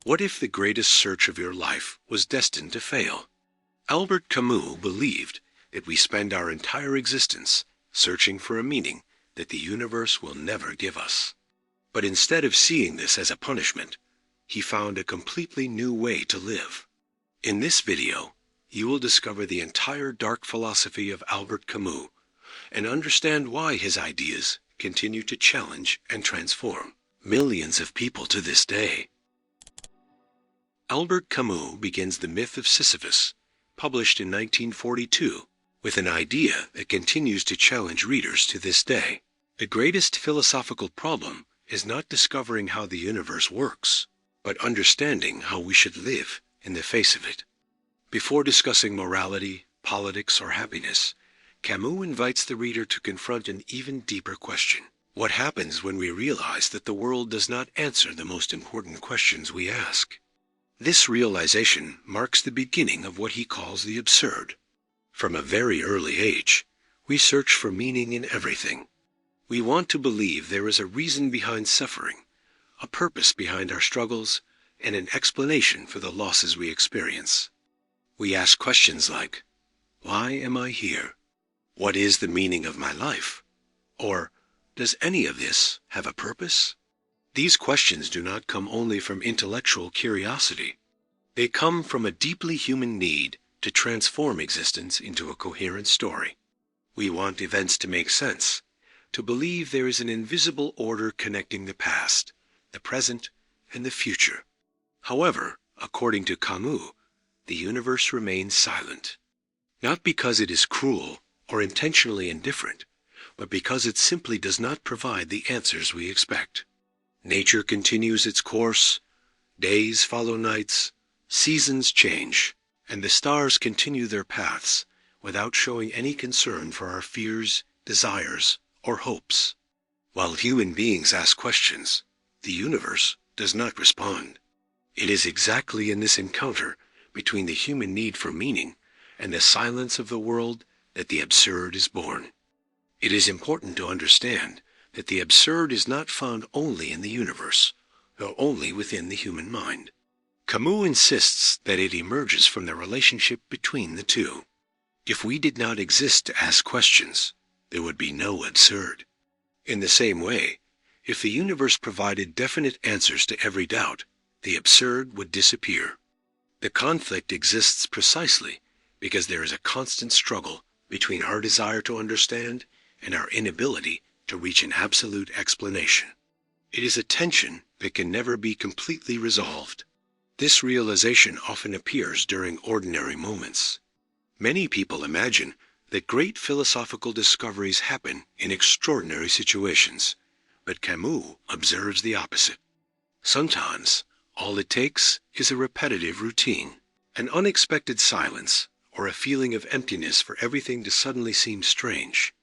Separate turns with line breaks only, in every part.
What if the greatest search of your life was destined to fail? Albert Camus believed that we spend our entire existence searching for a meaning that the universe will never give us. But instead of seeing this as a punishment, he found a completely new way to live. In this video, you will discover the entire dark philosophy of Albert Camus and understand why his ideas continue to challenge and transform millions of people to this day. Albert Camus begins The Myth of Sisyphus, published in 1942, with an idea that continues to challenge readers to this day. The greatest philosophical problem is not discovering how the universe works, but understanding how we should live in the face of it. Before discussing morality, politics, or happiness, Camus invites the reader to confront an even deeper question. What happens when we realize that the world does not answer the most important questions we ask? This realization marks the beginning of what he calls the absurd. From a very early age, we search for meaning in everything. We want to believe there is a reason behind suffering, a purpose behind our struggles, and an explanation for the losses we experience. We ask questions like, why am I here? What is the meaning of my life? Or, does any of this have a purpose? These questions do not come only from intellectual curiosity. They come from a deeply human need to transform existence into a coherent story. We want events to make sense, to believe there is an invisible order connecting the past, the present, and the future. However, according to Camus, the universe remains silent. Not because it is cruel or intentionally indifferent, but because it simply does not provide the answers we expect. Nature continues its course, days follow nights, seasons change, and the stars continue their paths without showing any concern for our fears, desires, or hopes. While human beings ask questions, the universe does not respond. It is exactly in this encounter between the human need for meaning and the silence of the world that the absurd is born. It is important to understand that the absurd is not found only in the universe, or only within the human mind. Camus insists that it emerges from the relationship between the two. If we did not exist to ask questions, there would be no absurd. In the same way, if the universe provided definite answers to every doubt, the absurd would disappear. The conflict exists precisely because there is a constant struggle between our desire to understand and our inability to reach an absolute explanation. It is a tension that can never be completely resolved. This realization often appears during ordinary moments. Many people imagine that great philosophical discoveries happen in extraordinary situations, but Camus observes the opposite. Sometimes, all it takes is a repetitive routine, an unexpected silence, or a feeling of emptiness for everything to suddenly seem strange.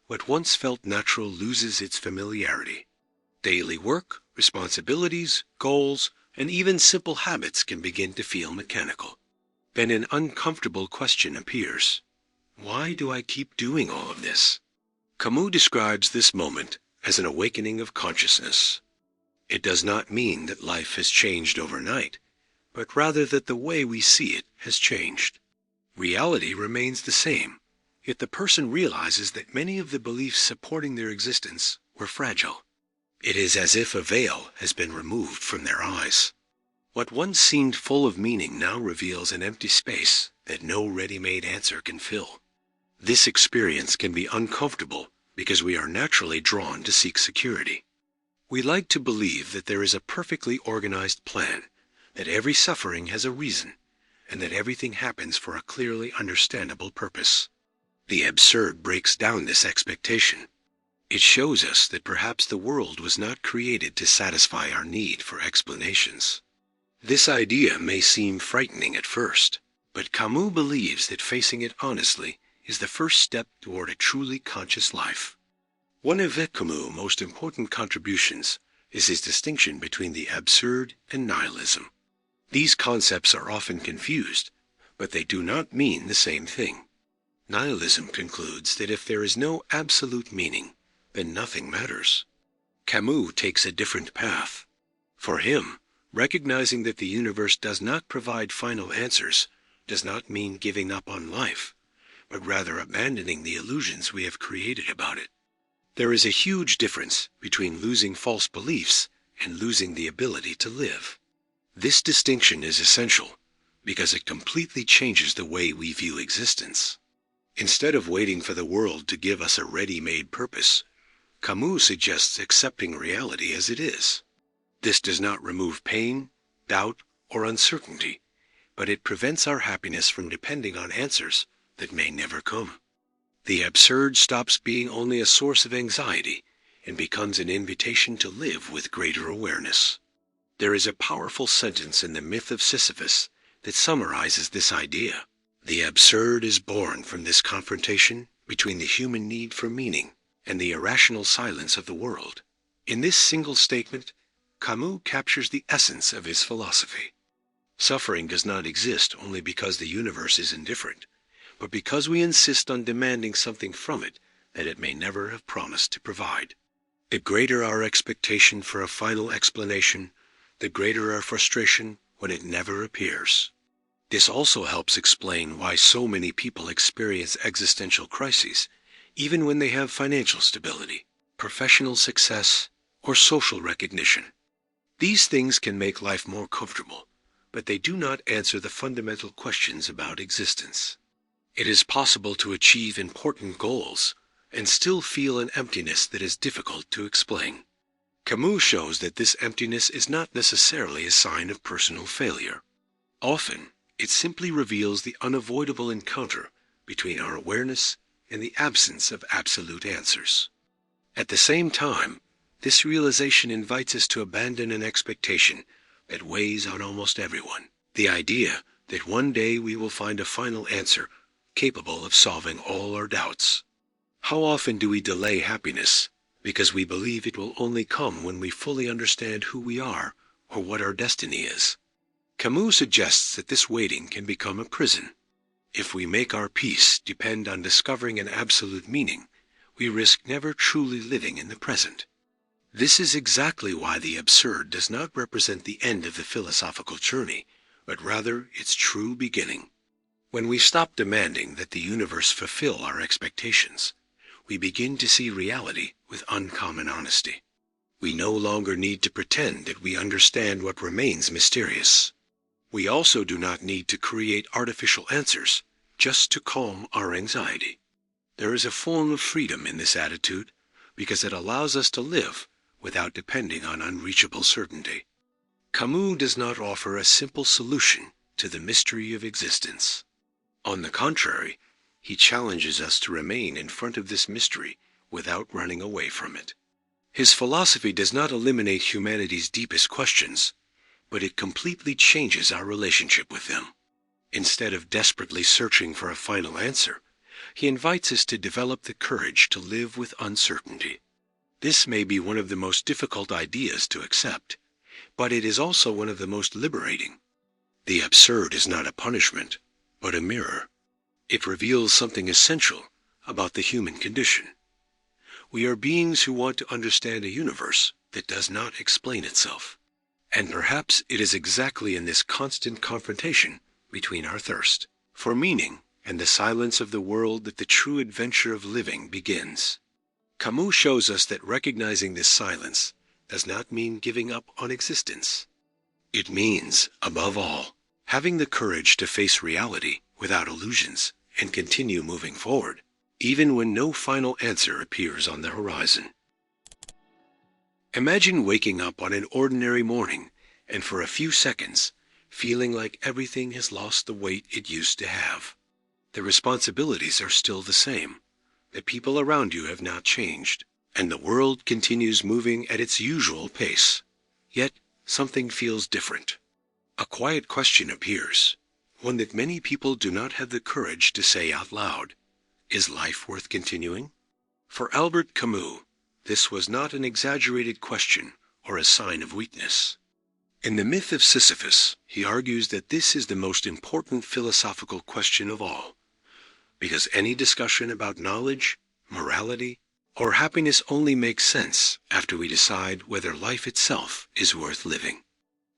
What once felt natural loses its familiarity. Daily work, responsibilities, goals, and even simple habits can begin to feel mechanical. Then an uncomfortable question appears. Why do I keep doing all of this? Camus describes this moment as an awakening of consciousness. It does not mean that life has changed overnight, but rather that the way we see it has changed. Reality remains the same, yet the person realizes that many of the beliefs supporting their existence were fragile. It is as if a veil has been removed from their eyes. What once seemed full of meaning now reveals an empty space that no ready-made answer can fill. This experience can be uncomfortable because we are naturally drawn to seek security. We like to believe that there is a perfectly organized plan, that every suffering has a reason, and that everything happens for a clearly understandable purpose. The absurd breaks down this expectation. It shows us that perhaps the world was not created to satisfy our need for explanations. This idea may seem frightening at first, but Camus believes that facing it honestly is the first step toward a truly conscious life. One of Camus' most important contributions is his distinction between the absurd and nihilism. These concepts are often confused, but they do not mean the same thing. Nihilism concludes that if there is no absolute meaning, then nothing matters. Camus takes a different path. For him, Recognizing that the universe does not provide final answers does not mean giving up on life, but rather abandoning the illusions we have created about it. There is a huge difference between losing false beliefs and losing the ability to live. This distinction is essential because it completely changes the way we view existence. Instead of waiting for the world to give us a ready-made purpose, Camus suggests accepting reality as it is. This does not remove pain, doubt, or uncertainty, but it prevents our happiness from depending on answers that may never come. The absurd stops being only a source of anxiety and becomes an invitation to live with greater awareness. There is a powerful sentence in the myth of Sisyphus that summarizes this idea. The absurd is born from this confrontation between the human need for meaning and the irrational silence of the world. In this single statement, Camus captures the essence of his philosophy. Suffering does not exist only because the universe is indifferent, but because we insist on demanding something from it that it may never have promised to provide. The greater our expectation for a final explanation, the greater our frustration when it never appears. This also helps explain why so many people experience existential crises, even when they have financial stability, professional success, or social recognition. These things can make life more comfortable, but they do not answer the fundamental questions about existence. It is possible to achieve important goals and still feel an emptiness that is difficult to explain. Camus shows that this emptiness is not necessarily a sign of personal failure. Often, it simply reveals the unavoidable encounter between our awareness and the absence of absolute answers. At the same time, this realization invites us to abandon an expectation that weighs on almost everyone, the idea that one day we will find a final answer capable of solving all our doubts. How often do we delay happiness because we believe it will only come when we fully understand who we are or what our destiny is? Camus suggests that this waiting can become a prison. If we make our peace depend on discovering an absolute meaning, we risk never truly living in the present. This is exactly why the absurd does not represent the end of the philosophical journey, but rather its true beginning. When we stop demanding that the universe fulfill our expectations, we begin to see reality with uncommon honesty. We no longer need to pretend that we understand what remains mysterious. We also do not need to create artificial answers just to calm our anxiety. There is a form of freedom in this attitude because it allows us to live without depending on unreachable certainty. Camus does not offer a simple solution to the mystery of existence. On the contrary, he challenges us to remain in front of this mystery without running away from it. His philosophy does not eliminate humanity's deepest questions, but it completely changes our relationship with them. Instead of desperately searching for a final answer, he invites us to develop the courage to live with uncertainty. This may be one of the most difficult ideas to accept, but it is also one of the most liberating. The absurd is not a punishment, but a mirror. It reveals something essential about the human condition. We are beings who want to understand a universe that does not explain itself. And perhaps it is exactly in this constant confrontation between our thirst for meaning and the silence of the world that the true adventure of living begins. Camus shows us that recognizing this silence does not mean giving up on existence. It means, above all, having the courage to face reality without illusions and continue moving forward, even when no final answer appears on the horizon. Imagine waking up on an ordinary morning and for a few seconds feeling like everything has lost the weight it used to have. The responsibilities are still the same. The people around you have not changed, and the world continues moving at its usual pace. Yet something feels different. A quiet question appears, one that many people do not have the courage to say out loud. Is life worth continuing? For Albert Camus, this was not an exaggerated question or a sign of weakness. In the myth of Sisyphus, he argues that this is the most important philosophical question of all, because any discussion about knowledge, morality, or happiness only makes sense after we decide whether life itself is worth living.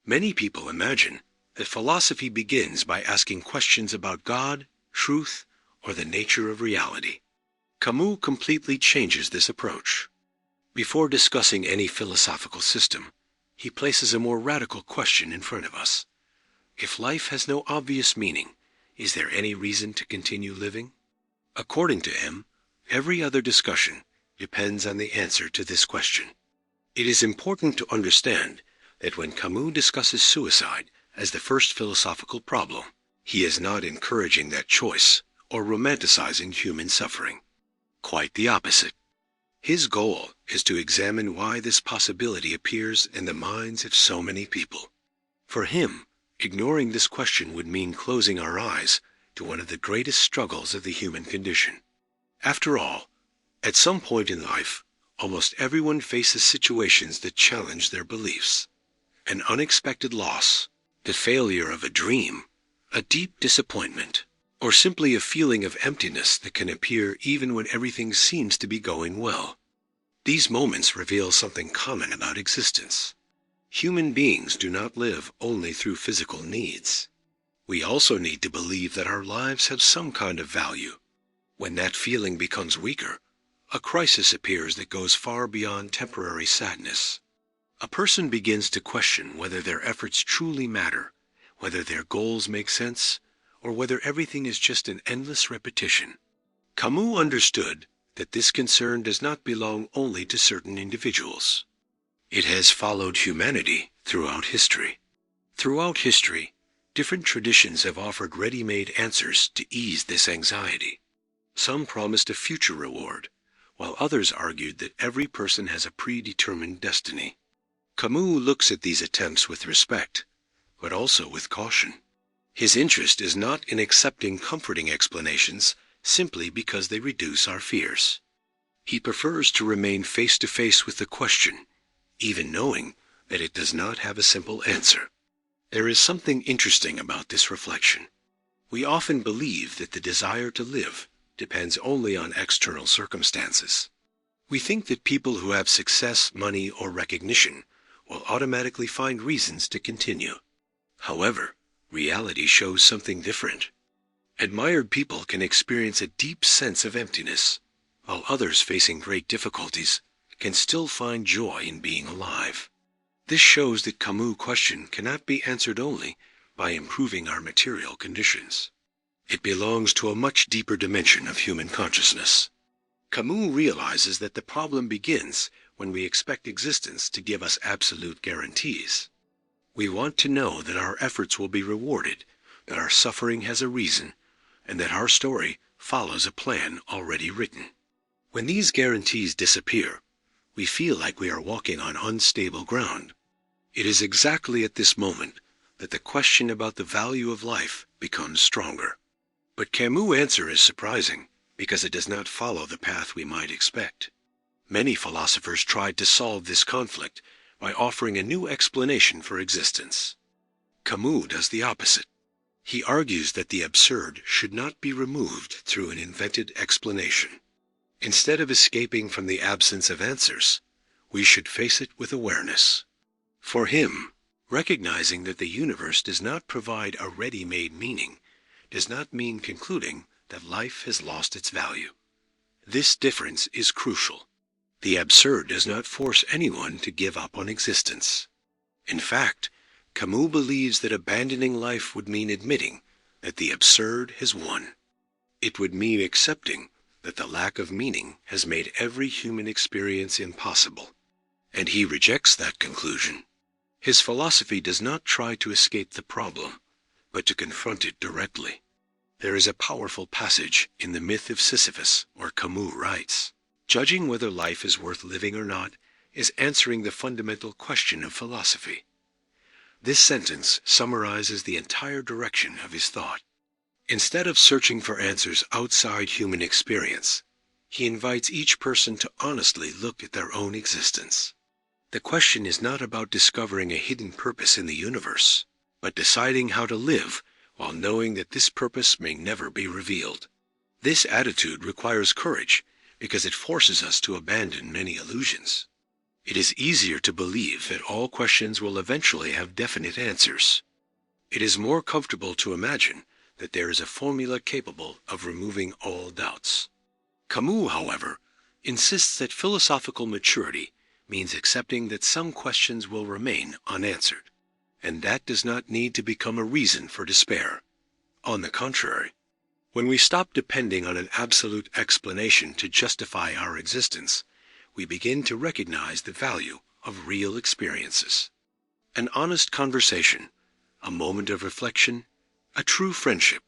Many people imagine that philosophy begins by asking questions about God, truth, or the nature of reality. Camus completely changes this approach. Before discussing any philosophical system, he places a more radical question in front of us. If life has no obvious meaning, is there any reason to continue living? According to him, every other discussion depends on the answer to this question. It is important to understand that when Camus discusses suicide as the first philosophical problem, he is not encouraging that choice or romanticizing human suffering. Quite the opposite. His goal is to examine why this possibility appears in the minds of so many people. For him, ignoring this question would mean closing our eyes to one of the greatest struggles of the human condition. After all, at some point in life, almost everyone faces situations that challenge their beliefs. An unexpected loss, the failure of a dream, a deep disappointment, or simply a feeling of emptiness that can appear even when everything seems to be going well. These moments reveal something common about existence. Human beings do not live only through physical needs. We also need to believe that our lives have some kind of value. When that feeling becomes weaker, a crisis appears that goes far beyond temporary sadness. A person begins to question whether their efforts truly matter, whether their goals make sense, or whether everything is just an endless repetition. Camus understood that this concern does not belong only to certain individuals. It has followed humanity throughout history. Throughout history, different traditions have offered ready-made answers to ease this anxiety. Some promised a future reward, while others argued that every person has a predetermined destiny. Camus looks at these attempts with respect, but also with caution. His interest is not in accepting comforting explanations simply because they reduce our fears. He prefers to remain face to face with the question, even knowing that it does not have a simple answer. There is something interesting about this reflection. We often believe that the desire to live depends only on external circumstances. We think that people who have success, money, or recognition will automatically find reasons to continue. However, reality shows something different. Admired people can experience a deep sense of emptiness, while others facing great difficulties can still find joy in being alive. This shows that Camus' question cannot be answered only by improving our material conditions. It belongs to a much deeper dimension of human consciousness. Camus realizes that the problem begins when we expect existence to give us absolute guarantees. We want to know that our efforts will be rewarded, that our suffering has a reason, and that our story follows a plan already written. When these guarantees disappear, we feel like we are walking on unstable ground. It is exactly at this moment that the question about the value of life becomes stronger. But Camus' answer is surprising because it does not follow the path we might expect. Many philosophers tried to solve this conflict by offering a new explanation for existence. Camus does the opposite. He argues that the absurd should not be removed through an invented explanation. Instead of escaping from the absence of answers, we should face it with awareness. For him, recognizing that the universe does not provide a ready-made meaning does not mean concluding that life has lost its value. This difference is crucial. The absurd does not force anyone to give up on existence. In fact, Camus believes that abandoning life would mean admitting that the absurd has won. It would mean accepting that the lack of meaning has made every human experience impossible, and he rejects that conclusion. His philosophy does not try to escape the problem, but to confront it directly. There is a powerful passage in the myth of Sisyphus where Camus writes, "Judging whether life is worth living or not is answering the fundamental question of philosophy." This sentence summarizes the entire direction of his thought. Instead of searching for answers outside human experience, he invites each person to honestly look at their own existence. The question is not about discovering a hidden purpose in the universe, but deciding how to live while knowing that this purpose may never be revealed. This attitude requires courage because it forces us to abandon many illusions. It is easier to believe that all questions will eventually have definite answers. It is more comfortable to imagine that there is a formula capable of removing all doubts. Camus, however, insists that philosophical maturity means accepting that some questions will remain unanswered, and that does not need to become a reason for despair. On the contrary, when we stop depending on an absolute explanation to justify our existence, we begin to recognize the value of real experiences. An honest conversation, a moment of reflection, a true friendship,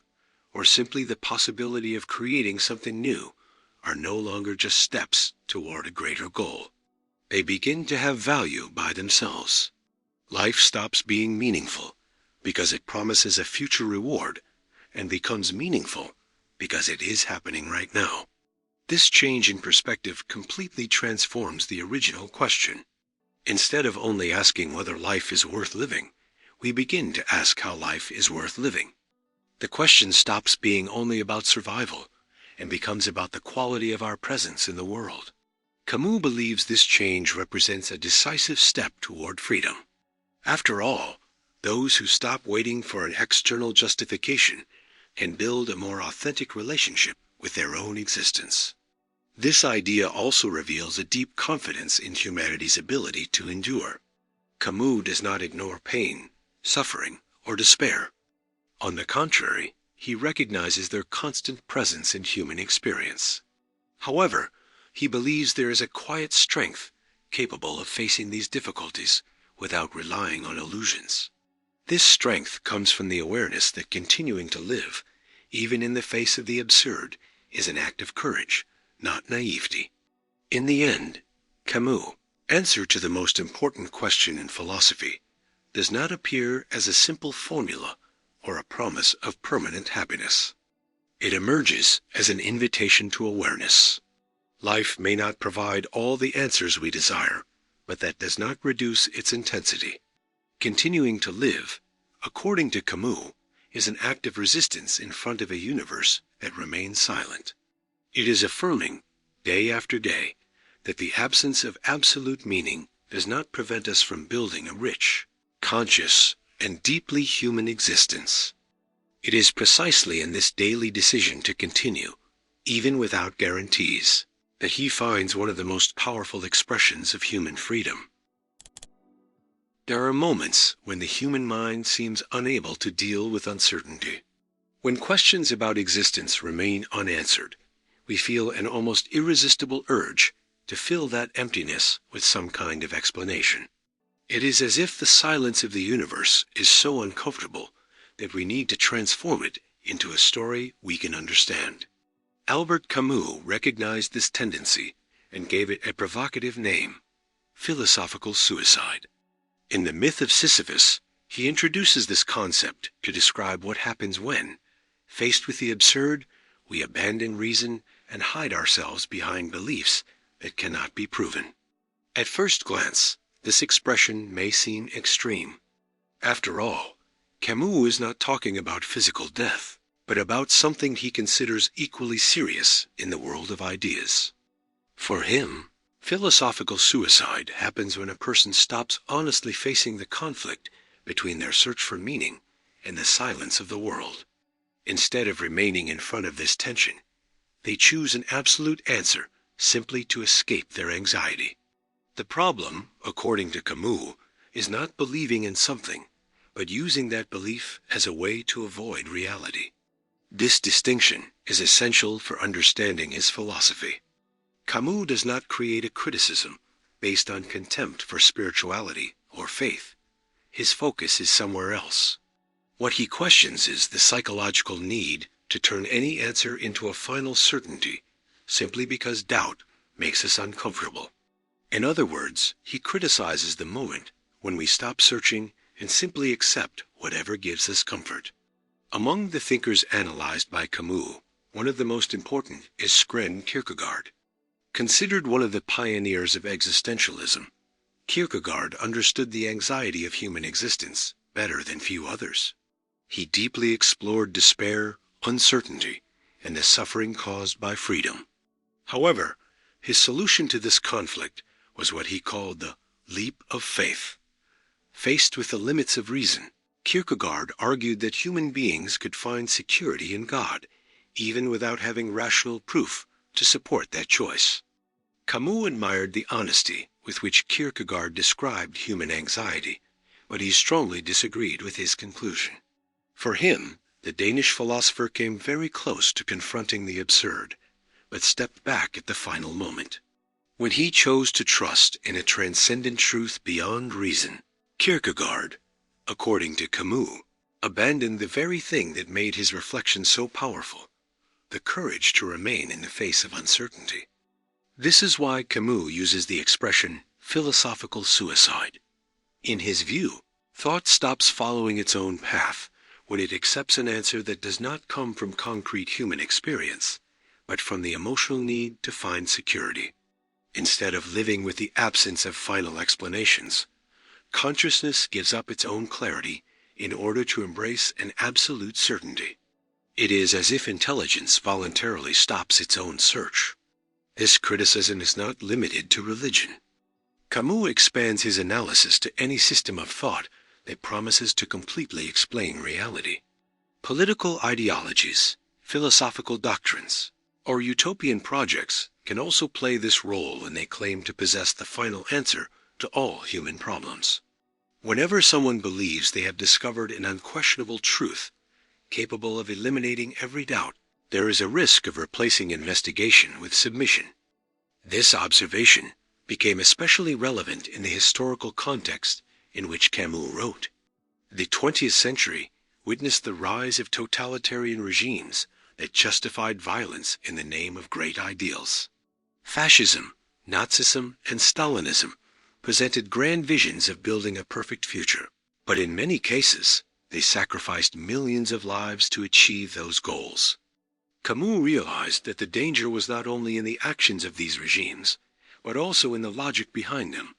or simply the possibility of creating something new are no longer just steps toward a greater goal. They begin to have value by themselves. Life stops being meaningful because it promises a future reward and becomes meaningful because it is happening right now. This change in perspective completely transforms the original question. Instead of only asking whether life is worth living, we begin to ask how life is worth living. The question stops being only about survival and becomes about the quality of our presence in the world. Camus believes this change represents a decisive step toward freedom. After all, those who stop waiting for an external justification can build a more authentic relationship with their own existence. This idea also reveals a deep confidence in humanity's ability to endure. Camus does not ignore pain, suffering, or despair. On the contrary, he recognizes their constant presence in human experience. However, he believes there is a quiet strength capable of facing these difficulties without relying on illusions. This strength comes from the awareness that continuing to live, even in the face of the absurd, is an act of courage, not naivety. In the end, Camus' answer to the most important question in philosophy does not appear as a simple formula or a promise of permanent happiness. It emerges as an invitation to awareness. Life may not provide all the answers we desire, but that does not reduce its intensity. Continuing to live, according to Camus, is an act of resistance in front of a universe that remains silent. It is affirming, day after day, that the absence of absolute meaning does not prevent us from building a rich, conscious, and deeply human existence. It is precisely in this daily decision to continue, even without guarantees, that he finds one of the most powerful expressions of human freedom. There are moments when the human mind seems unable to deal with uncertainty. When questions about existence remain unanswered, we feel an almost irresistible urge to fill that emptiness with some kind of explanation. It is as if the silence of the universe is so uncomfortable that we need to transform it into a story we can understand. Albert Camus recognized this tendency and gave it a provocative name: philosophical suicide. In the myth of Sisyphus, he introduces this concept to describe what happens when, faced with the absurd, we abandon reason and hide ourselves behind beliefs that cannot be proven. At first glance, this expression may seem extreme. After all, Camus is not talking about physical death, but about something he considers equally serious in the world of ideas. For him, philosophical suicide happens when a person stops honestly facing the conflict between their search for meaning and the silence of the world. Instead of remaining in front of this tension, they choose an absolute answer simply to escape their anxiety. The problem, according to Camus, is not believing in something, but using that belief as a way to avoid reality. This distinction is essential for understanding his philosophy. Camus does not create a criticism based on contempt for spirituality or faith. His focus is somewhere else. What he questions is the psychological need to turn any answer into a final certainty simply because doubt makes us uncomfortable. In other words, he criticizes the moment when we stop searching and simply accept whatever gives us comfort. Among the thinkers analyzed by Camus, one of the most important is Søren Kierkegaard. Considered one of the pioneers of existentialism, Kierkegaard understood the anxiety of human existence better than few others. He deeply explored despair, uncertainty, and the suffering caused by freedom. However, his solution to this conflict was what he called the leap of faith. Faced with the limits of reason, Kierkegaard argued that human beings could find security in God, even without having rational proof to support that choice. Camus admired the honesty with which Kierkegaard described human anxiety, but he strongly disagreed with his conclusion. For him, the Danish philosopher came very close to confronting the absurd, but stepped back at the final moment. When he chose to trust in a transcendent truth beyond reason, Kierkegaard, according to Camus, abandoned the very thing that made his reflection so powerful, the courage to remain in the face of uncertainty. This is why Camus uses the expression philosophical suicide. In his view, thought stops following its own path when it accepts an answer that does not come from concrete human experience, but from the emotional need to find security. Instead of living with the absence of final explanations, consciousness gives up its own clarity in order to embrace an absolute certainty. It is as if intelligence voluntarily stops its own search. This criticism is not limited to religion. Camus expands his analysis to any system of thought that promises to completely explain reality. Political ideologies, philosophical doctrines, or utopian projects can also play this role when they claim to possess the final answer to all human problems. Whenever someone believes they have discovered an unquestionable truth, capable of eliminating every doubt, there is a risk of replacing investigation with submission. This observation became especially relevant in the historical context in which Camus wrote. The 20th century witnessed the rise of totalitarian regimes that justified violence in the name of great ideals. Fascism, Nazism, and Stalinism presented grand visions of building a perfect future, but in many cases, they sacrificed millions of lives to achieve those goals. Camus realized that the danger was not only in the actions of these regimes, but also in the logic behind them,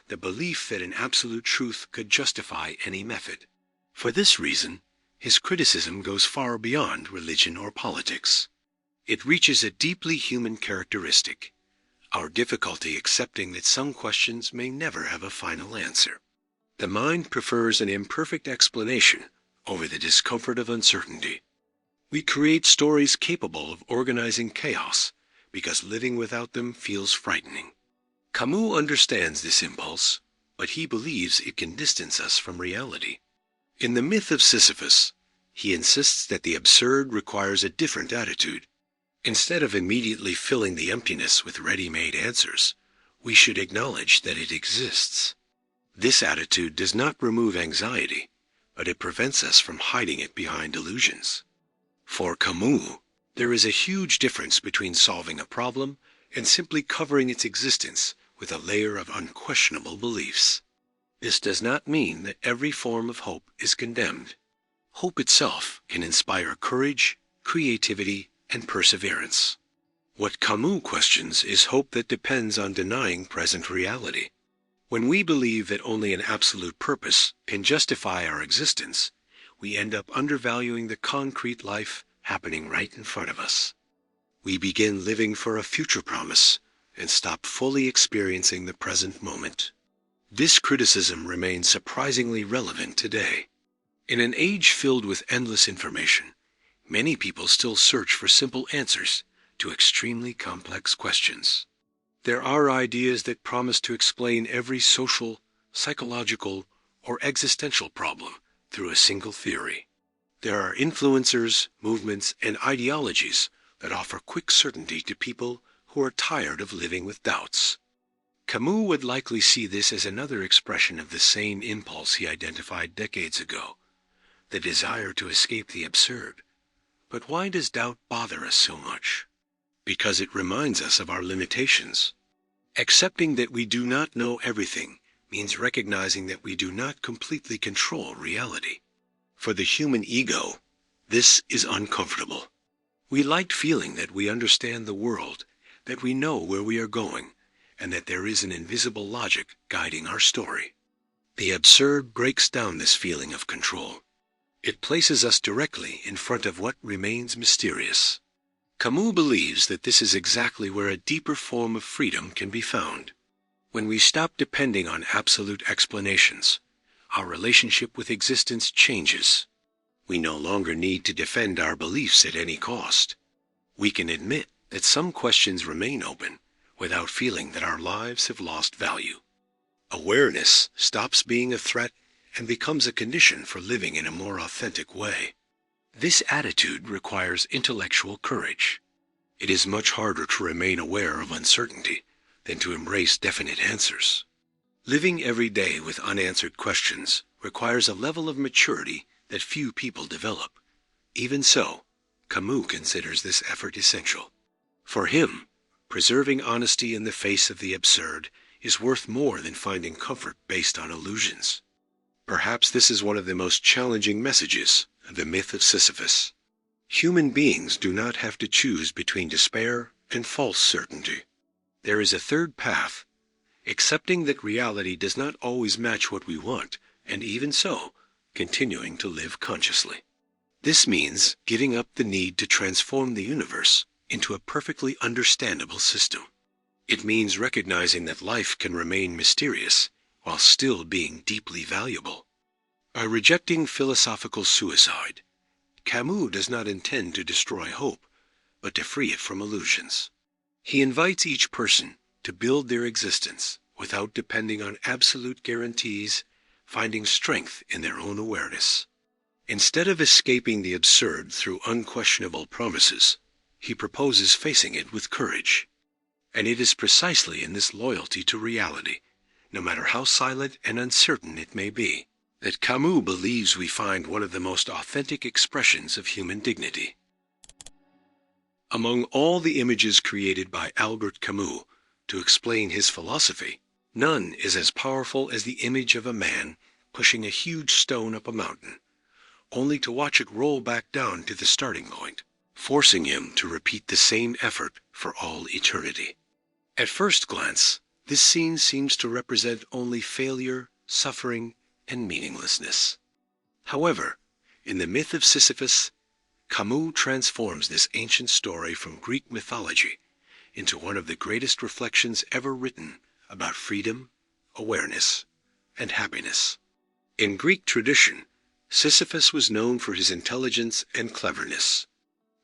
the belief that an absolute truth could justify any method. For this reason, his criticism goes far beyond religion or politics. It reaches a deeply human characteristic, our difficulty accepting that some questions may never have a final answer. The mind prefers an imperfect explanation over the discomfort of uncertainty. We create stories capable of organizing chaos because living without them feels frightening. Camus understands this impulse, but he believes it can distance us from reality. In the myth of Sisyphus, he insists that the absurd requires a different attitude. Instead of immediately filling the emptiness with ready-made answers, we should acknowledge that it exists. This attitude does not remove anxiety, but it prevents us from hiding it behind illusions. For Camus, there is a huge difference between solving a problem and simply covering its existence with a layer of unquestionable beliefs. This does not mean that every form of hope is condemned. Hope itself can inspire courage, creativity, and perseverance. What Camus questions is hope that depends on denying present reality. When we believe that only an absolute purpose can justify our existence, we end up undervaluing the concrete life happening right in front of us. We begin living for a future promise and stop fully experiencing the present moment. This criticism remains surprisingly relevant today. In an age filled with endless information, many people still search for simple answers to extremely complex questions. There are ideas that promise to explain every social, psychological, or existential problem through a single theory. There are influencers, movements, and ideologies that offer quick certainty to people who are tired of living with doubts. Camus would likely see this as another expression of the same impulse he identified decades ago, the desire to escape the absurd. But why does doubt bother us so much? Because it reminds us of our limitations. Accepting that we do not know everything means recognizing that we do not completely control reality. For the human ego, this is uncomfortable. We like feeling that we understand the world, that we know where we are going, and that there is an invisible logic guiding our story. The absurd breaks down this feeling of control. It places us directly in front of what remains mysterious. Camus believes that this is exactly where a deeper form of freedom can be found. When we stop depending on absolute explanations, our relationship with existence changes. We no longer need to defend our beliefs at any cost. We can admit that some questions remain open without feeling that our lives have lost value. Awareness stops being a threat and becomes a condition for living in a more authentic way. This attitude requires intellectual courage. It is much harder to remain aware of uncertainty than to embrace definite answers. Living every day with unanswered questions requires a level of maturity that few people develop. Even so, Camus considers this effort essential. For him, preserving honesty in the face of the absurd is worth more than finding comfort based on illusions. Perhaps this is one of the most challenging messages of the myth of Sisyphus. Human beings do not have to choose between despair and false certainty. There is a third path, accepting that reality does not always match what we want, and even so, continuing to live consciously. This means giving up the need to transform the universe into a perfectly understandable system. It means recognizing that life can remain mysterious while still being deeply valuable. By rejecting philosophical suicide, Camus does not intend to destroy hope, but to free it from illusions. He invites each person to build their existence without depending on absolute guarantees, finding strength in their own awareness. Instead of escaping the absurd through unquestionable promises, he proposes facing it with courage. And it is precisely in this loyalty to reality, no matter how silent and uncertain it may be, that Camus believes we find one of the most authentic expressions of human dignity. Among all the images created by Albert Camus to explain his philosophy, none is as powerful as the image of a man pushing a huge stone up a mountain, only to watch it roll back down to the starting point, forcing him to repeat the same effort for all eternity. At first glance, this scene seems to represent only failure, suffering, and meaninglessness. However, in the myth of Sisyphus, Camus transforms this ancient story from Greek mythology into one of the greatest reflections ever written about freedom, awareness, and happiness. In Greek tradition, Sisyphus was known for his intelligence and cleverness.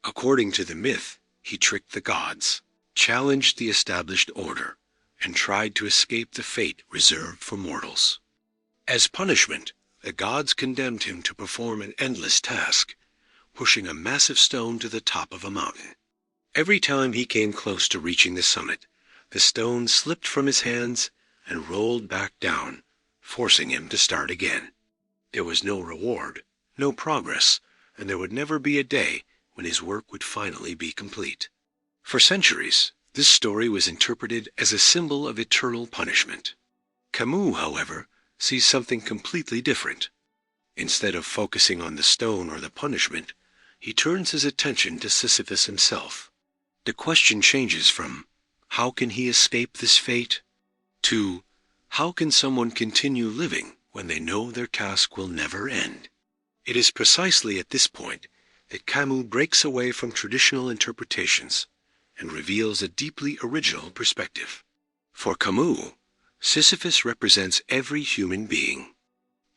According to the myth, he tricked the gods, challenged the established order, and tried to escape the fate reserved for mortals. As punishment, the gods condemned him to perform an endless task, pushing a massive stone to the top of a mountain. Every time he came close to reaching the summit, the stone slipped from his hands and rolled back down, forcing him to start again. There was no reward, no progress, and there would never be a day when his work would finally be complete. For centuries, this story was interpreted as a symbol of eternal punishment. Camus, however, sees something completely different. Instead of focusing on the stone or the punishment, he turns his attention to Sisyphus himself. The question changes from, how can he escape this fate? To, how can someone continue living when they know their task will never end? It is precisely at this point that Camus breaks away from traditional interpretations and reveals a deeply original perspective. For Camus, Sisyphus represents every human being.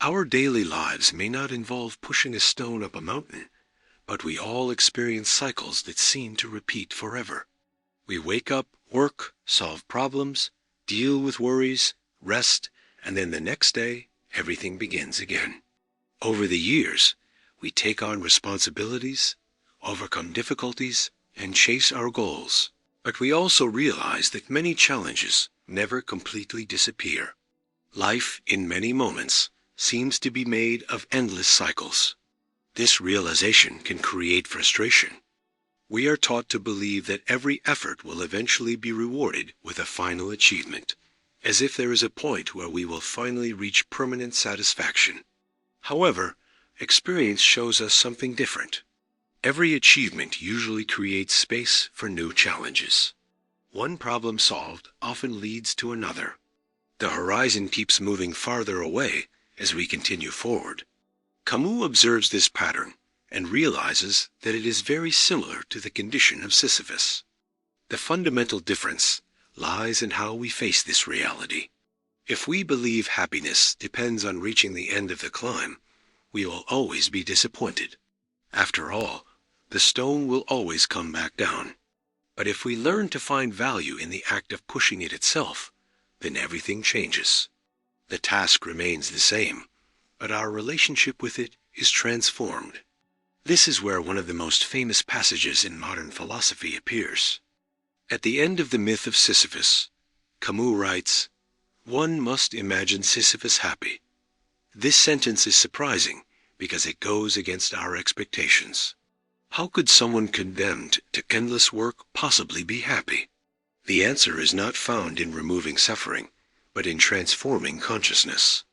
Our daily lives may not involve pushing a stone up a mountain, but we all experience cycles that seem to repeat forever. We wake up, work, solve problems, deal with worries, rest, and then the next day, everything begins again. Over the years, we take on responsibilities, overcome difficulties, and chase our goals. But we also realize that many challenges never completely disappear. Life, in many moments, seems to be made of endless cycles. This realization can create frustration. We are taught to believe that every effort will eventually be rewarded with a final achievement, as if there is a point where we will finally reach permanent satisfaction. However, experience shows us something different. Every achievement usually creates space for new challenges. One problem solved often leads to another. The horizon keeps moving farther away as we continue forward. Camus observes this pattern and realizes that it is very similar to the condition of Sisyphus. The fundamental difference lies in how we face this reality. If we believe happiness depends on reaching the end of the climb, we will always be disappointed. After all, the stone will always come back down. But if we learn to find value in the act of pushing it itself, then everything changes. The task remains the same, but our relationship with it is transformed. This is where one of the most famous passages in modern philosophy appears. At the end of the myth of Sisyphus, Camus writes, "One must imagine Sisyphus happy." This sentence is surprising because it goes against our expectations. How could someone condemned to endless work possibly be happy? The answer is not found in removing suffering, but in transforming consciousness.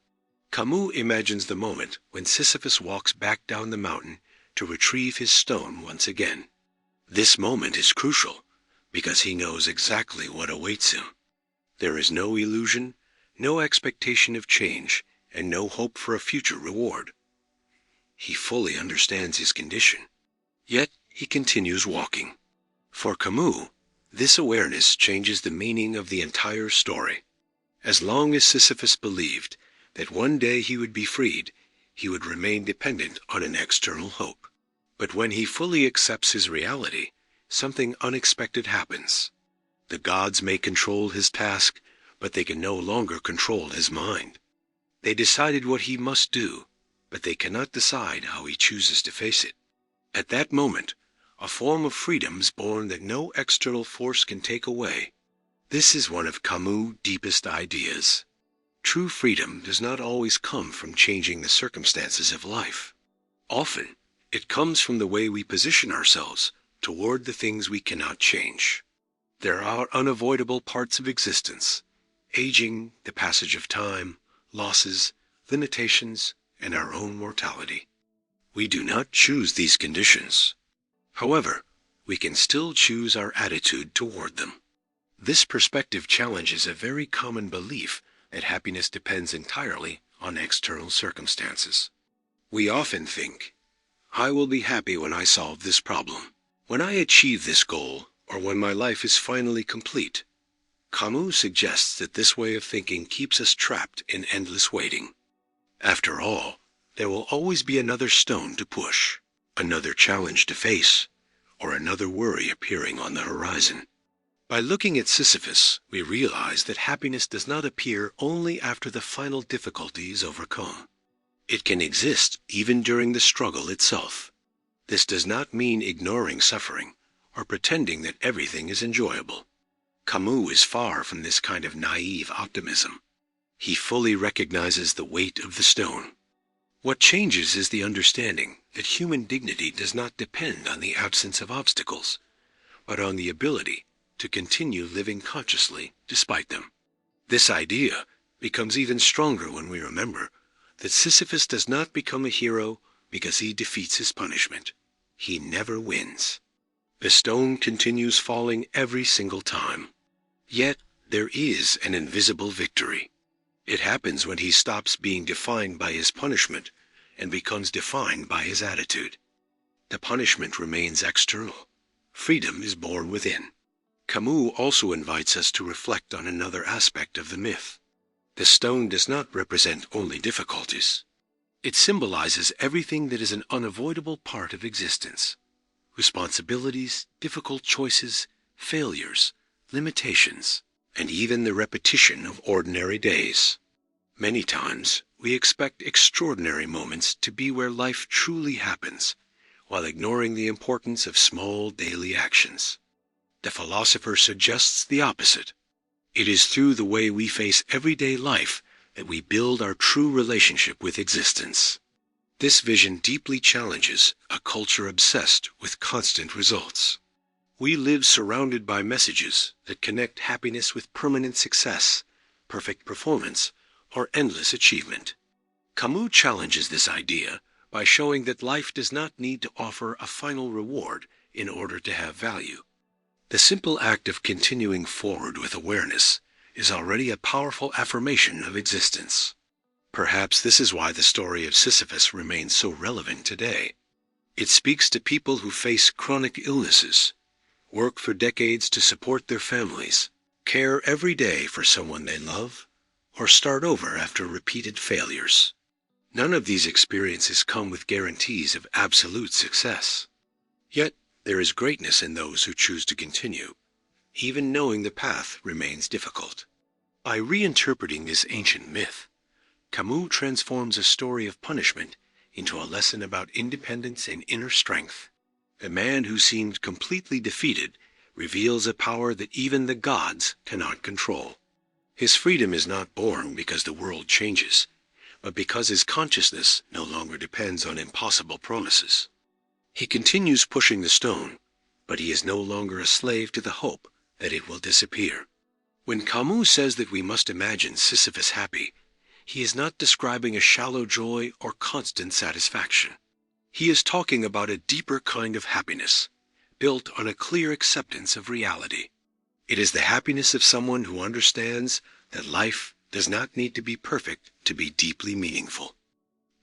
Camus imagines the moment when Sisyphus walks back down the mountain to retrieve his stone once again. This moment is crucial because he knows exactly what awaits him. There is no illusion, no expectation of change, and no hope for a future reward. He fully understands his condition, yet he continues walking. For Camus, this awareness changes the meaning of the entire story. As long as Sisyphus believed that one day he would be freed, he would remain dependent on an external hope. But when he fully accepts his reality, something unexpected happens. The gods may control his task, but they can no longer control his mind. They decided what he must do, but they cannot decide how he chooses to face it. At that moment, a form of freedom is born that no external force can take away. This is one of Camus' deepest ideas. True freedom does not always come from changing the circumstances of life. Often, it comes from the way we position ourselves toward the things we cannot change. There are unavoidable parts of existence: aging, the passage of time, losses, limitations, and our own mortality. We do not choose these conditions. However, we can still choose our attitude toward them. This perspective challenges a very common belief that happiness depends entirely on external circumstances. We often think, "I will be happy when I solve this problem, when I achieve this goal, or when my life is finally complete." Camus suggests that this way of thinking keeps us trapped in endless waiting. After all, there will always be another stone to push, another challenge to face, or another worry appearing on the horizon. By looking at Sisyphus, we realize that happiness does not appear only after the final difficulty is overcome. It can exist even during the struggle itself. This does not mean ignoring suffering or pretending that everything is enjoyable. Camus is far from this kind of naive optimism. He fully recognizes the weight of the stone. What changes is the understanding that human dignity does not depend on the absence of obstacles, but on the ability to continue living consciously despite them. This idea becomes even stronger when we remember that Sisyphus does not become a hero because he defeats his punishment. He never wins. The stone continues falling every single time. Yet there is an invisible victory. It happens when he stops being defined by his punishment and becomes defined by his attitude. The punishment remains external. Freedom is born within. Camus also invites us to reflect on another aspect of the myth. The stone does not represent only difficulties. It symbolizes everything that is an unavoidable part of existence: responsibilities, difficult choices, failures, limitations, and even the repetition of ordinary days. Many times, we expect extraordinary moments to be where life truly happens, while ignoring the importance of small daily actions. The philosopher suggests the opposite. It is through the way we face everyday life that we build our true relationship with existence. This vision deeply challenges a culture obsessed with constant results. We live surrounded by messages that connect happiness with permanent success, perfect performance, or endless achievement. Camus challenges this idea by showing that life does not need to offer a final reward in order to have value. The simple act of continuing forward with awareness is already a powerful affirmation of existence. Perhaps this is why the story of Sisyphus remains so relevant today. It speaks to people who face chronic illnesses, work for decades to support their families, care every day for someone they love, or start over after repeated failures. None of these experiences come with guarantees of absolute success. Yet, there is greatness in those who choose to continue, even knowing the path remains difficult. By reinterpreting this ancient myth, Camus transforms a story of punishment into a lesson about independence and inner strength. A man who seemed completely defeated reveals a power that even the gods cannot control. His freedom is not born because the world changes, but because his consciousness no longer depends on impossible promises. He continues pushing the stone, but he is no longer a slave to the hope that it will disappear. When Camus says that we must imagine Sisyphus happy, he is not describing a shallow joy or constant satisfaction. He is talking about a deeper kind of happiness, built on a clear acceptance of reality. It is the happiness of someone who understands that life does not need to be perfect to be deeply meaningful.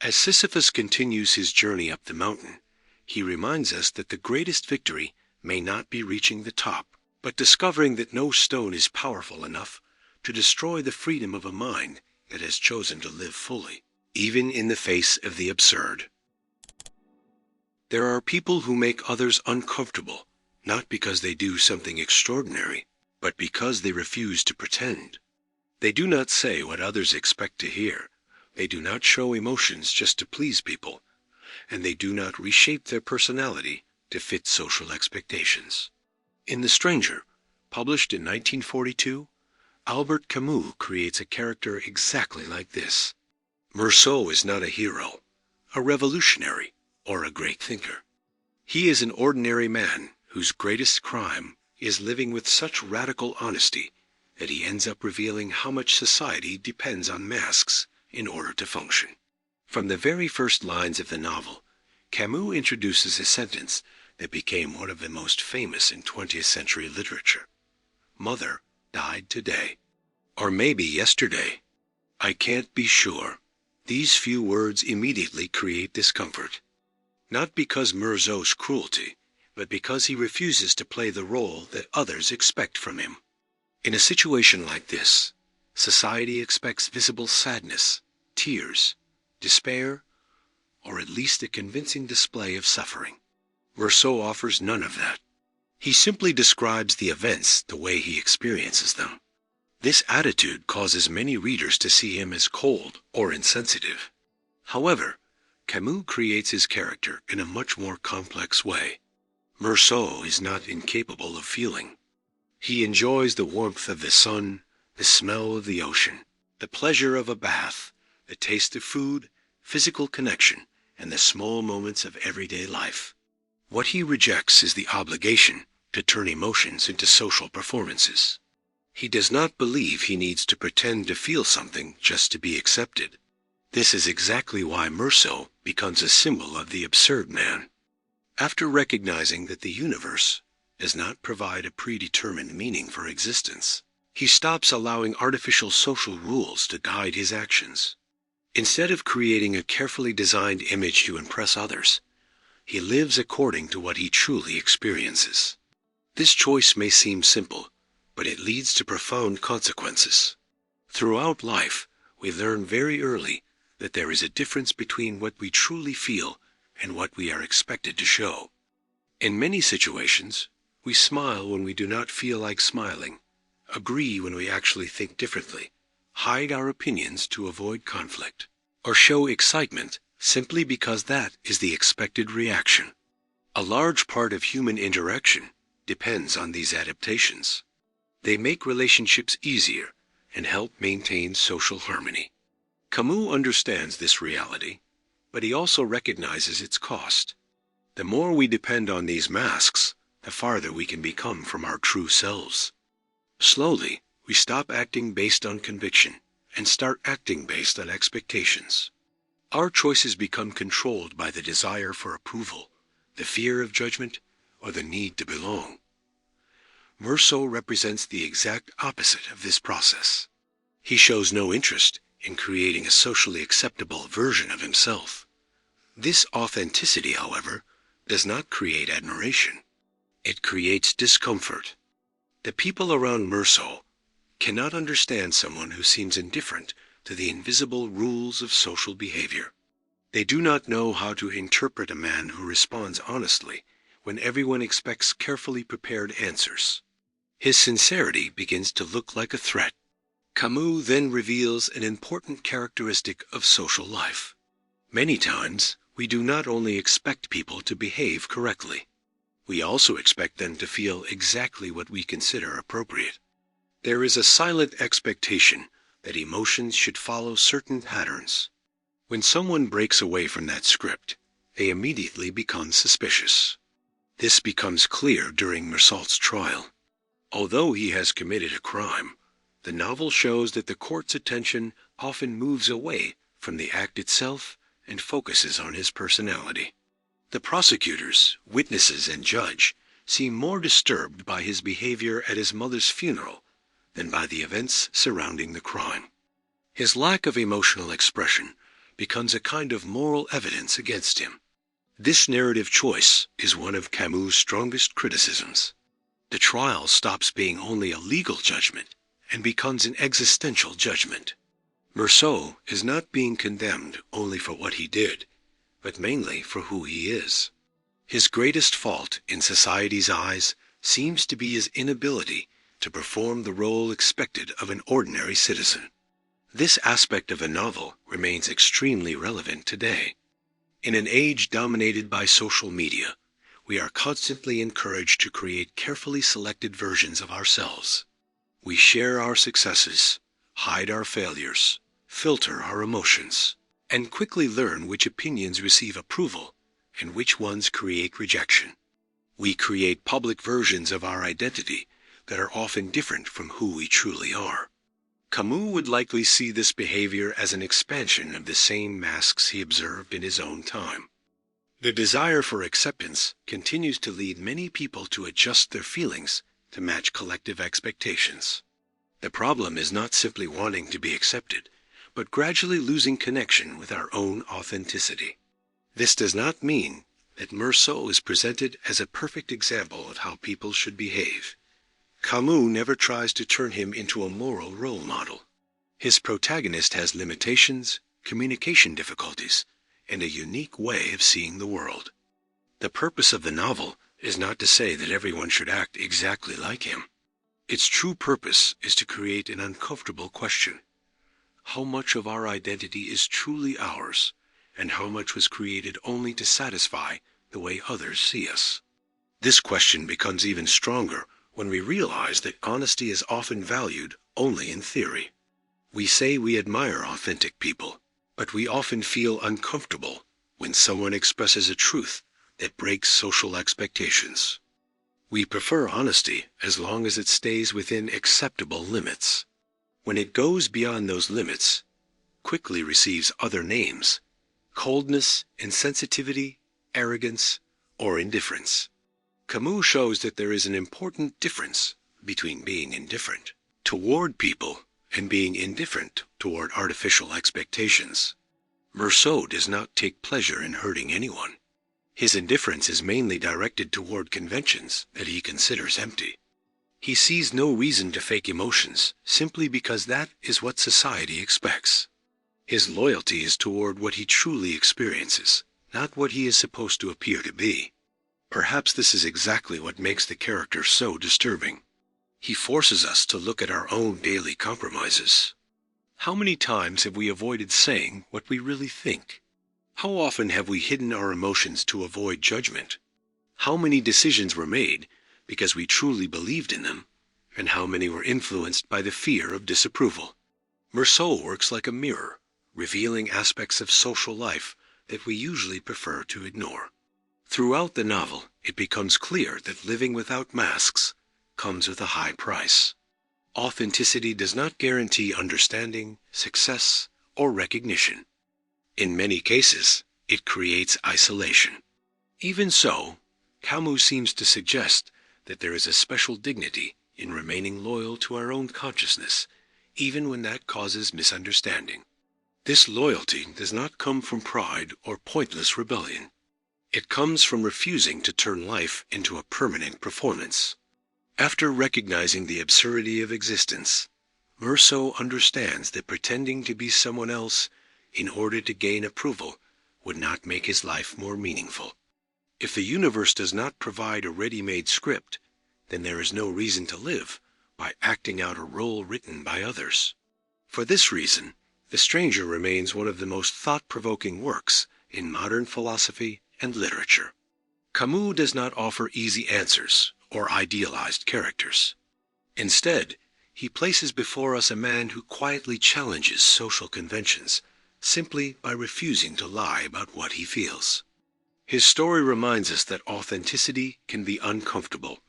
As Sisyphus continues his journey up the mountain, he reminds us that the greatest victory may not be reaching the top, but discovering that no stone is powerful enough to destroy the freedom of a mind that has chosen to live fully, even in the face of the absurd. There are people who make others uncomfortable, not because they do something extraordinary, but because they refuse to pretend. They do not say what others expect to hear. They do not show emotions just to please people, and they do not reshape their personality to fit social expectations. In The Stranger, published in 1942, Albert Camus creates a character exactly like this. Meursault is not a hero, a revolutionary, or a great thinker. He is an ordinary man whose greatest crime is living with such radical honesty that he ends up revealing how much society depends on masks in order to function. From the very first lines of the novel, Camus introduces a sentence that became one of the most famous in 20th century literature. Mother died today, or maybe yesterday. I can't be sure. These few words immediately create discomfort, not because Meursault's cruelty, but because he refuses to play the role that others expect from him. In a situation like this, society expects visible sadness, tears, despair, or at least a convincing display of suffering. Meursault offers none of that. He simply describes the events the way he experiences them. This attitude causes many readers to see him as cold or insensitive. However, Camus creates his character in a much more complex way. Meursault is not incapable of feeling. He enjoys the warmth of the sun, the smell of the ocean, the pleasure of a bath, the taste of food, physical connection, and the small moments of everyday life. What he rejects is the obligation to turn emotions into social performances. He does not believe he needs to pretend to feel something just to be accepted. This is exactly why Meursault becomes a symbol of the absurd man. After recognizing that the universe does not provide a predetermined meaning for existence, he stops allowing artificial social rules to guide his actions. Instead of creating a carefully designed image to impress others, he lives according to what he truly experiences. This choice may seem simple, but it leads to profound consequences. Throughout life, we learn very early that there is a difference between what we truly feel and what we are expected to show. In many situations, we smile when we do not feel like smiling, agree when we actually think differently, hide our opinions to avoid conflict, or show excitement simply because that is the expected reaction. A large part of human interaction depends on these adaptations. They make relationships easier and help maintain social harmony. Camus understands this reality, but he also recognizes its cost. The more we depend on these masks, the farther we can become from our true selves. Slowly, we stop acting based on conviction and start acting based on expectations. Our choices become controlled by the desire for approval, the fear of judgment, or the need to belong. Meursault represents the exact opposite of this process. He shows no interest in creating a socially acceptable version of himself. This authenticity, however, does not create admiration. It creates discomfort. The people around Meursault cannot understand someone who seems indifferent to the invisible rules of social behavior. They do not know how to interpret a man who responds honestly when everyone expects carefully prepared answers. His sincerity begins to look like a threat. Camus then reveals an important characteristic of social life. Many times, we do not only expect people to behave correctly, we also expect them to feel exactly what we consider appropriate. There is a silent expectation that emotions should follow certain patterns. When someone breaks away from that script, they immediately become suspicious. This becomes clear during Mersault's trial. Although he has committed a crime, the novel shows that the court's attention often moves away from the act itself and focuses on his personality. The prosecutors, witnesses, and judge seem more disturbed by his behavior at his mother's funeral than by the events surrounding the crime. His lack of emotional expression becomes a kind of moral evidence against him. This narrative choice is one of Camus' strongest criticisms. The trial stops being only a legal judgment and becomes an existential judgment. Mersault is not being condemned only for what he did, but mainly for who he is. His greatest fault in society's eyes seems to be his inability to perform the role expected of an ordinary citizen. This aspect of the novel remains extremely relevant today. In an age dominated by social media, we are constantly encouraged to create carefully selected versions of ourselves. We share our successes, hide our failures, filter our emotions, and quickly learn which opinions receive approval and which ones create rejection. We create public versions of our identity that are often different from who we truly are. Camus would likely see this behavior as an expansion of the same masks he observed in his own time. The desire for acceptance continues to lead many people to adjust their feelings to match collective expectations. The problem is not simply wanting to be accepted, but gradually losing connection with our own authenticity. This does not mean that Mersault is presented as a perfect example of how people should behave. Camus never tries to turn him into a moral role model. His protagonist has limitations, communication difficulties, and a unique way of seeing the world. The purpose of the novel is not to say that everyone should act exactly like him. Its true purpose is to create an uncomfortable question. How much of our identity is truly ours, and how much was created only to satisfy the way others see us? This question becomes even stronger when we realize that honesty is often valued only in theory. We say we admire authentic people, but we often feel uncomfortable when someone expresses a truth that breaks social expectations. We prefer honesty as long as it stays within acceptable limits. When it goes beyond those limits, quickly receives other names: coldness, insensitivity, arrogance, or indifference. Camus shows that there is an important difference between being indifferent toward people and being indifferent toward artificial expectations. Mersault does not take pleasure in hurting anyone. His indifference is mainly directed toward conventions that he considers empty. He sees no reason to fake emotions simply because that is what society expects. His loyalty is toward what he truly experiences, not what he is supposed to appear to be. Perhaps this is exactly what makes the character so disturbing. He forces us to look at our own daily compromises. How many times have we avoided saying what we really think? How often have we hidden our emotions to avoid judgment? How many decisions were made because we truly believed in them, and how many were influenced by the fear of disapproval? Mersault works like a mirror, revealing aspects of social life that we usually prefer to ignore. Throughout the novel, it becomes clear that living without masks comes with a high price. Authenticity does not guarantee understanding, success, or recognition. In many cases, it creates isolation. Even so, Camus seems to suggest that there is a special dignity in remaining loyal to our own consciousness, even when that causes misunderstanding. This loyalty does not come from pride or pointless rebellion. It comes from refusing to turn life into a permanent performance. After recognizing the absurdity of existence, Meursault understands that pretending to be someone else in order to gain approval would not make his life more meaningful. If the universe does not provide a ready-made script, then there is no reason to live by acting out a role written by others. For this reason, The Stranger remains one of the most thought-provoking works in modern philosophy and literature. Camus does not offer easy answers or idealized characters. Instead, he places before us a man who quietly challenges social conventions simply by refusing to lie about what he feels. His story reminds us that authenticity can be uncomfortable,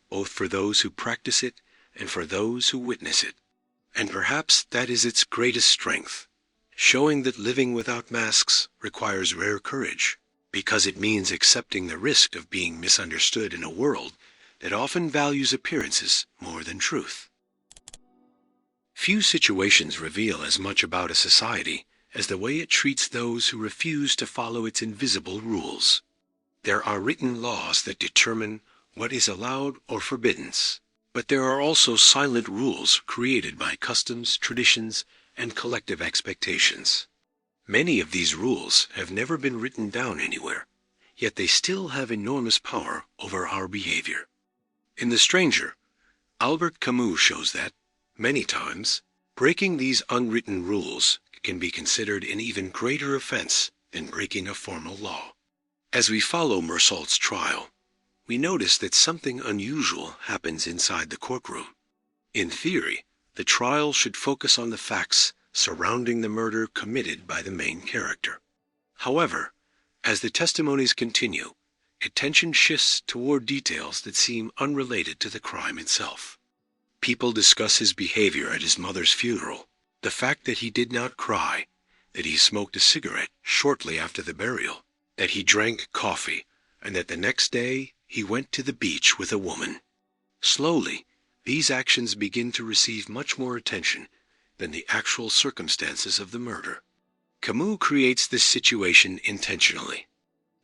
both for those who practice it and for those who witness it. And perhaps that is its greatest strength, showing that living without masks requires rare courage, because it means accepting the risk of being misunderstood in a world that often values appearances more than truth. Few situations reveal as much about a society as the way it treats those who refuse to follow its invisible rules. There are written laws that determine what is allowed or forbidden, but there are also silent rules created by customs, traditions, and collective expectations. Many of these rules have never been written down anywhere, yet they still have enormous power over our behavior. In The Stranger, Albert Camus shows that, many times, breaking these unwritten rules can be considered an even greater offense than breaking a formal law. As we follow Meursault's trial, we notice that something unusual happens inside the courtroom. In theory, the trial should focus on the facts surrounding the murder committed by the main character. However, as the testimonies continue, attention shifts toward details that seem unrelated to the crime itself. People discuss his behavior at his mother's funeral, the fact that he did not cry, that he smoked a cigarette shortly after the burial, that he drank coffee, and that the next day he went to the beach with a woman. Slowly, these actions begin to receive much more attention than the actual circumstances of the murder. Camus creates this situation intentionally.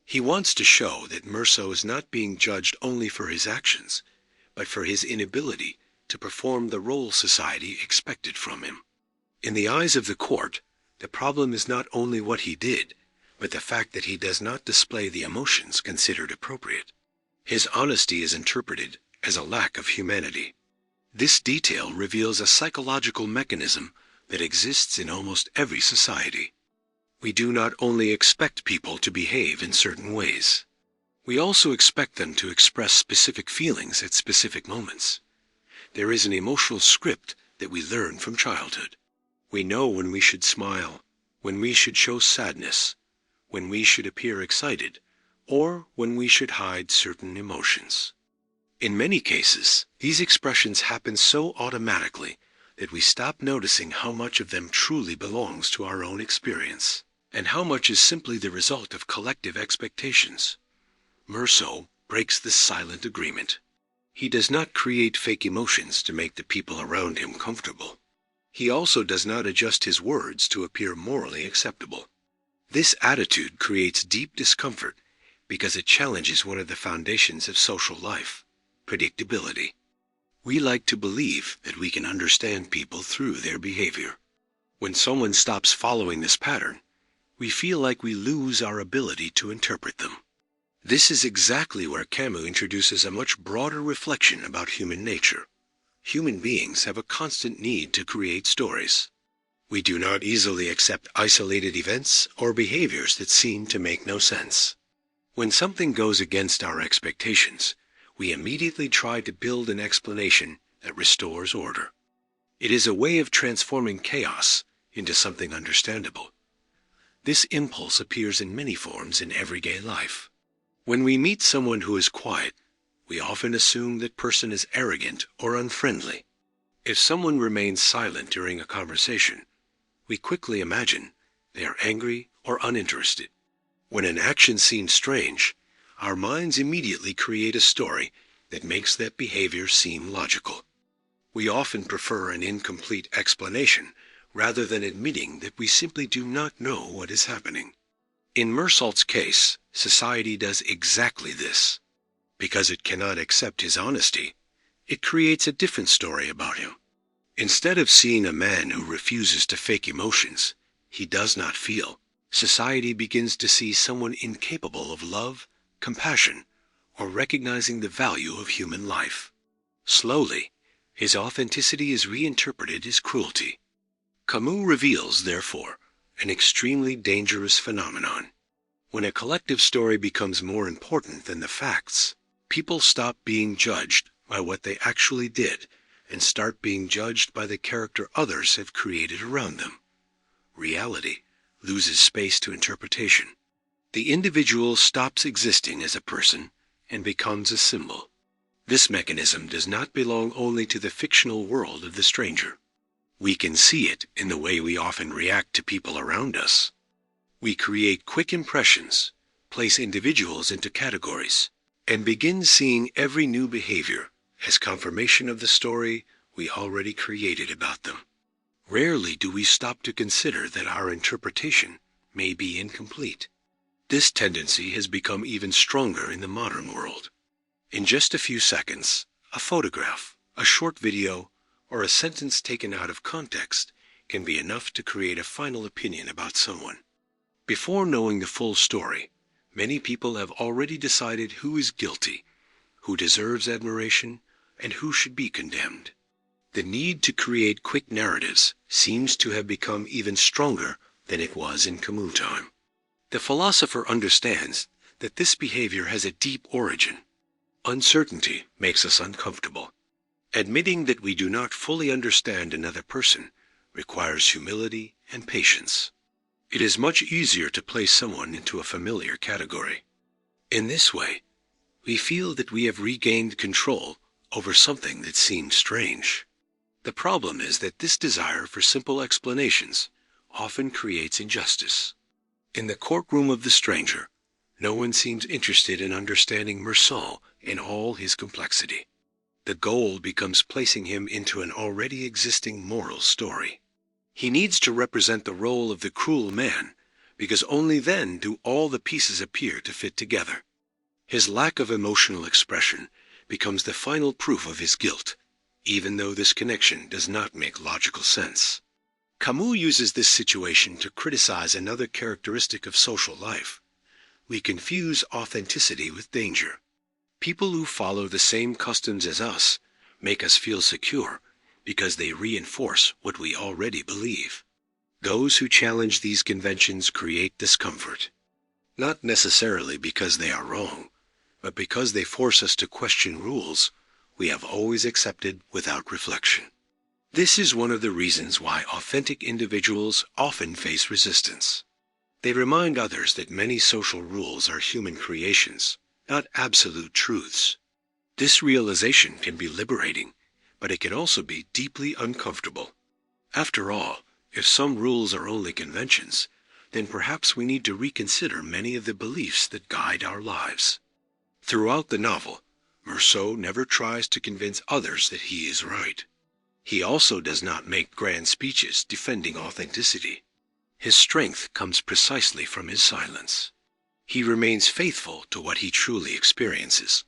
He wants to show that Meursault is not being judged only for his actions, but for his inability to perform the role society expected from him. In the eyes of the court, the problem is not only what he did, but the fact that he does not display the emotions considered appropriate. His honesty is interpreted as a lack of humanity. This detail reveals a psychological mechanism that exists in almost every society. We do not only expect people to behave in certain ways. We also expect them to express specific feelings at specific moments. There is an emotional script that we learn from childhood. We know when we should smile, when we should show sadness, when we should appear excited, or when we should hide certain emotions. In many cases, these expressions happen so automatically that we stop noticing how much of them truly belongs to our own experience, and how much is simply the result of collective expectations. Meursault breaks this silent agreement. He does not create fake emotions to make the people around him comfortable. He also does not adjust his words to appear morally acceptable. This attitude creates deep discomfort because it challenges one of the foundations of social life, predictability. We like to believe that we can understand people through their behavior. When someone stops following this pattern, we feel like we lose our ability to interpret them. This is exactly where Camus introduces a much broader reflection about human nature. Human beings have a constant need to create stories. We do not easily accept isolated events or behaviors that seem to make no sense. When something goes against our expectations, we immediately try to build an explanation that restores order. It is a way of transforming chaos into something understandable. This impulse appears in many forms in everyday life. When we meet someone who is quiet, we often assume that person is arrogant or unfriendly. If someone remains silent during a conversation, we quickly imagine they are angry or uninterested. When an action seems strange, our minds immediately create a story that makes that behavior seem logical. We often prefer an incomplete explanation rather than admitting that we simply do not know what is happening. In Meursault's case, society does exactly this. Because it cannot accept his honesty, it creates a different story about him. Instead of seeing a man who refuses to fake emotions he does not feel, society begins to see someone incapable of love, compassion, or recognizing the value of human life. Slowly, his authenticity is reinterpreted as cruelty. Camus reveals, therefore, an extremely dangerous phenomenon. When a collective story becomes more important than the facts, people stop being judged by what they actually did and start being judged by the character others have created around them. Reality loses space to interpretation. The individual stops existing as a person and becomes a symbol. This mechanism does not belong only to the fictional world of the stranger. We can see it in the way we often react to people around us. We create quick impressions, place individuals into categories, and begin seeing every new behavior as confirmation of the story we already created about them. Rarely do we stop to consider that our interpretation may be incomplete. This tendency has become even stronger in the modern world. In just a few seconds, a photograph, a short video, or a sentence taken out of context can be enough to create a final opinion about someone. Before knowing the full story, many people have already decided who is guilty, who deserves admiration, and who should be condemned. The need to create quick narratives seems to have become even stronger than it was in Camus' time. The philosopher understands that this behavior has a deep origin. Uncertainty makes us uncomfortable. Admitting that we do not fully understand another person requires humility and patience. It is much easier to place someone into a familiar category. In this way, we feel that we have regained control over something that seemed strange. The problem is that this desire for simple explanations often creates injustice. In the courtroom of the stranger, no one seems interested in understanding Meursault in all his complexity. The goal becomes placing him into an already existing moral story. He needs to represent the role of the cruel man, because only then do all the pieces appear to fit together. His lack of emotional expression becomes the final proof of his guilt, even though this connection does not make logical sense. Camus uses this situation to criticize another characteristic of social life. We confuse authenticity with danger. People who follow the same customs as us make us feel secure because they reinforce what we already believe. Those who challenge these conventions create discomfort, not necessarily because they are wrong, but because they force us to question rules we have always accepted without reflection. This is one of the reasons why authentic individuals often face resistance. They remind others that many social rules are human creations, not absolute truths. This realization can be liberating, but it can also be deeply uncomfortable. After all, if some rules are only conventions, then perhaps we need to reconsider many of the beliefs that guide our lives. Throughout the novel, Meursault never tries to convince others that he is right. He also does not make grand speeches defending authenticity. His strength comes precisely from his silence. He remains faithful to what he truly experiences,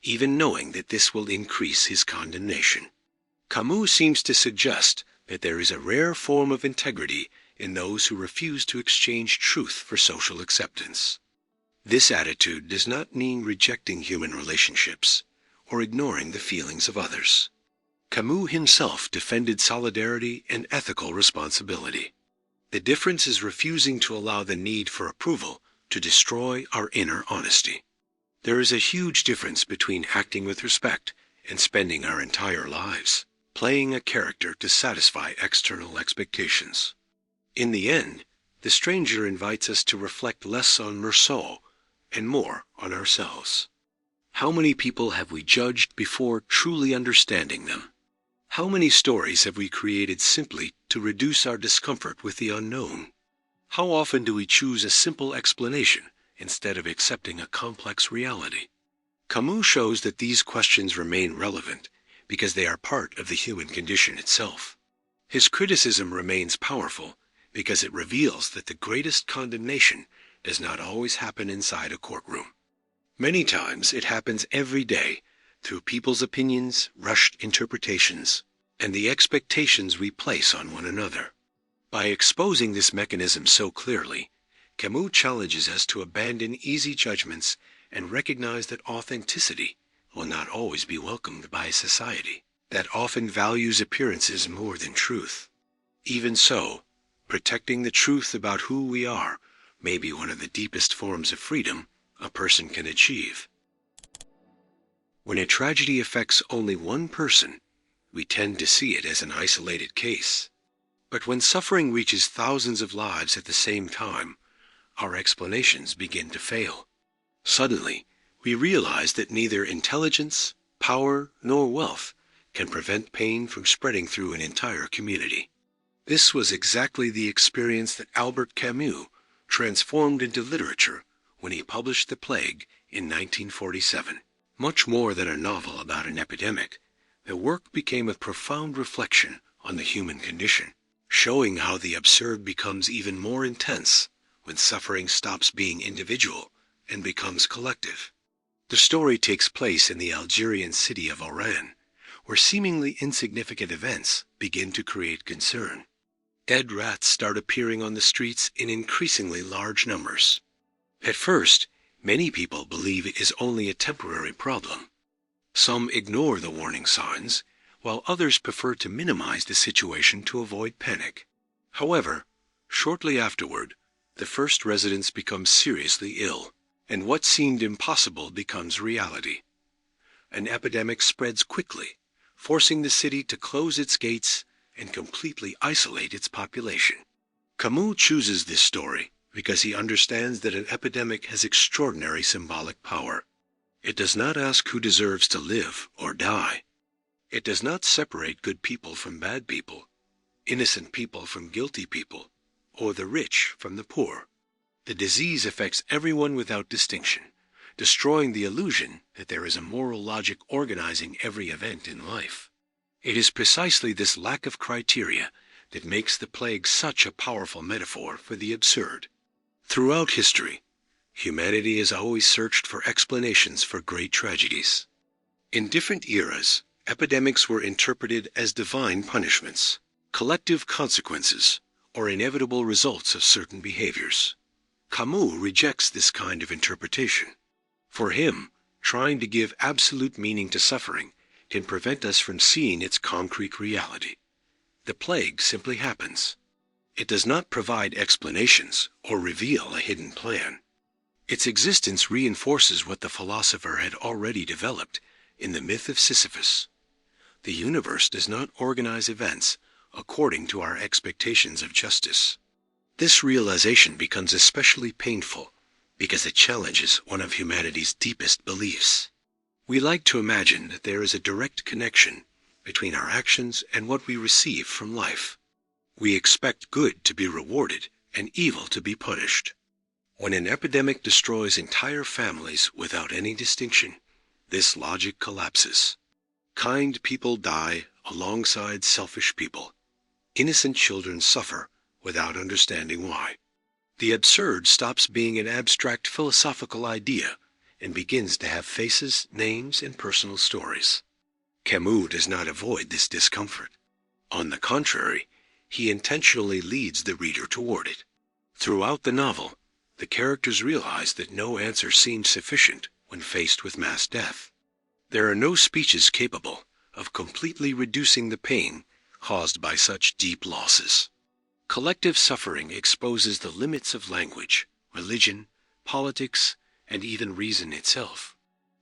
even knowing that this will increase his condemnation. Camus seems to suggest that there is a rare form of integrity in those who refuse to exchange truth for social acceptance. This attitude does not mean rejecting human relationships or ignoring the feelings of others. Camus himself defended solidarity and ethical responsibility. The difference is refusing to allow the need for approval to destroy our inner honesty. There is a huge difference between acting with respect and spending our entire lives playing a character to satisfy external expectations. In the end, the stranger invites us to reflect less on Meursault and more on ourselves. How many people have we judged before truly understanding them? How many stories have we created simply to reduce our discomfort with the unknown? How often do we choose a simple explanation instead of accepting a complex reality? Camus shows that these questions remain relevant because they are part of the human condition itself. His criticism remains powerful because it reveals that the greatest condemnation does not always happen inside a courtroom. Many times it happens every day through people's opinions, rushed interpretations, and the expectations we place on one another. By exposing this mechanism so clearly, Camus challenges us to abandon easy judgments and recognize that authenticity will not always be welcomed by a society that often values appearances more than truth. Even so, protecting the truth about who we are may be one of the deepest forms of freedom a person can achieve. When a tragedy affects only one person, we tend to see it as an isolated case. But when suffering reaches thousands of lives at the same time, our explanations begin to fail. Suddenly, we realize that neither intelligence, power, nor wealth can prevent pain from spreading through an entire community. This was exactly the experience that Albert Camus transformed into literature when he published The Plague in 1947. Much more than a novel about an epidemic, the work became a profound reflection on the human condition, showing how the absurd becomes even more intense when suffering stops being individual and becomes collective. The story takes place in the Algerian city of Oran, where seemingly insignificant events begin to create concern. Dead rats start appearing on the streets in increasingly large numbers. At first, many people believe it is only a temporary problem. Some ignore the warning signs, while others prefer to minimize the situation to avoid panic. However, shortly afterward, the first residents become seriously ill, and what seemed impossible becomes reality. An epidemic spreads quickly, forcing the city to close its gates and completely isolate its population. Camus chooses this story because he understands that an epidemic has extraordinary symbolic power. It does not ask who deserves to live or die. It does not separate good people from bad people, innocent people from guilty people, or the rich from the poor. The disease affects everyone without distinction, destroying the illusion that there is a moral logic organizing every event in life. It is precisely this lack of criteria that makes the plague such a powerful metaphor for the absurd. Throughout history, humanity has always searched for explanations for great tragedies. In different eras, epidemics were interpreted as divine punishments, collective consequences, or inevitable results of certain behaviors. Camus rejects this kind of interpretation. For him, trying to give absolute meaning to suffering can prevent us from seeing its concrete reality. The plague simply happens. It does not provide explanations or reveal a hidden plan. Its existence reinforces what the philosopher had already developed in the myth of Sisyphus. The universe does not organize events according to our expectations of justice. This realization becomes especially painful because it challenges one of humanity's deepest beliefs. We like to imagine that there is a direct connection between our actions and what we receive from life. We expect good to be rewarded and evil to be punished. When an epidemic destroys entire families without any distinction, this logic collapses. Kind people die alongside selfish people. Innocent children suffer without understanding why. The absurd stops being an abstract philosophical idea and begins to have faces, names, and personal stories. Camus does not avoid this discomfort. On the contrary, he intentionally leads the reader toward it. Throughout the novel, the characters realize that no answer seems sufficient when faced with mass death. There are no speeches capable of completely reducing the pain caused by such deep losses. Collective suffering exposes the limits of language, religion, politics, and even reason itself.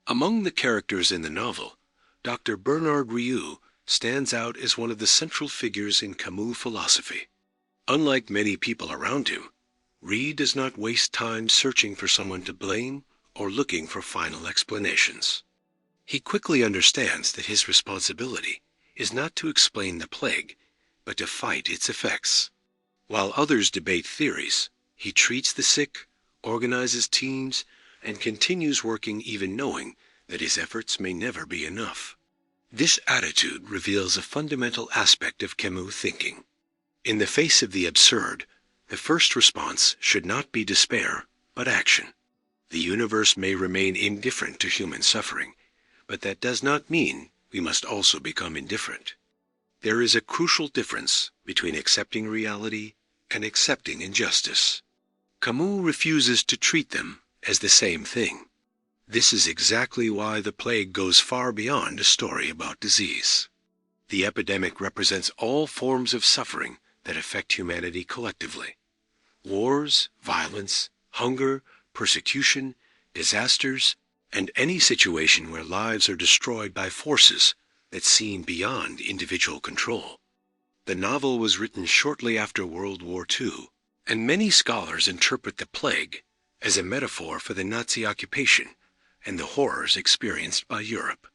Among the characters in the novel, Dr. Bernard Rieu stands out as one of the central figures in Camus' philosophy. Unlike many people around him, Rieu does not waste time searching for someone to blame or looking for final explanations. He quickly understands that his responsibility is not to explain the plague, but to fight its effects. While others debate theories, he treats the sick, organizes teams, and continues working even knowing that his efforts may never be enough. This attitude reveals a fundamental aspect of Camus' thinking. In the face of the absurd, the first response should not be despair, but action. The universe may remain indifferent to human suffering, but that does not mean we must also become indifferent. There is a crucial difference between accepting reality and accepting injustice. Camus refuses to treat them as the same thing. This is exactly why the plague goes far beyond a story about disease. The epidemic represents all forms of suffering that affect humanity collectively. Wars, violence, hunger, persecution, disasters, and any situation where lives are destroyed by forces that seem beyond individual control. The novel was written shortly after World War II, and many scholars interpret the plague as a metaphor for the Nazi occupation and the horrors experienced by Europe.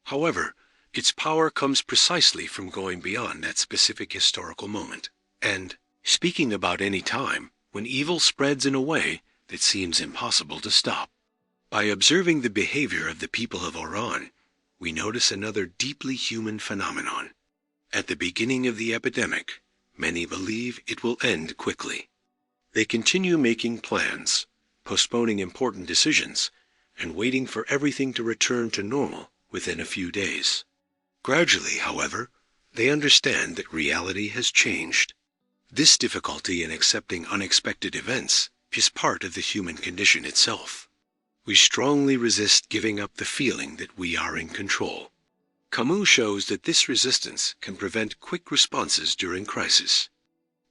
However, its power comes precisely from going beyond that specific historical moment, and speaking about any time when evil spreads in a way that seems impossible to stop. By observing the behavior of the people of Oran, we notice another deeply human phenomenon. At the beginning of the epidemic, many believe it will end quickly. They continue making plans, postponing important decisions, and waiting for everything to return to normal within a few days. Gradually, however, they understand that reality has changed. This difficulty in accepting unexpected events is part of the human condition itself. We strongly resist giving up the feeling that we are in control. Camus shows that this resistance can prevent quick responses during crisis.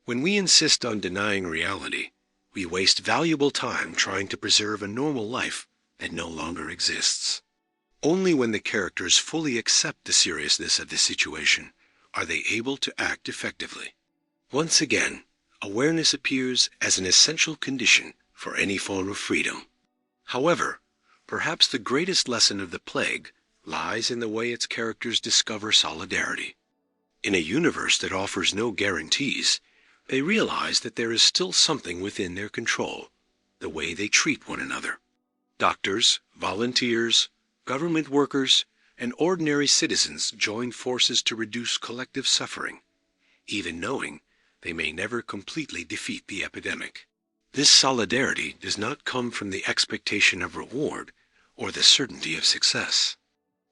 When we insist on denying reality, we waste valuable time trying to preserve a normal life that no longer exists. Only when the characters fully accept the seriousness of the situation are they able to act effectively. Once again, awareness appears as an essential condition for any form of freedom. However, perhaps the greatest lesson of the plague lies in the way its characters discover solidarity. In a universe that offers no guarantees, they realize that there is still something within their control, the way they treat one another. Doctors, volunteers, government workers, and ordinary citizens join forces to reduce collective suffering, even knowing they may never completely defeat the epidemic. This solidarity does not come from the expectation of reward or the certainty of success.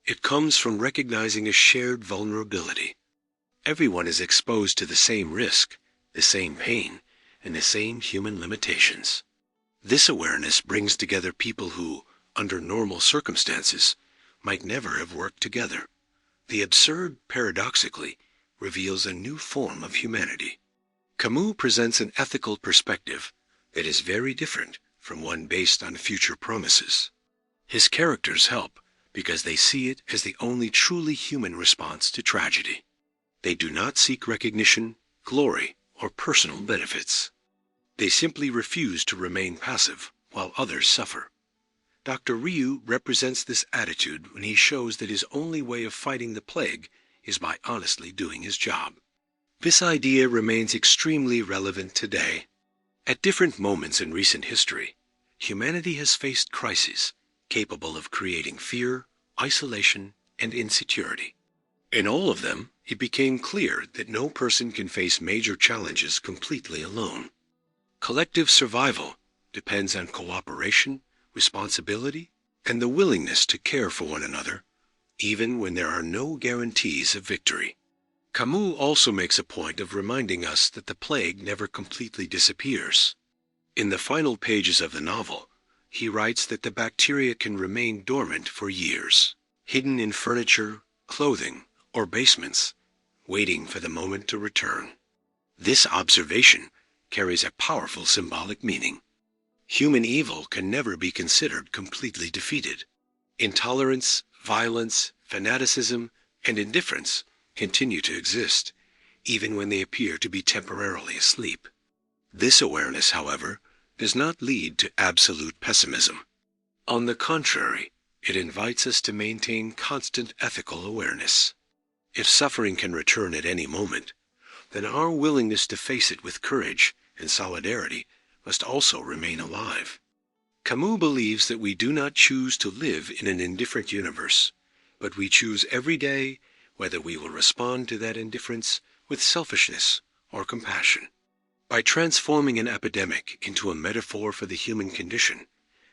It comes from recognizing a shared vulnerability. Everyone is exposed to the same risk, the same pain, and the same human limitations. This awareness brings together people who, under normal circumstances, might never have worked together. The absurd, paradoxically, reveals a new form of humanity. Camus presents an ethical perspective that is very different from one based on future promises. His characters help because they see it as the only truly human response to tragedy. They do not seek recognition, glory, or personal benefits. They simply refuse to remain passive while others suffer. Dr. Ryu represents this attitude when he shows that his only way of fighting the plague is by honestly doing his job. This idea remains extremely relevant today. At different moments in recent history, humanity has faced crises capable of creating fear, isolation, and insecurity. In all of them, it became clear that no person can face major challenges completely alone. Collective survival depends on cooperation, responsibility, and the willingness to care for one another, even when there are no guarantees of victory. Camus also makes a point of reminding us that the plague never completely disappears. In the final pages of the novel, he writes that the bacteria can remain dormant for years, hidden in furniture, clothing, or basements, waiting for the moment to return. This observation carries a powerful symbolic meaning. Human evil can never be considered completely defeated. Intolerance, violence, fanaticism, and indifference continue to exist, even when they appear to be temporarily asleep. This awareness, however, does not lead to absolute pessimism. On the contrary, it invites us to maintain constant ethical awareness. If suffering can return at any moment, then our willingness to face it with courage and solidarity must also remain alive. Camus believes that we do not choose to live in an indifferent universe, but we choose every day whether we will respond to that indifference with selfishness or compassion. By transforming an epidemic into a metaphor for the human condition,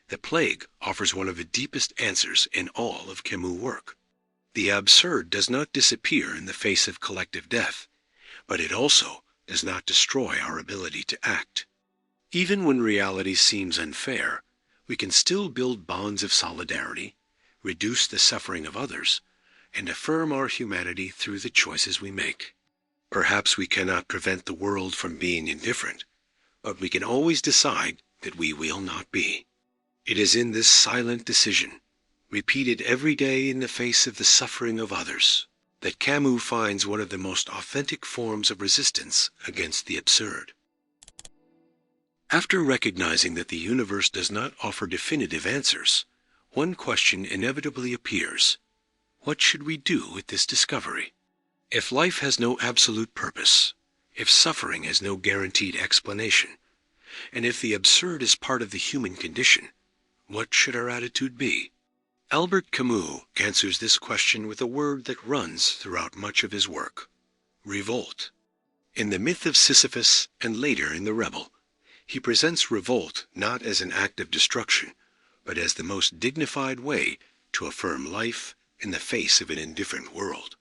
the plague offers one of the deepest answers in all of Camus' work. The absurd does not disappear in the face of collective death, but it also does not destroy our ability to act. Even when reality seems unfair, we can still build bonds of solidarity, reduce the suffering of others, and affirm our humanity through the choices we make. Perhaps we cannot prevent the world from being indifferent, but we can always decide that we will not be. It is in this silent decision, repeated every day in the face of the suffering of others, that Camus finds one of the most authentic forms of resistance against the absurd. After recognizing that the universe does not offer definitive answers, one question inevitably appears. What should we do with this discovery? If life has no absolute purpose, if suffering has no guaranteed explanation, and if the absurd is part of the human condition, what should our attitude be? Albert Camus answers this question with a word that runs throughout much of his work: revolt. In the myth of Sisyphus and later in The Rebel, he presents revolt not as an act of destruction, but as the most dignified way to affirm life in the face of an indifferent world.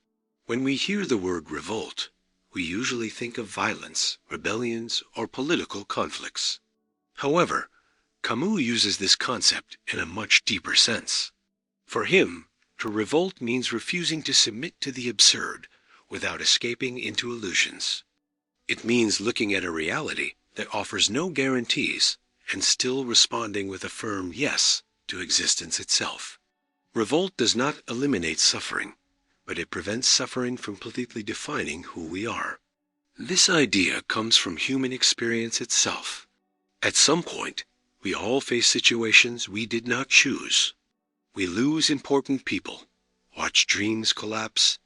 When we hear the word revolt, we usually think of violence, rebellions, or political conflicts. However, Camus uses this concept in a much deeper sense. For him, to revolt means refusing to submit to the absurd without escaping into illusions. It means looking at a reality that offers no guarantees and still responding with a firm yes to existence itself. Revolt does not eliminate suffering, but it prevents suffering from completely defining who we are. This idea comes from human experience itself. At some point, we all face situations we did not choose. We lose important people, watch dreams collapse,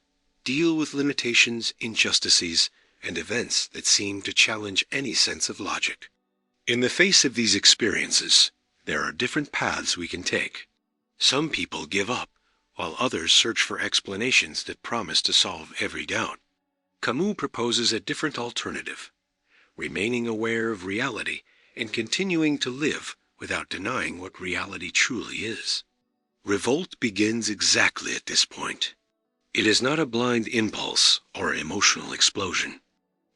deal with limitations, injustices, and events that seem to challenge any sense of logic. In the face of these experiences, there are different paths we can take. Some people give up, while others search for explanations that promise to solve every doubt. Camus proposes a different alternative: remaining aware of reality and continuing to live without denying what reality truly is. Revolt begins exactly at this point. It is not a blind impulse or emotional explosion.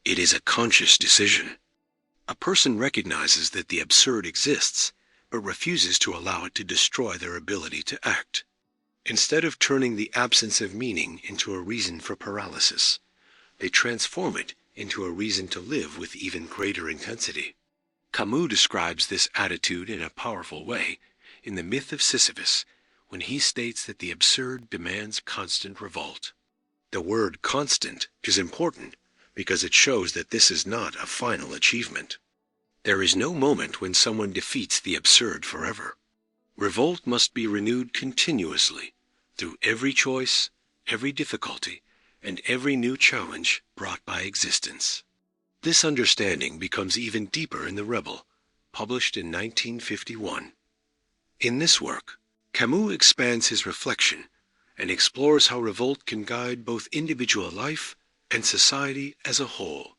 It is a conscious decision. A person recognizes that the absurd exists, but refuses to allow it to destroy their ability to act. Instead of turning the absence of meaning into a reason for paralysis, they transform it into a reason to live with even greater intensity. Camus describes this attitude in a powerful way in The Myth of Sisyphus, when he states that the absurd demands constant revolt. The word constant is important because it shows that this is not a final achievement. There is no moment when someone defeats the absurd forever. Revolt must be renewed continuously through every choice, every difficulty, and every new challenge brought by existence. This understanding becomes even deeper in The Rebel, published in 1951. In this work, Camus expands his reflection and explores how revolt can guide both individual life and society as a whole.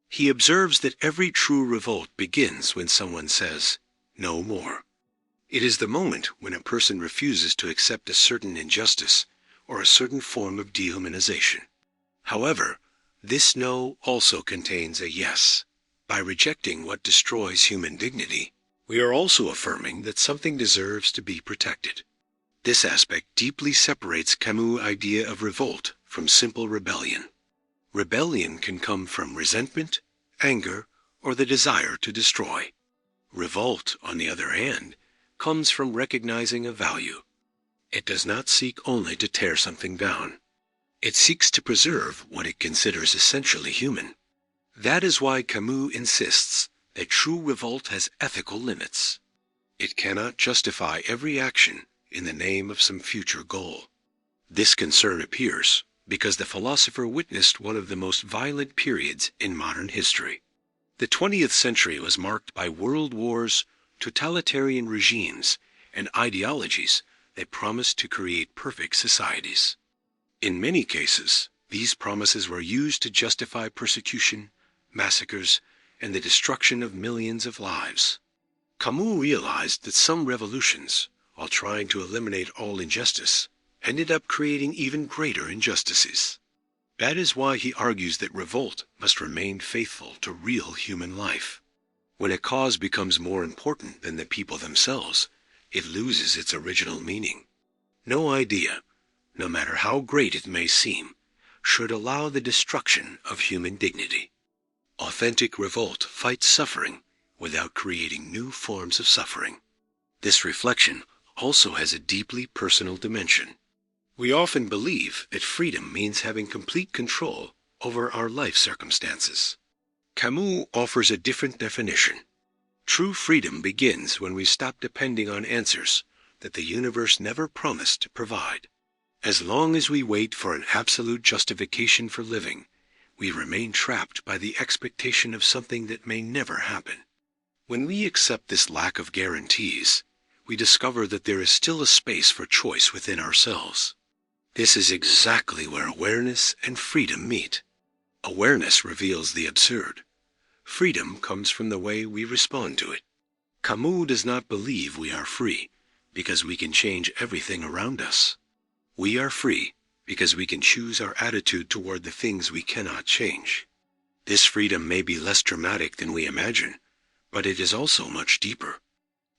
He observes that every true revolt begins when someone says, "No more." It is the moment when a person refuses to accept a certain injustice or a certain form of dehumanization. However, this no also contains a yes. By rejecting what destroys human dignity, we are also affirming that something deserves to be protected. This aspect deeply separates Camus' idea of revolt from simple rebellion. Rebellion can come from resentment, anger, or the desire to destroy. Revolt, on the other hand, comes from recognizing a value. It does not seek only to tear something down. It seeks to preserve what it considers essentially human. That is why Camus insists that true revolt has ethical limits. It cannot justify every action in the name of some future goal. This concern appears because the philosopher witnessed one of the most violent periods in modern history. The 20th century was marked by world wars, totalitarian regimes, and ideologies that promised to create perfect societies. In many cases, these promises were used to justify persecution, massacres, and the destruction of millions of lives. Camus realized that some revolutions, while trying to eliminate all injustice, ended up creating even greater injustices. That is why he argues that revolt must remain faithful to real human life. When a cause becomes more important than the people themselves, it loses its original meaning. No idea, no matter how great it may seem, should allow the destruction of human dignity. Authentic revolt fights suffering without creating new forms of suffering. This reflection also has a deeply personal dimension. We often believe that freedom means having complete control over our life circumstances. Camus offers a different definition. True freedom begins when we stop depending on answers that the universe never promised to provide. As long as we wait for an absolute justification for living, we remain trapped by the expectation of something that may never happen. When we accept this lack of guarantees, we discover that there is still a space for choice within ourselves. This is exactly where awareness and freedom meet. Awareness reveals the absurd. Freedom comes from the way we respond to it. Camus does not believe we are free because we can change everything around us. We are free because we can choose our attitude toward the things we cannot change. This freedom may be less dramatic than we imagine, but it is also much deeper.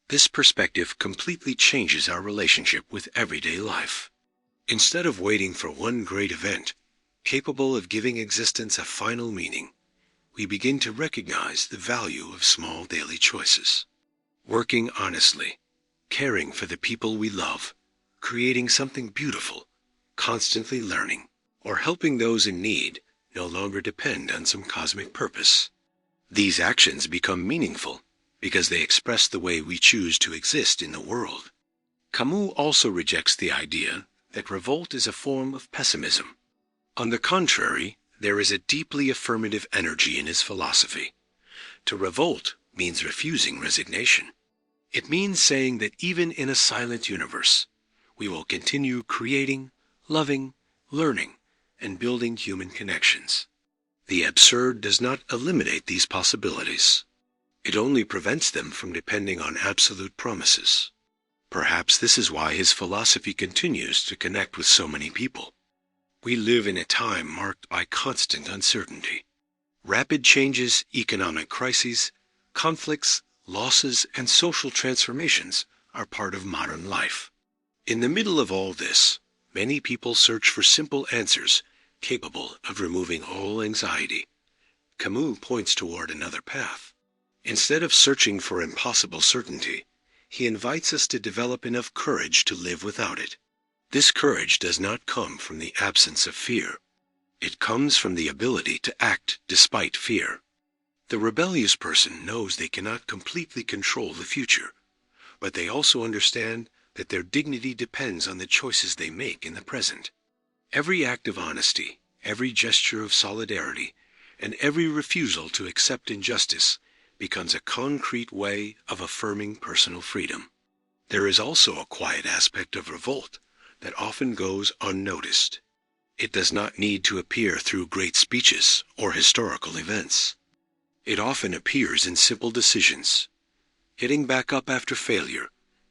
This perspective completely changes our relationship with everyday life. Instead of waiting for one great event, capable of giving existence a final meaning, we begin to recognize the value of small daily choices. Working honestly, caring for the people we love, creating something beautiful, constantly learning, or helping those in need no longer depend on some cosmic purpose. These actions become meaningful because they express the way we choose to exist in the world. Camus also rejects the idea that revolt is a form of pessimism. On the contrary, there is a deeply affirmative energy in his philosophy. To revolt means refusing resignation. It means saying that even in a silent universe, we will continue creating, loving, learning, and building human connections. The absurd does not eliminate these possibilities. It only prevents them from depending on absolute promises. Perhaps this is why his philosophy continues to connect with so many people. We live in a time marked by constant uncertainty. Rapid changes, economic crises, conflicts, losses, and social transformations are part of modern life. In the middle of all this, many people search for simple answers capable of removing all anxiety. Camus points toward another path. Instead of searching for impossible certainty, he invites us to develop enough courage to live without it. This courage does not come from the absence of fear. It comes from the ability to act despite fear. The rebellious person knows they cannot completely control the future, but they also understand that their dignity depends on the choices they make in the present. Every act of honesty, every gesture of solidarity, and every refusal to accept injustice becomes a concrete way of affirming personal freedom. There is also a quiet aspect of revolt that often goes unnoticed. It does not need to appear through great speeches or historical events. It often appears in simple decisions. Getting back up after failure,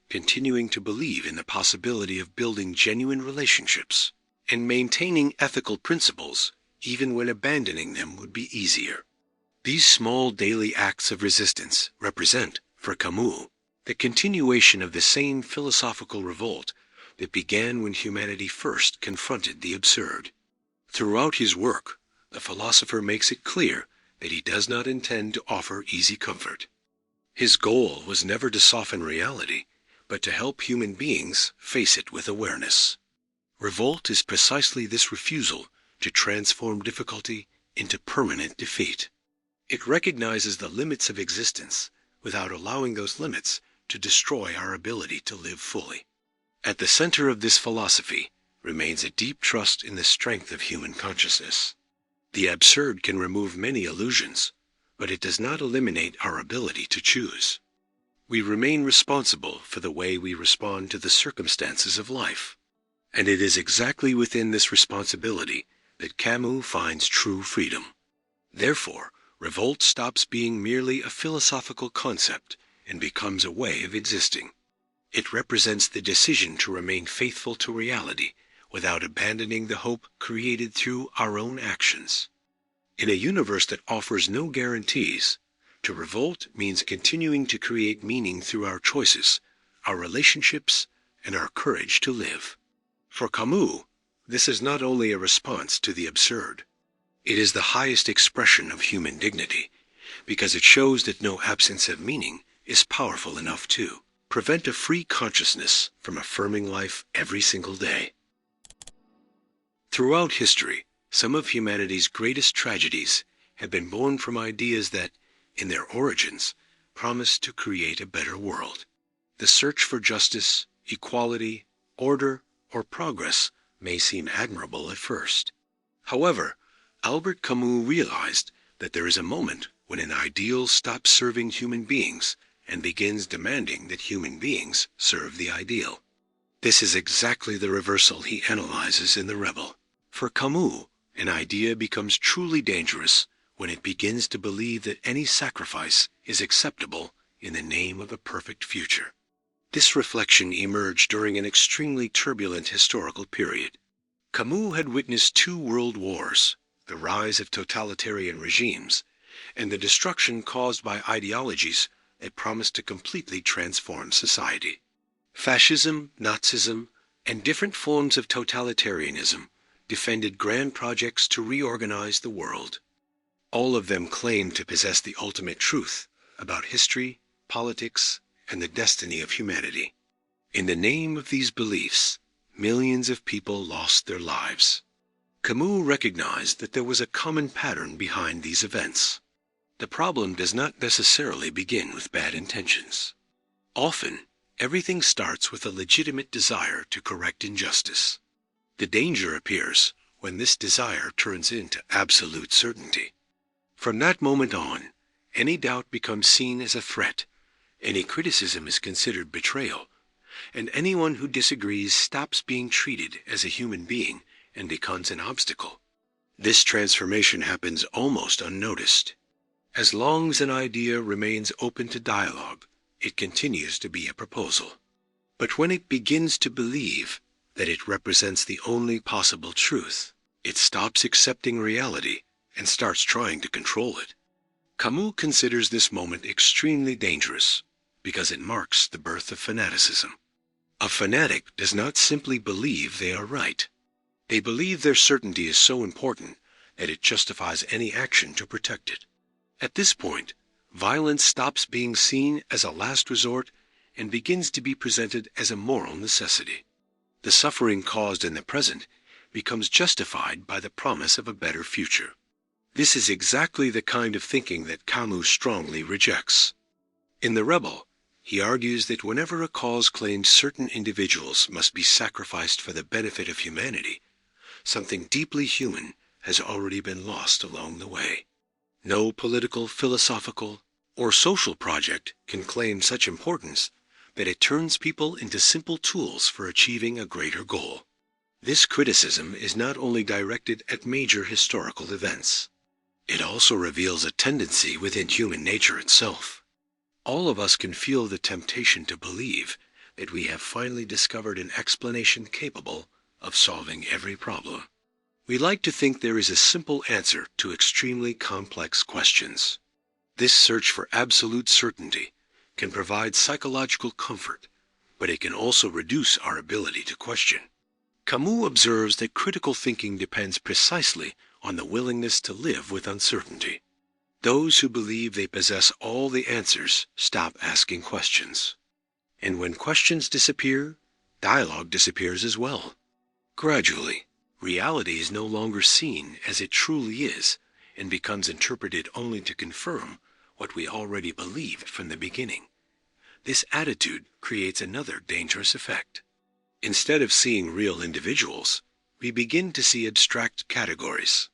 continuing to believe in the possibility of building genuine relationships, and maintaining ethical principles even when abandoning them would be easier. These small daily acts of resistance represent, for Camus, the continuation of the same philosophical revolt that began when humanity first confronted the absurd. Throughout his work, the philosopher makes it clear that he does not intend to offer easy comfort. His goal was never to soften reality, but to help human beings face it with awareness. Revolt is precisely this refusal to transform difficulty into permanent defeat. It recognizes the limits of existence without allowing those limits to destroy our ability to live fully. At the center of this philosophy remains a deep trust in the strength of human consciousness. The absurd can remove many illusions, but it does not eliminate our ability to choose. We remain responsible for the way we respond to the circumstances of life. And it is exactly within this responsibility that Camus finds true freedom. Therefore, revolt stops being merely a philosophical concept and becomes a way of existing. It represents the decision to remain faithful to reality without abandoning the hope created through our own actions. In a universe that offers no guarantees, to revolt means continuing to create meaning through our choices, our relationships, and our courage to live. For Camus, this is not only a response to the absurd. It is the highest expression of human dignity, because it shows that no absence of meaning is powerful enough to prevent a free consciousness from affirming life every single day. Throughout history, some of humanity's greatest tragedies have been born from ideas that, in their origins, promised to create a better world. The search for justice, equality, order, or progress may seem admirable at first. However, Albert Camus realized that there is a moment when an ideal stops serving human beings and begins demanding that human beings serve the ideal. This is exactly the reversal he analyzes in The Rebel. For Camus, an idea becomes truly dangerous when it begins to believe that any sacrifice is acceptable in the name of a perfect future. This reflection emerged during an extremely turbulent historical period. Camus had witnessed 2 world wars, the rise of totalitarian regimes, and the destruction caused by ideologies that promised to completely transform society. Fascism, Nazism, and different forms of totalitarianism defended grand projects to reorganize the world. All of them claimed to possess the ultimate truth about history, politics, and the destiny of humanity. In the name of these beliefs, millions of people lost their lives. Camus recognized that there was a common pattern behind these events. The problem does not necessarily begin with bad intentions. Often, everything starts with a legitimate desire to correct injustice. The danger appears when this desire turns into absolute certainty. From that moment on, any doubt becomes seen as a threat, any criticism is considered betrayal, and anyone who disagrees stops being treated as a human being and becomes an obstacle. This transformation happens almost unnoticed. As long as an idea remains open to dialogue, it continues to be a proposal. But when it begins to believe that it represents the only possible truth, it stops accepting reality and starts trying to control it. Camus considers this moment extremely dangerous because it marks the birth of fanaticism. A fanatic does not simply believe they are right. They believe their certainty is so important that it justifies any action to protect it. At this point, violence stops being seen as a last resort and begins to be presented as a moral necessity. The suffering caused in the present becomes justified by the promise of a better future. This is exactly the kind of thinking that Camus strongly rejects. In The Rebel, he argues that whenever a cause claims certain individuals must be sacrificed for the benefit of humanity, something deeply human has already been lost along the way. No political, philosophical, or social project can claim such importance that it turns people into simple tools for achieving a greater goal. This criticism is not only directed at major historical events. It also reveals a tendency within human nature itself. All of us can feel the temptation to believe that we have finally discovered an explanation capable of solving every problem. We like to think there is a simple answer to extremely complex questions. This search for absolute certainty can provide psychological comfort, but it can also reduce our ability to question. Camus observes that critical thinking depends precisely on the willingness to live with uncertainty. Those who believe they possess all the answers stop asking questions. And when questions disappear, dialogue disappears as well. Gradually, reality is no longer seen as it truly is and becomes interpreted only to confirm what we already believed from the beginning. This attitude creates another dangerous effect. Instead of seeing real individuals, we begin to see abstract categories.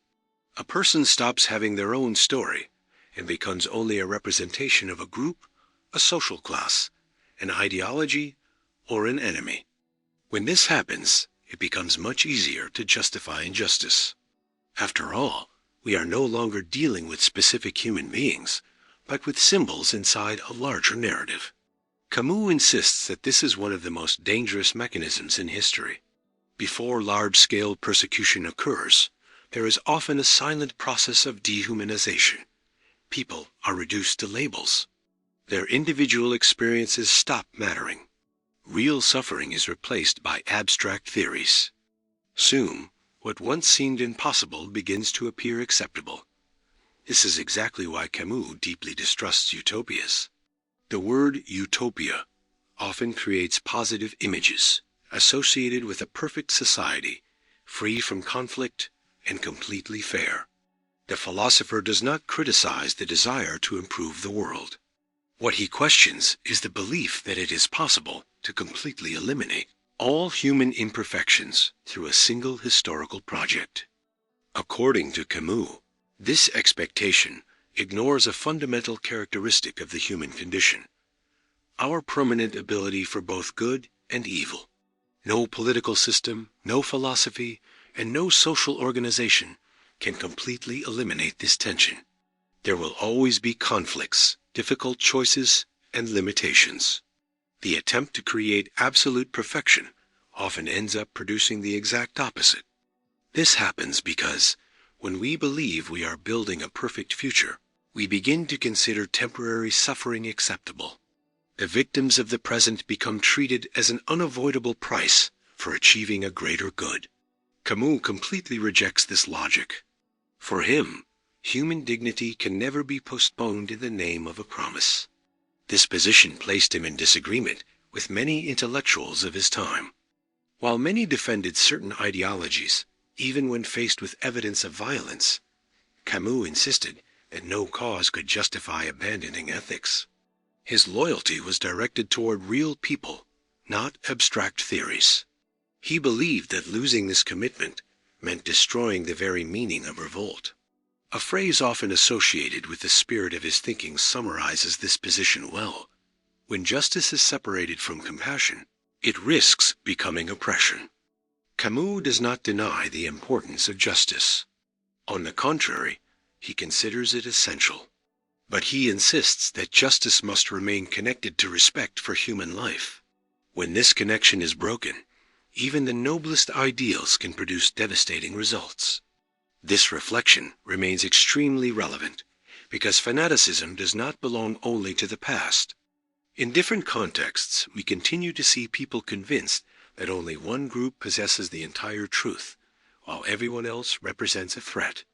A person stops having their own story and becomes only a representation of a group, a social class, an ideology, or an enemy. When this happens, it becomes much easier to justify injustice. After all, we are no longer dealing with specific human beings, but with symbols inside a larger narrative. Camus insists that this is one of the most dangerous mechanisms in history. Before large-scale persecution occurs, there is often a silent process of dehumanization. People are reduced to labels. Their individual experiences stop mattering. Real suffering is replaced by abstract theories. Soon, what once seemed impossible begins to appear acceptable. This is exactly why Camus deeply distrusts utopias. The word utopia often creates positive images associated with a perfect society, free from conflict and completely fair. The philosopher does not criticize the desire to improve the world. What he questions is the belief that it is possible to completely eliminate all human imperfections through a single historical project. According to Camus, this expectation ignores a fundamental characteristic of the human condition: our permanent ability for both good and evil. No political system, no philosophy, and no social organization can completely eliminate this tension. There will always be conflicts, difficult choices, and limitations. The attempt to create absolute perfection often ends up producing the exact opposite. This happens because, when we believe we are building a perfect future, we begin to consider temporary suffering acceptable. The victims of the present become treated as an unavoidable price for achieving a greater good. Camus completely rejects this logic. For him, human dignity can never be postponed in the name of a promise. This position placed him in disagreement with many intellectuals of his time. While many defended certain ideologies, even when faced with evidence of violence, Camus insisted that no cause could justify abandoning ethics. His loyalty was directed toward real people, not abstract theories. He believed that losing this commitment meant destroying the very meaning of revolt. A phrase often associated with the spirit of his thinking summarizes this position well. When justice is separated from compassion, it risks becoming oppression. Camus does not deny the importance of justice. On the contrary, he considers it essential. But he insists that justice must remain connected to respect for human life. When this connection is broken, even the noblest ideals can produce devastating results. This reflection remains extremely relevant because fanaticism does not belong only to the past. In different contexts, we continue to see people convinced that only one group possesses the entire truth, while everyone else represents a threat.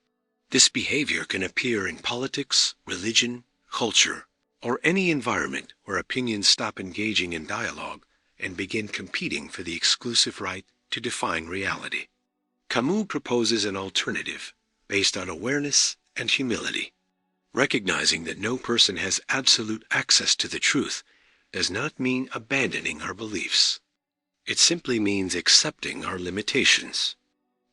This behavior can appear in politics, religion, culture, or any environment where opinions stop engaging in dialogue and begin competing for the exclusive right to define reality. Camus proposes an alternative based on awareness and humility. Recognizing that no person has absolute access to the truth does not mean abandoning our beliefs. It simply means accepting our limitations.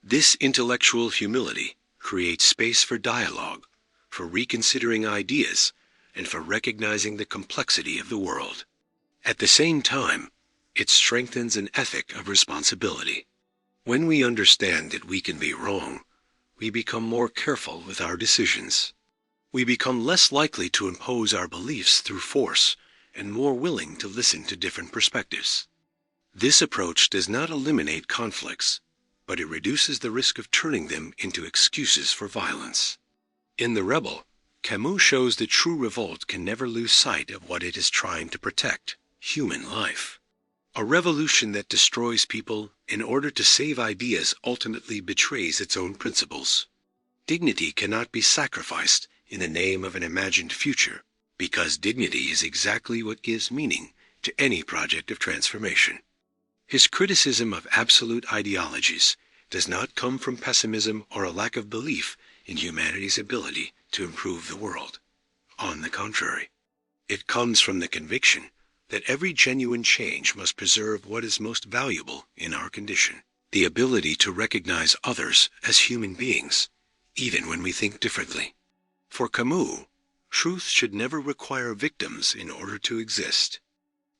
This intellectual humility creates space for dialogue, for reconsidering ideas, and for recognizing the complexity of the world. At the same time, it strengthens an ethic of responsibility. When we understand that we can be wrong, we become more careful with our decisions. We become less likely to impose our beliefs through force and more willing to listen to different perspectives. This approach does not eliminate conflicts, but it reduces the risk of turning them into excuses for violence. In The Rebel, Camus shows that true revolt can never lose sight of what it is trying to protect: human life. A revolution that destroys people in order to save ideas ultimately betrays its own principles. Dignity cannot be sacrificed in the name of an imagined future, because dignity is exactly what gives meaning to any project of transformation. His criticism of absolute ideologies does not come from pessimism or a lack of belief in humanity's ability to improve the world. On the contrary, it comes from the conviction that every genuine change must preserve what is most valuable in our condition: the ability to recognize others as human beings, even when we think differently. For Camus, truth should never require victims in order to exist.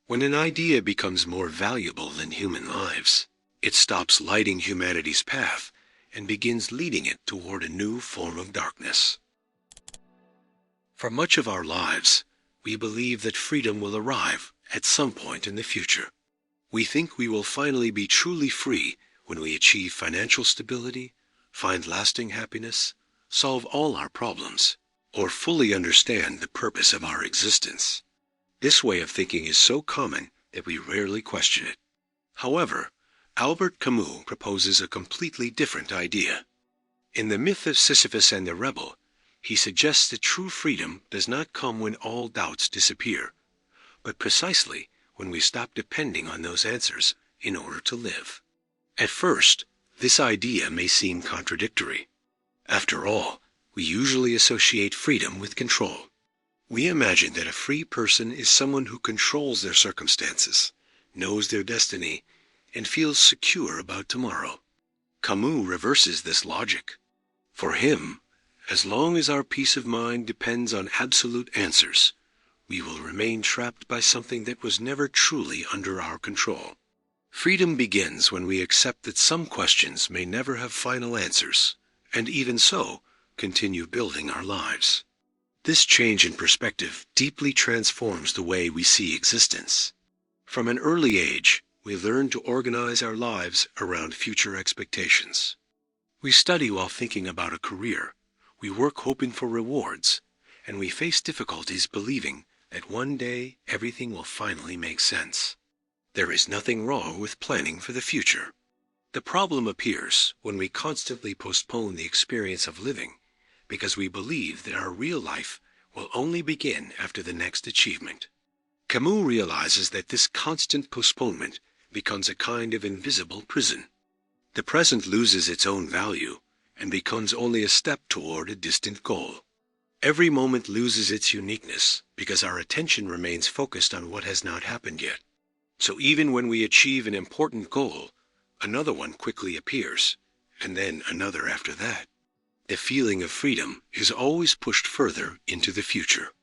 When an idea becomes more valuable than human lives, it stops lighting humanity's path and begins leading it toward a new form of darkness. For much of our lives, we believe that freedom will arrive at some point in the future. We think we will finally be truly free when we achieve financial stability, find lasting happiness, solve all our problems, or fully understand the purpose of our existence. This way of thinking is so common that we rarely question it. However, Albert Camus proposes a completely different idea. In the myth of Sisyphus and the rebel, he suggests that true freedom does not come when all doubts disappear, but precisely when we stop depending on those answers in order to live. At first, this idea may seem contradictory. After all, we usually associate freedom with control. We imagine that a free person is someone who controls their circumstances, knows their destiny, and feels secure about tomorrow. Camus reverses this logic. For him, as long as our peace of mind depends on absolute answers, we will remain trapped by something that was never truly under our control. Freedom begins when we accept that some questions may never have final answers, and even so, continue building our lives. This change in perspective deeply transforms the way we see existence. From an early age, we learn to organize our lives around future expectations. We study while thinking about a career, we work hoping for rewards, and we face difficulties believing that one day everything will finally make sense. There is nothing wrong with planning for the future. The problem appears when we constantly postpone the experience of living because we believe that our real life will only begin after the next achievement. Camus realizes that this constant postponement becomes a kind of invisible prison. The present loses its own value and becomes only a step toward a distant goal. Every moment loses its uniqueness because our attention remains focused on what has not happened yet. So even when we achieve an important goal, another one quickly appears, and then another after that. The feeling of freedom is always pushed further into the future.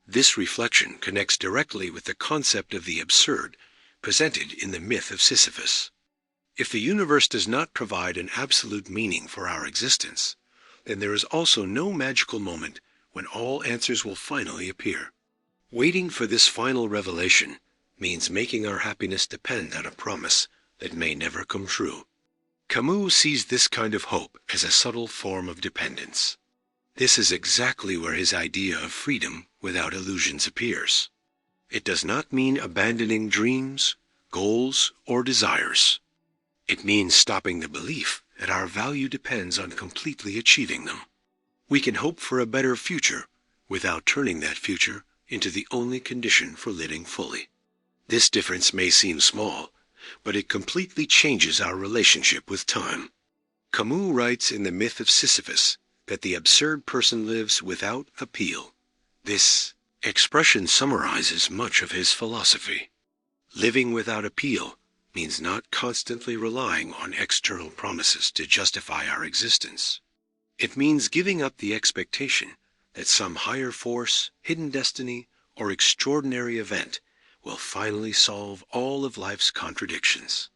This reflection connects directly with the concept of the absurd presented in the myth of Sisyphus. If the universe does not provide an absolute meaning for our existence, then there is also no magical moment when all answers will finally appear. Waiting for this final revelation means making our happiness depend on a promise that may never come true. Camus sees this kind of hope as a subtle form of dependence. This is exactly where his idea of freedom without illusions appears. It does not mean abandoning dreams, goals, or desires. It means stopping the belief that our value depends on completely achieving them. We can hope for a better future without turning that future into the only condition for living fully. This difference may seem small, but it completely changes our relationship with time. Camus writes in the myth of Sisyphus that the absurd person lives without appeal. This expression summarizes much of his philosophy. Living without appeal means not constantly relying on external promises to justify our existence. It means giving up the expectation that some higher force, hidden destiny, or extraordinary event will finally solve all of life's contradictions.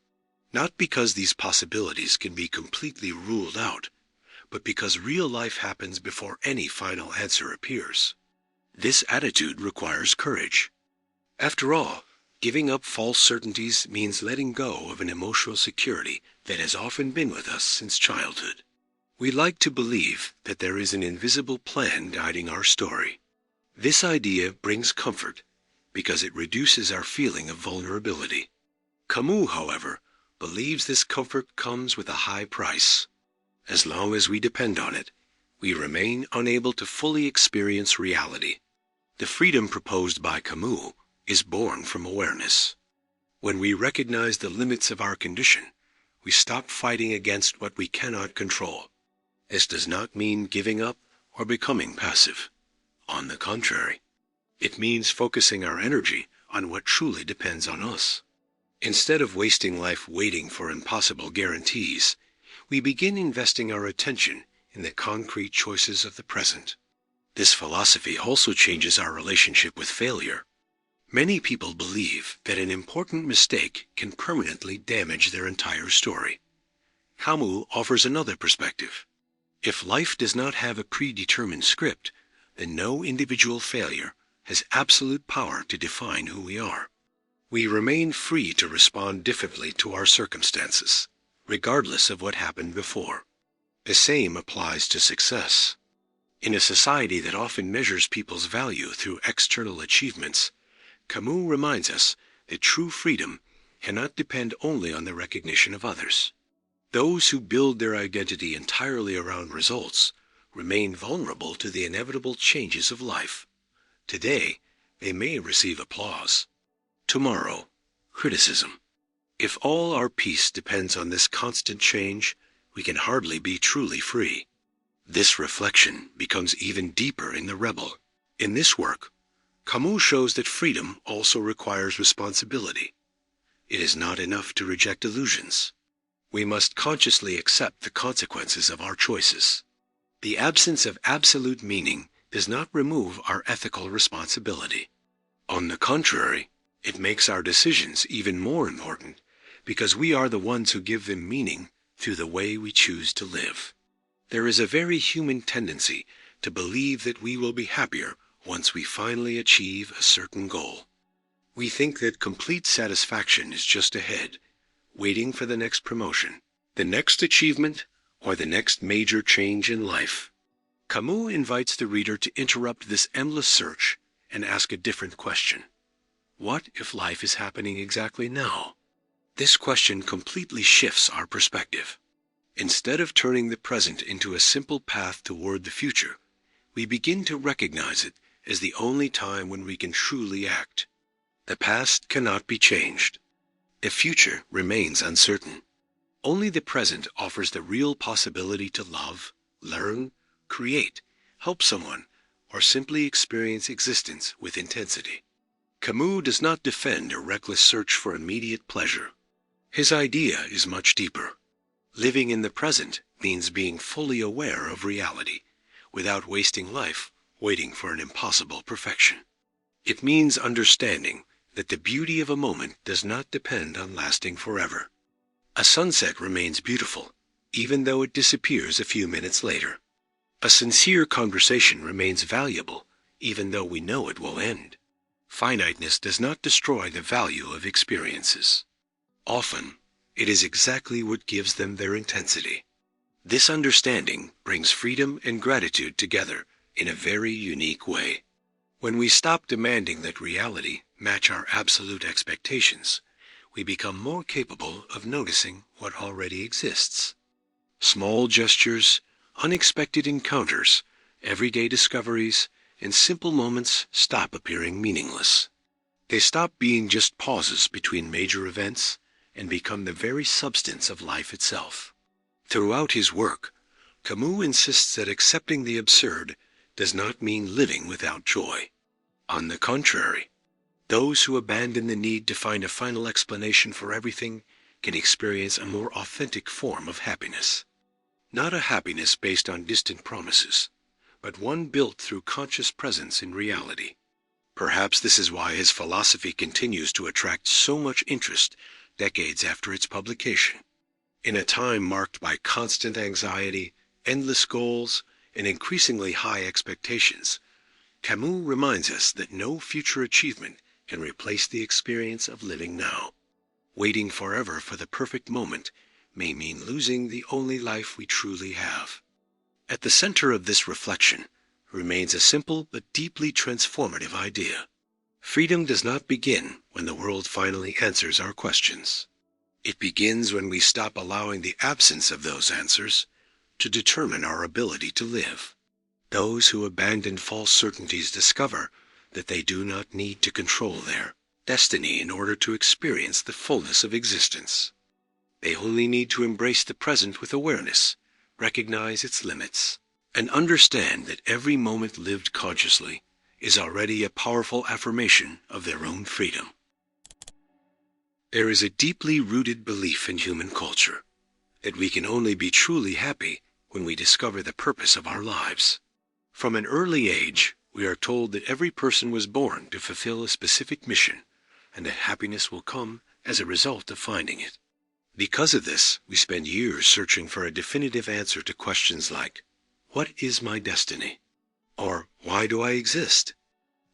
Not because these possibilities can be completely ruled out, but because real life happens before any final answer appears. This attitude requires courage. After all, giving up false certainties means letting go of an emotional security that has often been with us since childhood. We like to believe that there is an invisible plan guiding our story. This idea brings comfort because it reduces our feeling of vulnerability. Camus, however, believes this comfort comes with a high price. As long as we depend on it, we remain unable to fully experience reality. The freedom proposed by Camus is born from awareness. When we recognize the limits of our condition, we stop fighting against what we cannot control. This does not mean giving up or becoming passive. On the contrary, it means focusing our energy on what truly depends on us. Instead of wasting life waiting for impossible guarantees, we begin investing our attention in the concrete choices of the present. This philosophy also changes our relationship with failure. Many people believe that an important mistake can permanently damage their entire story. Camus offers another perspective. If life does not have a predetermined script, then no individual failure has absolute power to define who we are. We remain free to respond differently to our circumstances, regardless of what happened before. The same applies to success. In a society that often measures people's value through external achievements, Camus reminds us that true freedom cannot depend only on the recognition of others. Those who build their identity entirely around results remain vulnerable to the inevitable changes of life. Today, they may receive applause. Tomorrow, criticism. If all our peace depends on this constant change, we can hardly be truly free. This reflection becomes even deeper in The Rebel. In this work, Camus shows that freedom also requires responsibility. It is not enough to reject illusions. We must consciously accept the consequences of our choices. The absence of absolute meaning does not remove our ethical responsibility. On the contrary, it makes our decisions even more important because we are the ones who give them meaning through the way we choose to live. There is a very human tendency to believe that we will be happier once we finally achieve a certain goal. We think that complete satisfaction is just ahead, waiting for the next promotion, the next achievement, or the next major change in life. Camus invites the reader to interrupt this endless search and ask a different question. What if life is happening exactly now? This question completely shifts our perspective. Instead of turning the present into a simple path toward the future, we begin to recognize it as the only time when we can truly act. The past cannot be changed. The future remains uncertain. Only the present offers the real possibility to love, learn, create, help someone, or simply experience existence with intensity. Camus does not defend a reckless search for immediate pleasure. His idea is much deeper. Living in the present means being fully aware of reality, without wasting life waiting for an impossible perfection. It means understanding that the beauty of a moment does not depend on lasting forever. A sunset remains beautiful, even though it disappears a few minutes later. A sincere conversation remains valuable, even though we know it will end. Finiteness does not destroy the value of experiences. Often, it is exactly what gives them their intensity. This understanding brings freedom and gratitude together in a very unique way. When we stop demanding that reality match our absolute expectations, we become more capable of noticing what already exists. Small gestures, unexpected encounters, everyday discoveries, and simple moments stop appearing meaningless. They stop being just pauses between major events and become the very substance of life itself. Throughout his work, Camus insists that accepting the absurd does not mean living without joy. On the contrary, those who abandon the need to find a final explanation for everything can experience a more authentic form of happiness. Not a happiness based on distant promises, but one built through conscious presence in reality. Perhaps this is why his philosophy continues to attract so much interest decades after its publication. In a time marked by constant anxiety, endless goals, and increasingly high expectations, Camus reminds us that no future achievement can replace the experience of living now. Waiting forever for the perfect moment may mean losing the only life we truly have. At the center of this reflection remains a simple but deeply transformative idea. Freedom does not begin when the world finally answers our questions. It begins when we stop allowing the absence of those answers to determine our ability to live. Those who abandon false certainties discover that they do not need to control their destiny in order to experience the fullness of existence. They only need to embrace the present with awareness, recognize its limits, and understand that every moment lived consciously is already a powerful affirmation of their own freedom. There is a deeply rooted belief in human culture that we can only be truly happy when we discover the purpose of our lives. From an early age, we are told that every person was born to fulfill a specific mission, and that happiness will come as a result of finding it. Because of this, we spend years searching for a definitive answer to questions like, "What is my destiny?" or "Why do I exist?"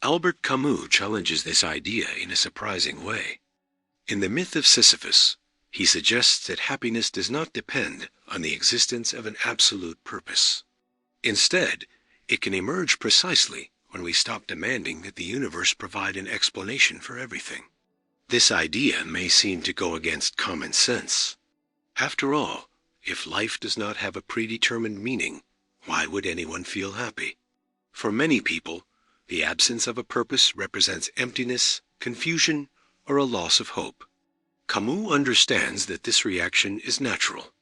Albert Camus challenges this idea in a surprising way. In the myth of Sisyphus, he suggests that happiness does not depend on the existence of an absolute purpose. Instead, it can emerge precisely when we stop demanding that the universe provide an explanation for everything. This idea may seem to go against common sense. After all, if life does not have a predetermined meaning, why would anyone feel happy? For many people, the absence of a purpose represents emptiness, confusion, or a loss of hope. Camus understands that this reaction is natural.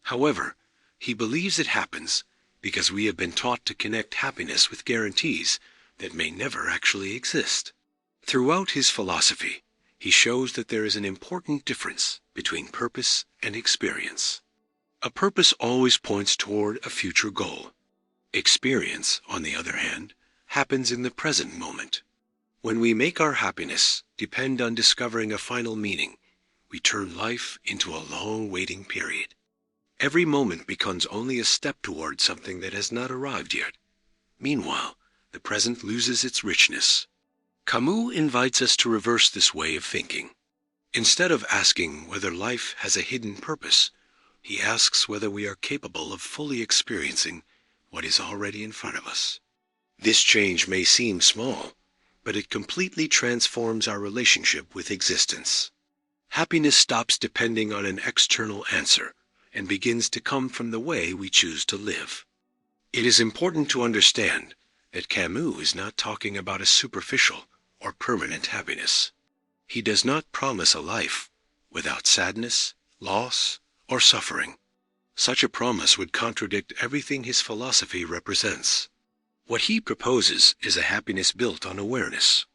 However, he believes it happens because we have been taught to connect happiness with guarantees that may never actually exist. Throughout his philosophy, he shows that there is an important difference between purpose and experience. A purpose always points toward a future goal. Experience, on the other hand, happens in the present moment. When we make our happiness depend on discovering a final meaning, we turn life into a long waiting period. Every moment becomes only a step toward something that has not arrived yet. Meanwhile, the present loses its richness. Camus invites us to reverse this way of thinking. Instead of asking whether life has a hidden purpose, he asks whether we are capable of fully experiencing what is already in front of us. This change may seem small, but it completely transforms our relationship with existence. Happiness stops depending on an external answer and begins to come from the way we choose to live. It is important to understand that Camus is not talking about a superficial or permanent happiness. He does not promise a life without sadness, loss, or suffering. Such a promise would contradict everything his philosophy represents. What he proposes is a happiness built on awareness,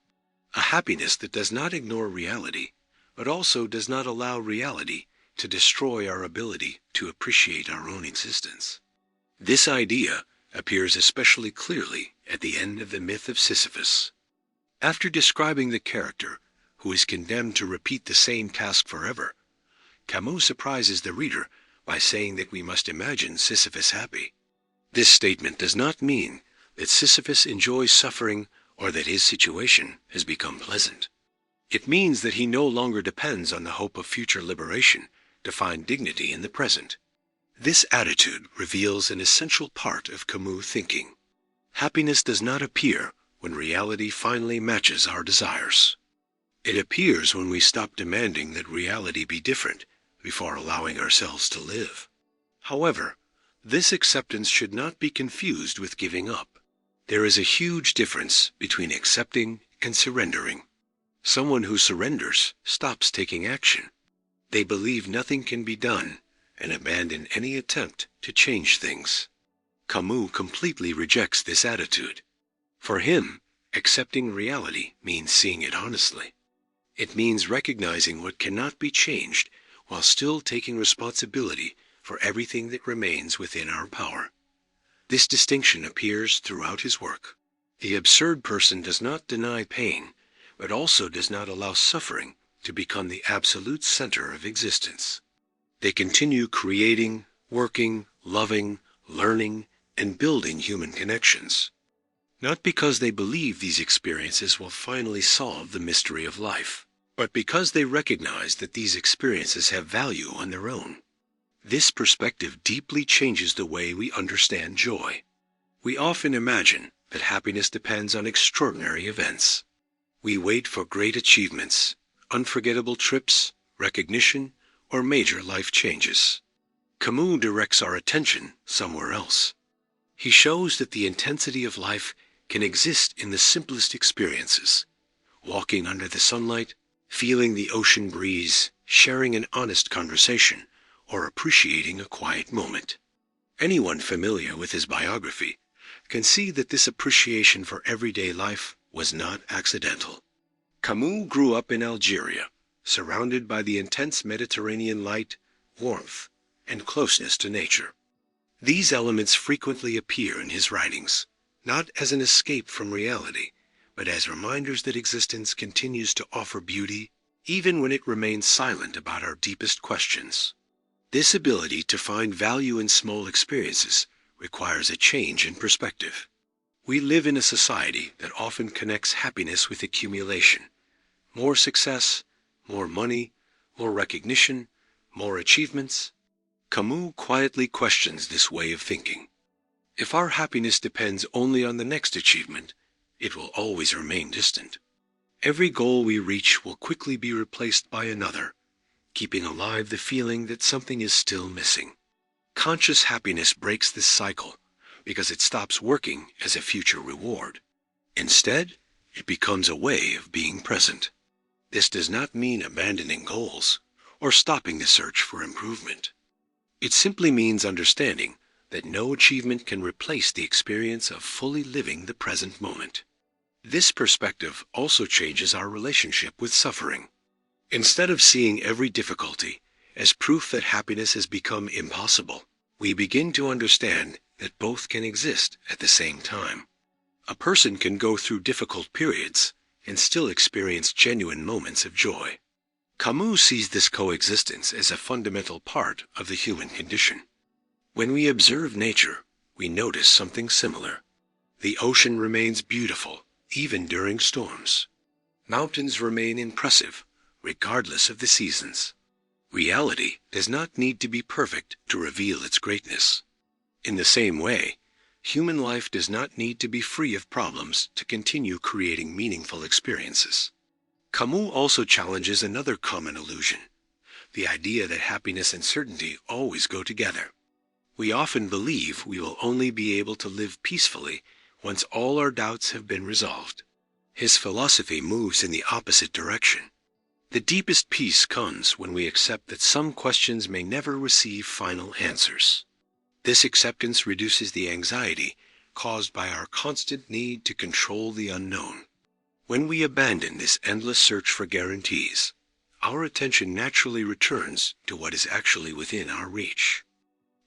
a happiness that does not ignore reality, but also does not allow reality to destroy our ability to appreciate our own existence. This idea appears especially clearly at the end of the myth of Sisyphus. After describing the character who is condemned to repeat the same task forever, Camus surprises the reader by saying that we must imagine Sisyphus happy. This statement does not mean that Sisyphus enjoys suffering or that his situation has become pleasant. It means that he no longer depends on the hope of future liberation to find dignity in the present. This attitude reveals an essential part of Camus' thinking. Happiness does not appear when reality finally matches our desires. It appears when we stop demanding that reality be different before allowing ourselves to live. However, this acceptance should not be confused with giving up. There is a huge difference between accepting and surrendering. Someone who surrenders stops taking action. They believe nothing can be done and abandon any attempt to change things. Camus completely rejects this attitude. For him, accepting reality means seeing it honestly. It means recognizing what cannot be changed while still taking responsibility for everything that remains within our power. This distinction appears throughout his work. The absurd person does not deny pain, but also does not allow suffering to become the absolute center of existence. They continue creating, working, loving, learning, and building human connections. Not because they believe these experiences will finally solve the mystery of life, but because they recognize that these experiences have value on their own. This perspective deeply changes the way we understand joy. We often imagine that happiness depends on extraordinary events. We wait for great achievements, unforgettable trips, recognition, or major life changes. Camus directs our attention somewhere else. He shows that the intensity of life can exist in the simplest experiences: walking under the sunlight, feeling the ocean breeze, sharing an honest conversation, or appreciating a quiet moment. Anyone familiar with his biography can see that this appreciation for everyday life was not accidental. Camus grew up in Algeria, surrounded by the intense Mediterranean light, warmth, and closeness to nature. These elements frequently appear in his writings, not as an escape from reality, but as reminders that existence continues to offer beauty even when it remains silent about our deepest questions. This ability to find value in small experiences requires a change in perspective. We live in a society that often connects happiness with accumulation. More success, more money, more recognition, more achievements? Camus quietly questions this way of thinking. If our happiness depends only on the next achievement, it will always remain distant. Every goal we reach will quickly be replaced by another, keeping alive the feeling that something is still missing. Conscious happiness breaks this cycle because it stops working as a future reward. Instead, it becomes a way of being present. This does not mean abandoning goals or stopping the search for improvement. It simply means understanding that no achievement can replace the experience of fully living the present moment. This perspective also changes our relationship with suffering. Instead of seeing every difficulty as proof that happiness has become impossible, we begin to understand that both can exist at the same time. A person can go through difficult periods and still experience genuine moments of joy. Camus sees this coexistence as a fundamental part of the human condition. When we observe nature, we notice something similar. The ocean remains beautiful, even during storms. Mountains remain impressive, regardless of the seasons. Reality does not need to be perfect to reveal its greatness. In the same way, human life does not need to be free of problems to continue creating meaningful experiences. Camus also challenges another common illusion, the idea that happiness and certainty always go together. We often believe we will only be able to live peacefully once all our doubts have been resolved. His philosophy moves in the opposite direction. The deepest peace comes when we accept that some questions may never receive final answers. This acceptance reduces the anxiety caused by our constant need to control the unknown. When we abandon this endless search for guarantees, our attention naturally returns to what is actually within our reach.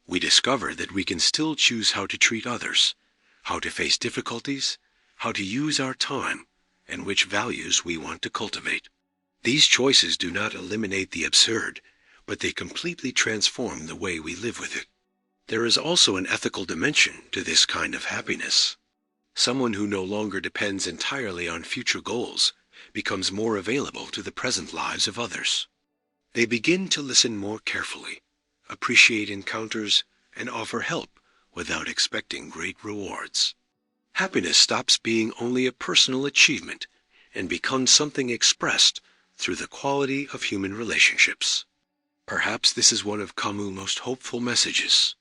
We discover that we can still choose how to treat others, how to face difficulties, how to use our time, and which values we want to cultivate. These choices do not eliminate the absurd, but they completely transform the way we live with it. There is also an ethical dimension to this kind of happiness. Someone who no longer depends entirely on future goals becomes more available to the present lives of others. They begin to listen more carefully, appreciate encounters, and offer help without expecting great rewards. Happiness stops being only a personal achievement and becomes something expressed through the quality of human relationships. Perhaps this is one of Camus' most hopeful messages.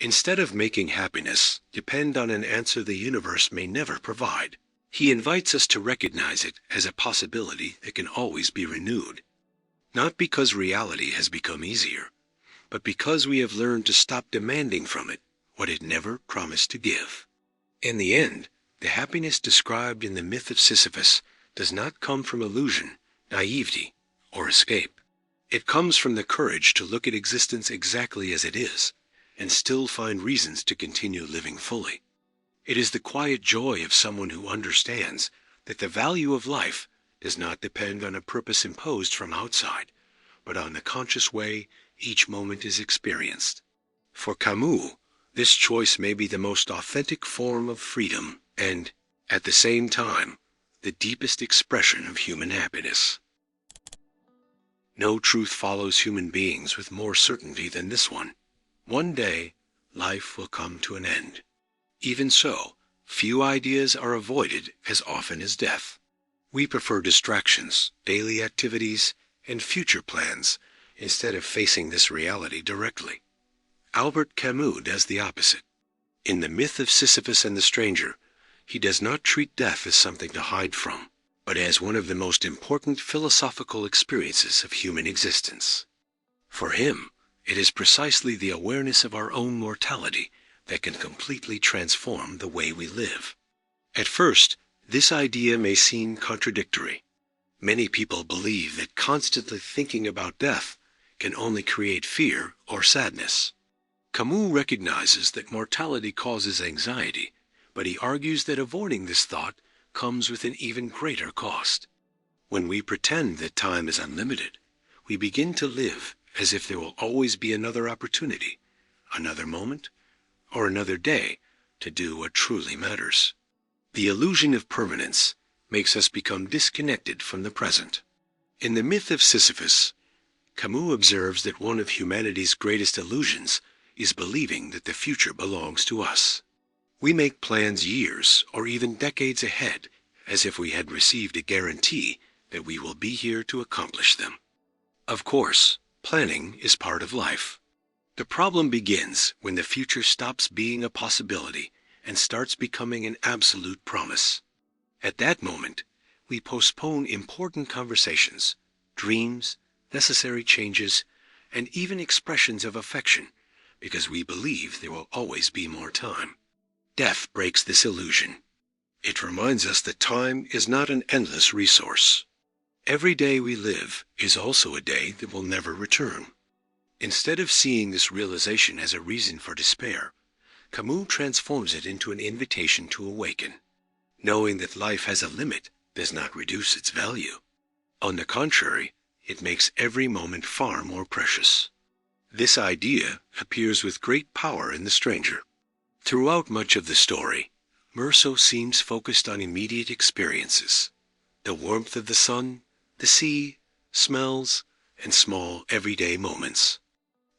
Instead of making happiness depend on an answer the universe may never provide, he invites us to recognize it as a possibility that can always be renewed. Not because reality has become easier, but because we have learned to stop demanding from it what it never promised to give. In the end, the happiness described in the myth of Sisyphus does not come from illusion, naivety, or escape. It comes from the courage to look at existence exactly as it is, and still find reasons to continue living fully. It is the quiet joy of someone who understands that the value of life does not depend on a purpose imposed from outside, but on the conscious way each moment is experienced. For Camus, this choice may be the most authentic form of freedom and, at the same time, the deepest expression of human happiness. No truth follows human beings with more certainty than this one. One day, life will come to an end. Even so, few ideas are avoided as often as death. We prefer distractions, daily activities, and future plans instead of facing this reality directly. Albert Camus does the opposite. In the myth of Sisyphus and the stranger, he does not treat death as something to hide from, but as one of the most important philosophical experiences of human existence. For him, it is precisely the awareness of our own mortality that can completely transform the way we live. At first, this idea may seem contradictory. Many people believe that constantly thinking about death can only create fear or sadness. Camus recognizes that mortality causes anxiety, but he argues that avoiding this thought comes with an even greater cost. When we pretend that time is unlimited, we begin to live as if there will always be another opportunity, another moment, or another day to do what truly matters. The illusion of permanence makes us become disconnected from the present. In the myth of Sisyphus, Camus observes that one of humanity's greatest illusions is believing that the future belongs to us. We make plans years or even decades ahead, as if we had received a guarantee that we will be here to accomplish them. Of course, planning is part of life. The problem begins when the future stops being a possibility and starts becoming an absolute promise. At that moment, we postpone important conversations, dreams, necessary changes, and even expressions of affection because we believe there will always be more time. Death breaks this illusion. It reminds us that time is not an endless resource. Every day we live is also a day that will never return. Instead of seeing this realization as a reason for despair, Camus transforms it into an invitation to awaken. Knowing that life has a limit does not reduce its value. On the contrary, it makes every moment far more precious. This idea appears with great power in The Stranger. Throughout much of the story, Meursault seems focused on immediate experiences. The warmth of the sun, the sea, smells, and small everyday moments.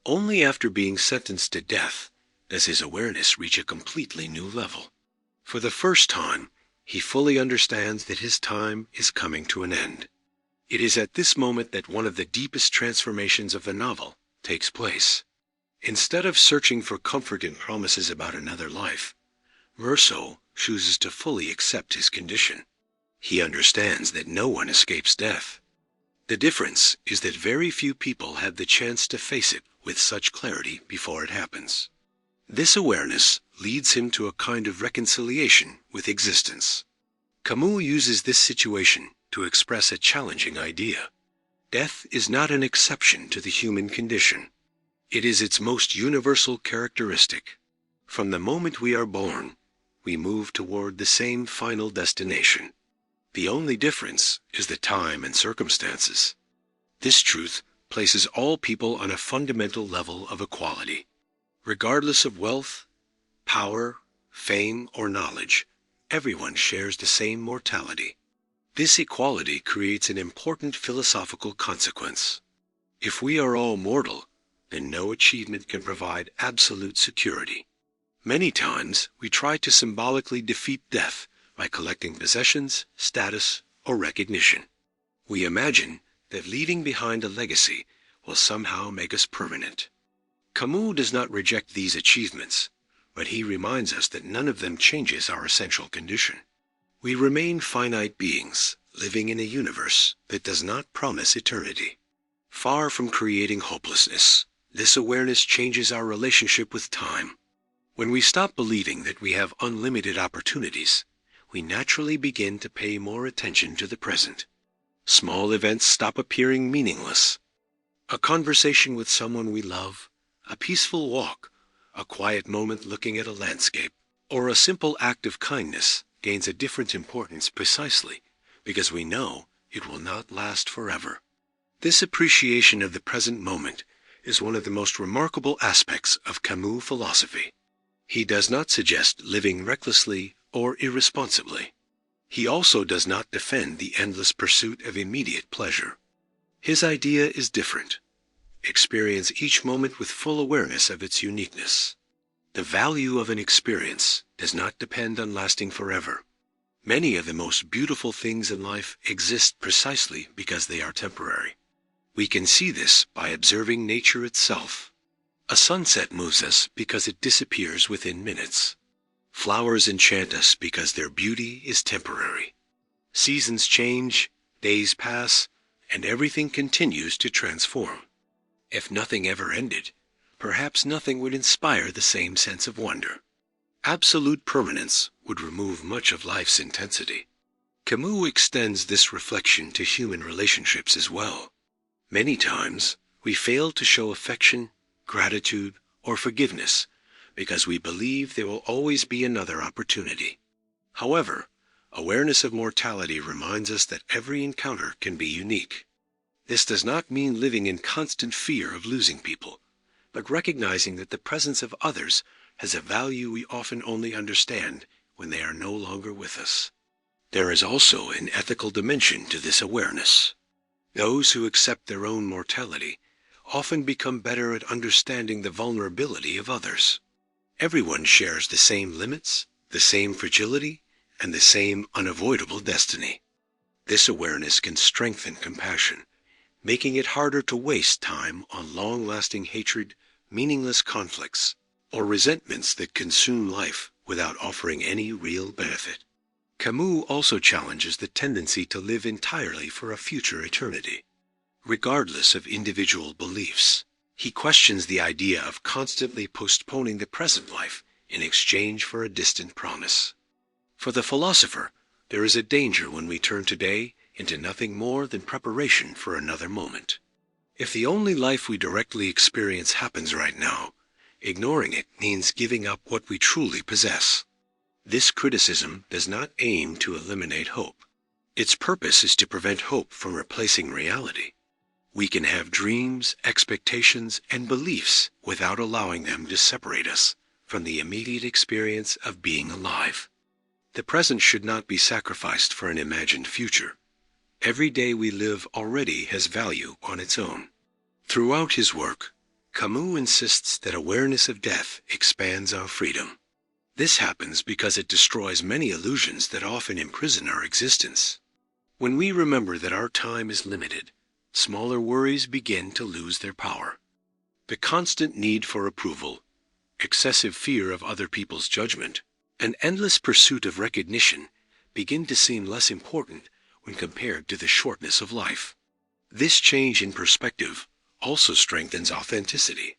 Only after being sentenced to death does his awareness reach a completely new level. For the first time, he fully understands that his time is coming to an end. It is at this moment that one of the deepest transformations of the novel takes place. Instead of searching for comfort in promises about another life, Meursault chooses to fully accept his condition. He understands that no one escapes death. The difference is that very few people have the chance to face it with such clarity before it happens. This awareness leads him to a kind of reconciliation with existence. Camus uses this situation to express a challenging idea. Death is not an exception to the human condition. It is its most universal characteristic. From the moment we are born, we move toward the same final destination. The only difference is the time and circumstances. This truth places all people on a fundamental level of equality. Regardless of wealth, power, fame, or knowledge, everyone shares the same mortality. This equality creates an important philosophical consequence. If we are all mortal, then no achievement can provide absolute security. Many times we try to symbolically defeat death by collecting possessions, status, or recognition. We imagine that leaving behind a legacy will somehow make us permanent. Camus does not reject these achievements, but he reminds us that none of them changes our essential condition. We remain finite beings, living in a universe that does not promise eternity. Far from creating hopelessness, this awareness changes our relationship with time. When we stop believing that we have unlimited opportunities, we naturally begin to pay more attention to the present. Small events stop appearing meaningless. A conversation with someone we love, a peaceful walk, a quiet moment looking at a landscape, or a simple act of kindness gains a different importance precisely because we know it will not last forever. This appreciation of the present moment is one of the most remarkable aspects of Camus' philosophy. He does not suggest living recklessly or irresponsibly. He also does not defend the endless pursuit of immediate pleasure. His idea is different. Experience each moment with full awareness of its uniqueness. The value of an experience does not depend on lasting forever. Many of the most beautiful things in life exist precisely because they are temporary. We can see this by observing nature itself. A sunset moves us because it disappears within minutes. Flowers enchant us because their beauty is temporary. Seasons change, days pass, and everything continues to transform. If nothing ever ended, perhaps nothing would inspire the same sense of wonder. Absolute permanence would remove much of life's intensity. Camus extends this reflection to human relationships as well. Many times, we fail to show affection, gratitude, or forgiveness because we believe there will always be another opportunity. However, awareness of mortality reminds us that every encounter can be unique. This does not mean living in constant fear of losing people, but recognizing that the presence of others has a value we often only understand when they are no longer with us. There is also an ethical dimension to this awareness. Those who accept their own mortality often become better at understanding the vulnerability of others. Everyone shares the same limits, the same fragility, and the same unavoidable destiny. This awareness can strengthen compassion, making it harder to waste time on long-lasting hatred, meaningless conflicts, or resentments that consume life without offering any real benefit. Camus also challenges the tendency to live entirely for a future eternity. Regardless of individual beliefs, he questions the idea of constantly postponing the present life in exchange for a distant promise. For the philosopher, there is a danger when we turn today into nothing more than preparation for another moment. If the only life we directly experience happens right now, ignoring it means giving up what we truly possess. This criticism does not aim to eliminate hope. Its purpose is to prevent hope from replacing reality. We can have dreams, expectations, and beliefs without allowing them to separate us from the immediate experience of being alive. The present should not be sacrificed for an imagined future. Every day we live already has value on its own. Throughout his work, Camus insists that awareness of death expands our freedom. This happens because it destroys many illusions that often imprison our existence. When we remember that our time is limited, smaller worries begin to lose their power. The constant need for approval, excessive fear of other people's judgment, and endless pursuit of recognition begin to seem less important when compared to the shortness of life. This change in perspective also strengthens authenticity.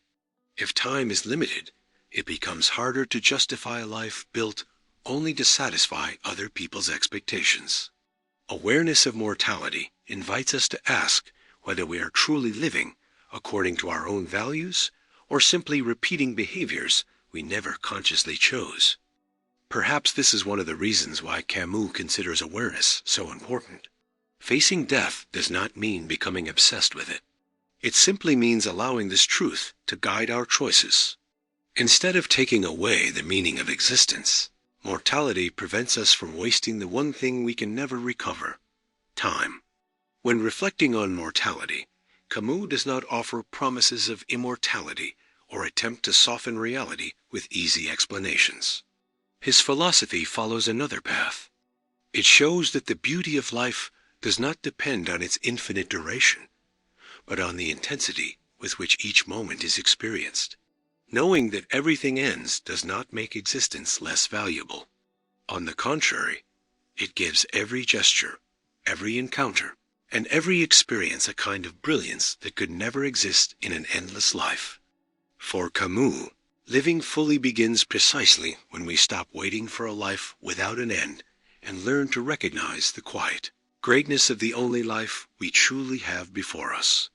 If time is limited, it becomes harder to justify a life built only to satisfy other people's expectations. Awareness of mortality invites us to ask whether we are truly living according to our own values or simply repeating behaviors we never consciously chose. Perhaps this is one of the reasons why Camus considers awareness so important. Facing death does not mean becoming obsessed with it. It simply means allowing this truth to guide our choices. Instead of taking away the meaning of existence, mortality prevents us from wasting the one thing we can never recover: time. When reflecting on mortality, Camus does not offer promises of immortality or attempt to soften reality with easy explanations. His philosophy follows another path. It shows that the beauty of life does not depend on its infinite duration, but on the intensity with which each moment is experienced. Knowing that everything ends does not make existence less valuable. On the contrary, it gives every gesture, every encounter, and every experience a kind of brilliance that could never exist in an endless life. For Camus, living fully begins precisely when we stop waiting for a life without an end and learn to recognize the quiet greatness of the only life we truly have before us.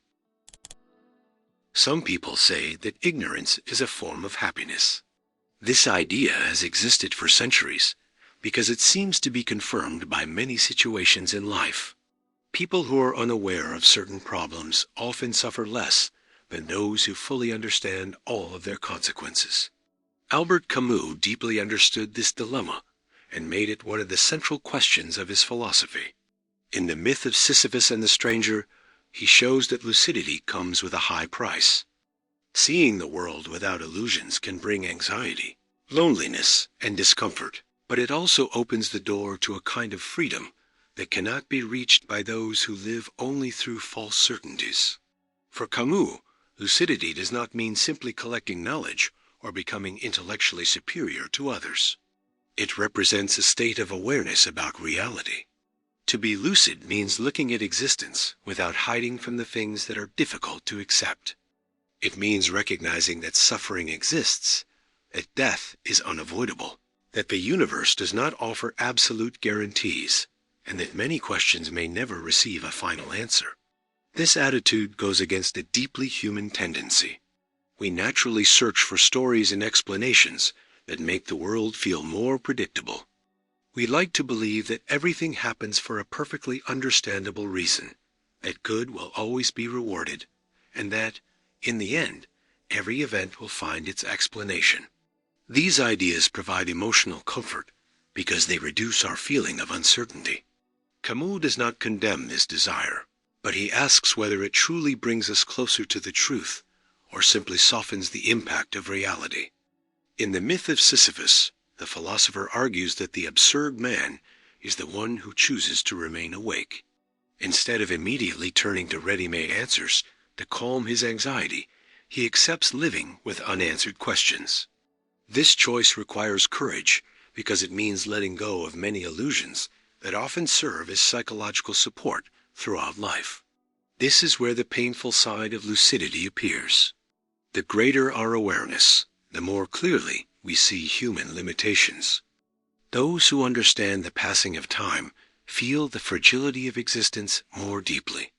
Some people say that ignorance is a form of happiness. This idea has existed for centuries because it seems to be confirmed by many situations in life. People who are unaware of certain problems often suffer less than those who fully understand all of their consequences. Albert Camus deeply understood this dilemma and made it one of the central questions of his philosophy. In the myth of Sisyphus and the stranger, he shows that lucidity comes with a high price. Seeing the world without illusions can bring anxiety, loneliness, and discomfort, but it also opens the door to a kind of freedom that cannot be reached by those who live only through false certainties. For Camus, lucidity does not mean simply collecting knowledge or becoming intellectually superior to others. It represents a state of awareness about reality. To be lucid means looking at existence without hiding from the things that are difficult to accept. It means recognizing that suffering exists, that death is unavoidable, that the universe does not offer absolute guarantees, and that many questions may never receive a final answer. This attitude goes against a deeply human tendency. We naturally search for stories and explanations that make the world feel more predictable. We like to believe that everything happens for a perfectly understandable reason, that good will always be rewarded, and that, in the end, every event will find its explanation. These ideas provide emotional comfort because they reduce our feeling of uncertainty. Camus does not condemn this desire. but he asks whether it truly brings us closer to the truth or simply softens the impact of reality. In the myth of Sisyphus, the philosopher argues that the absurd man is the one who chooses to remain awake. Instead of immediately turning to ready-made answers to calm his anxiety, he accepts living with unanswered questions. This choice requires courage because it means letting go of many illusions that often serve as psychological support throughout life. This is where the painful side of lucidity appears. The greater our awareness, the more clearly we see human limitations. Those who understand the passing of time feel the fragility of existence more deeply.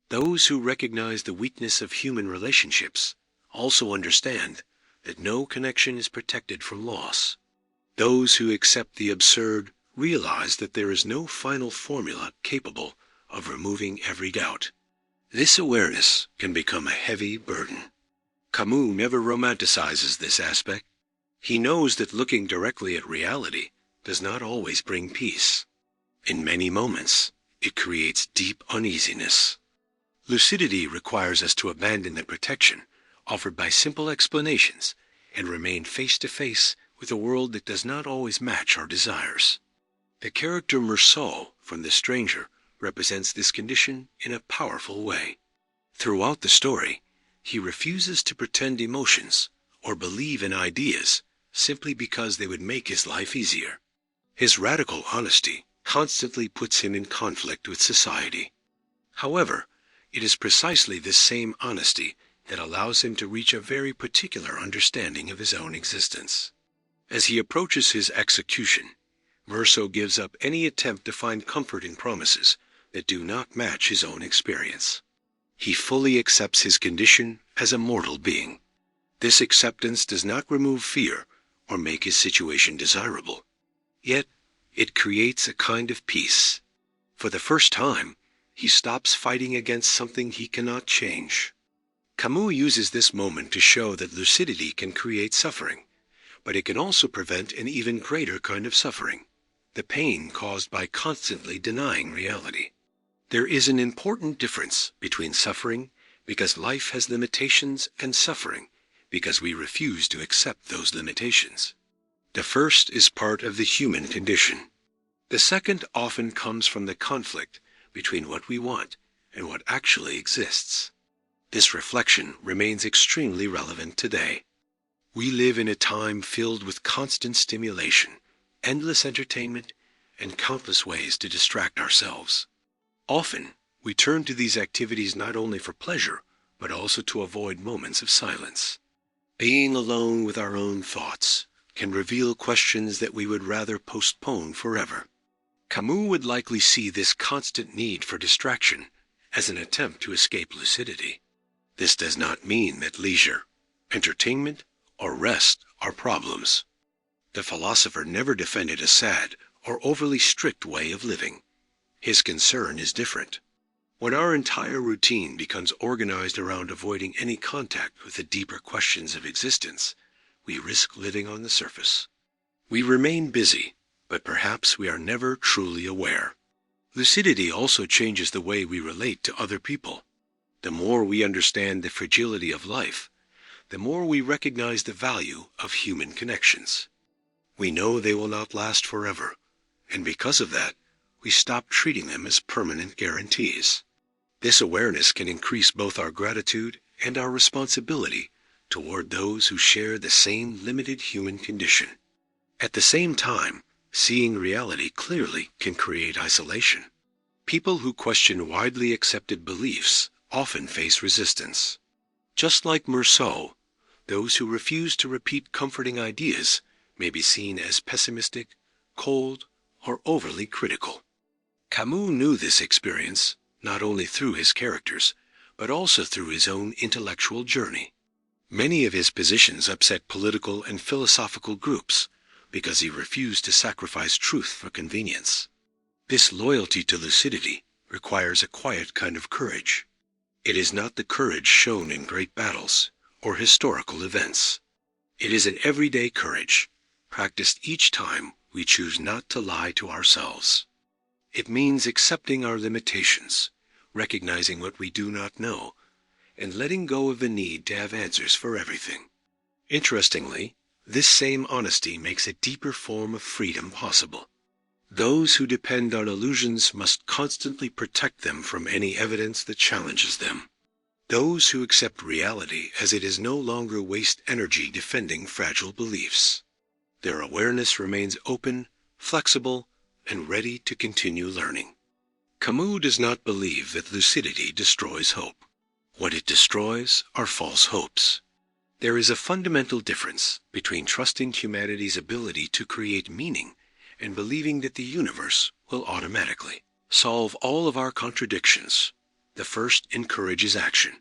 Those who recognize the weakness of human relationships also understand that no connection is protected from loss. Those who accept the absurd realize that there is no final formula capable of removing every doubt. This awareness can become a heavy burden. Camus never romanticizes this aspect. He knows that looking directly at reality does not always bring peace. In many moments, it creates deep uneasiness. Lucidity requires us to abandon the protection offered by simple explanations and remain face to face with a world that does not always match our desires. The character Meursault from The Stranger represents this condition in a powerful way. Throughout the story, he refuses to pretend emotions or believe in ideas simply because they would make his life easier. His radical honesty constantly puts him in conflict with society. However, it is precisely this same honesty that allows him to reach a very particular understanding of his own existence. As he approaches his execution, Meursault gives up any attempt to find comfort in promises that do not match his own experience. He fully accepts his condition as a mortal being. This acceptance does not remove fear or make his situation desirable. Yet, it creates a kind of peace. For the first time, he stops fighting against something he cannot change. Camus uses this moment to show that lucidity can create suffering, but it can also prevent an even greater kind of suffering, the pain caused by constantly denying reality. There is an important difference between suffering because life has limitations and suffering because we refuse to accept those limitations. The first is part of the human condition. The second often comes from the conflict between what we want and what actually exists. This reflection remains extremely relevant today. We live in a time filled with constant stimulation, endless entertainment, and countless ways to distract ourselves. Often, we turn to these activities not only for pleasure, but also to avoid moments of silence. Being alone with our own thoughts can reveal questions that we would rather postpone forever. Camus would likely see this constant need for distraction as an attempt to escape lucidity. This does not mean that leisure, entertainment, or rest are problems. The philosopher never defended a sad or overly strict way of living. His concern is different. When our entire routine becomes organized around avoiding any contact with the deeper questions of existence, we risk living on the surface. We remain busy, but perhaps we are never truly aware. Lucidity also changes the way we relate to other people. The more we understand the fragility of life, the more we recognize the value of human connections. We know they will not last forever, and because of that, we stop treating them as permanent guarantees. This awareness can increase both our gratitude and our responsibility toward those who share the same limited human condition. At the same time, seeing reality clearly can create isolation. People who question widely accepted beliefs often face resistance. Just like Meursault, those who refuse to repeat comforting ideas may be seen as pessimistic, cold, or overly critical. Camus knew this experience not only through his characters, but also through his own intellectual journey. Many of his positions upset political and philosophical groups because he refused to sacrifice truth for convenience. This loyalty to lucidity requires a quiet kind of courage. It is not the courage shown in great battles or historical events. It is an everyday courage, practiced each time we choose not to lie to ourselves. It means accepting our limitations, recognizing what we do not know, and letting go of the need to have answers for everything. Interestingly, this same honesty makes a deeper form of freedom possible. Those who depend on illusions must constantly protect them from any evidence that challenges them. Those who accept reality as it is no longer waste energy defending fragile beliefs. Their awareness remains open, flexible, and ready to continue learning. Camus does not believe that lucidity destroys hope. What it destroys are false hopes. There is a fundamental difference between trusting humanity's ability to create meaning and believing that the universe will automatically solve all of our contradictions. The first encourages action.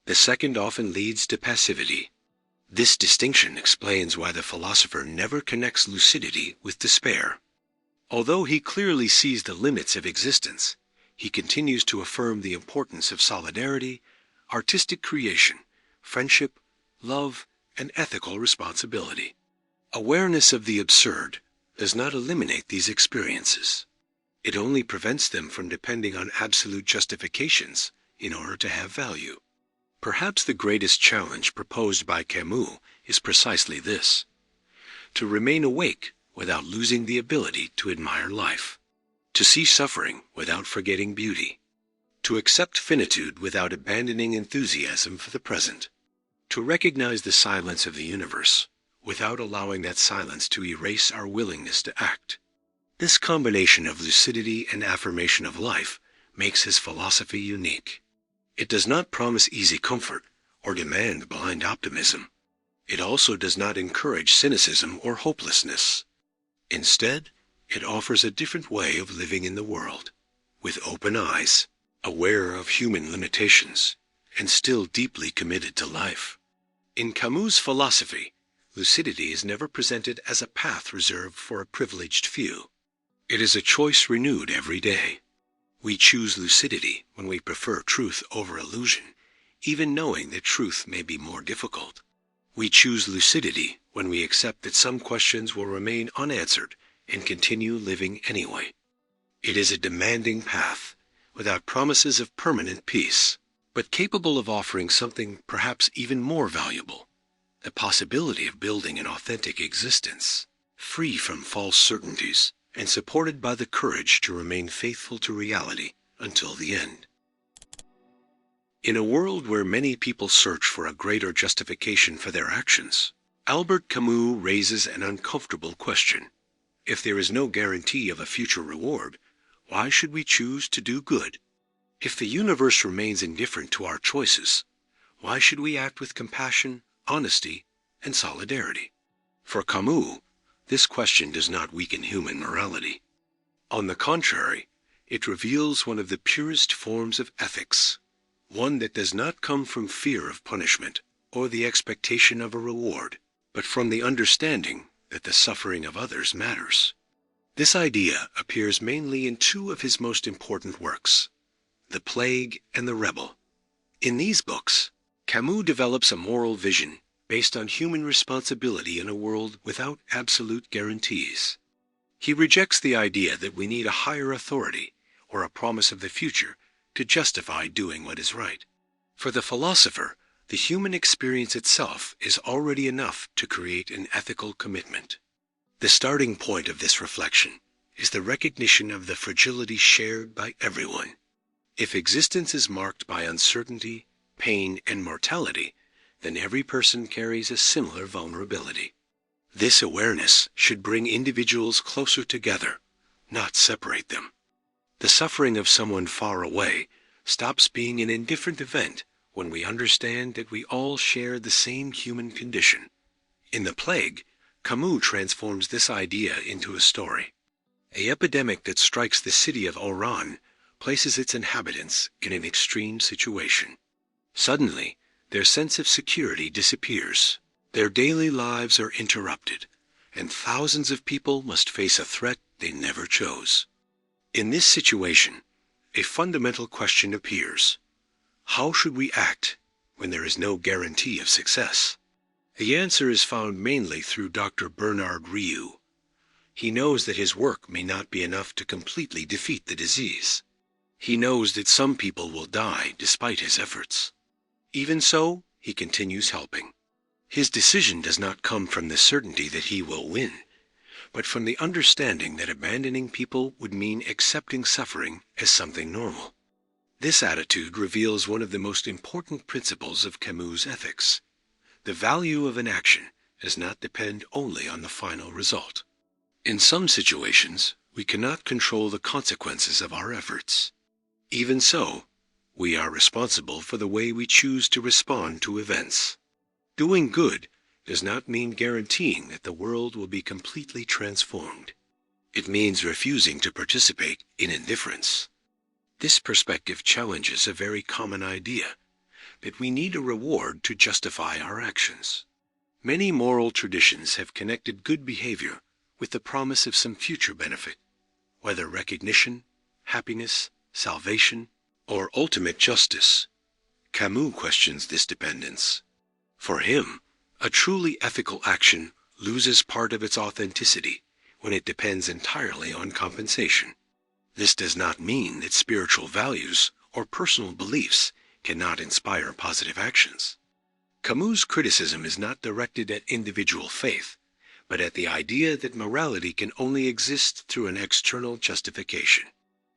The second often leads to passivity. This distinction explains why the philosopher never connects lucidity with despair. Although he clearly sees the limits of existence, he continues to affirm the importance of solidarity, artistic creation, friendship, love, and ethical responsibility. Awareness of the absurd does not eliminate these experiences. It only prevents them from depending on absolute justifications in order to have value. Perhaps the greatest challenge proposed by Camus is precisely this: to remain awake without losing the ability to admire life, to see suffering without forgetting beauty, to accept finitude without abandoning enthusiasm for the present, to recognize the silence of the universe without allowing that silence to erase our willingness to act. This combination of lucidity and affirmation of life makes his philosophy unique. It does not promise easy comfort or demand blind optimism. It also does not encourage cynicism or hopelessness. Instead, it offers a different way of living in the world, with open eyes, aware of human limitations, and still deeply committed to life. In Camus' philosophy, lucidity is never presented as a path reserved for a privileged few. It is a choice renewed every day. We choose lucidity when we prefer truth over illusion, even knowing that truth may be more difficult. We choose lucidity when we accept that some questions will remain unanswered and continue living anyway. It is a demanding path, without promises of permanent peace, but capable of offering something perhaps even more valuable: the possibility of building an authentic existence, free from false certainties, and supported by the courage to remain faithful to reality until the end. In a world where many people search for a greater justification for their actions, Albert Camus raises an uncomfortable question. If there is no guarantee of a future reward, why should we choose to do good? If the universe remains indifferent to our choices, why should we act with compassion, honesty, and solidarity? For Camus, this question does not weaken human morality. On the contrary, it reveals one of the purest forms of ethics, one that does not come from fear of punishment or the expectation of a reward, but from the understanding that the suffering of others matters. This idea appears mainly in two of his most important works, The Plague and The Rebel. In these books, Camus develops a moral vision based on human responsibility in a world without absolute guarantees. He rejects the idea that we need a higher authority or a promise of the future to justify doing what is right. For the philosopher, the human experience itself is already enough to create an ethical commitment. The starting point of this reflection is the recognition of the fragility shared by everyone. If existence is marked by uncertainty, pain, and mortality, then every person carries a similar vulnerability. This awareness should bring individuals closer together, not separate them. The suffering of someone far away stops being an indifferent event when we understand that we all share the same human condition. In The Plague, Camus transforms this idea into a story. An epidemic that strikes the city of Oran places its inhabitants in an extreme situation. Suddenly, their sense of security disappears. Their daily lives are interrupted, and thousands of people must face a threat they never chose. In this situation, a fundamental question appears. How should we act when there is no guarantee of success? The answer is found mainly through Dr. Bernard Rieu. He knows that his work may not be enough to completely defeat the disease. He knows that some people will die despite his efforts. Even so, he continues helping. His decision does not come from the certainty that he will win, but from the understanding that abandoning people would mean accepting suffering as something normal. This attitude reveals one of the most important principles of Camus' ethics. The value of an action does not depend only on the final result. In some situations, we cannot control the consequences of our efforts. Even so, we are responsible for the way we choose to respond to events. Doing good does not mean guaranteeing that the world will be completely transformed. It means refusing to participate in indifference. This perspective challenges a very common idea, that we need a reward to justify our actions. Many moral traditions have connected good behavior with the promise of some future benefit, whether recognition, happiness, salvation, or ultimate justice. Camus questions this dependence. For him, a truly ethical action loses part of its authenticity when it depends entirely on compensation. This does not mean that spiritual values or personal beliefs cannot inspire positive actions. Camus' criticism is not directed at individual faith, but at the idea that morality can only exist through an external justification.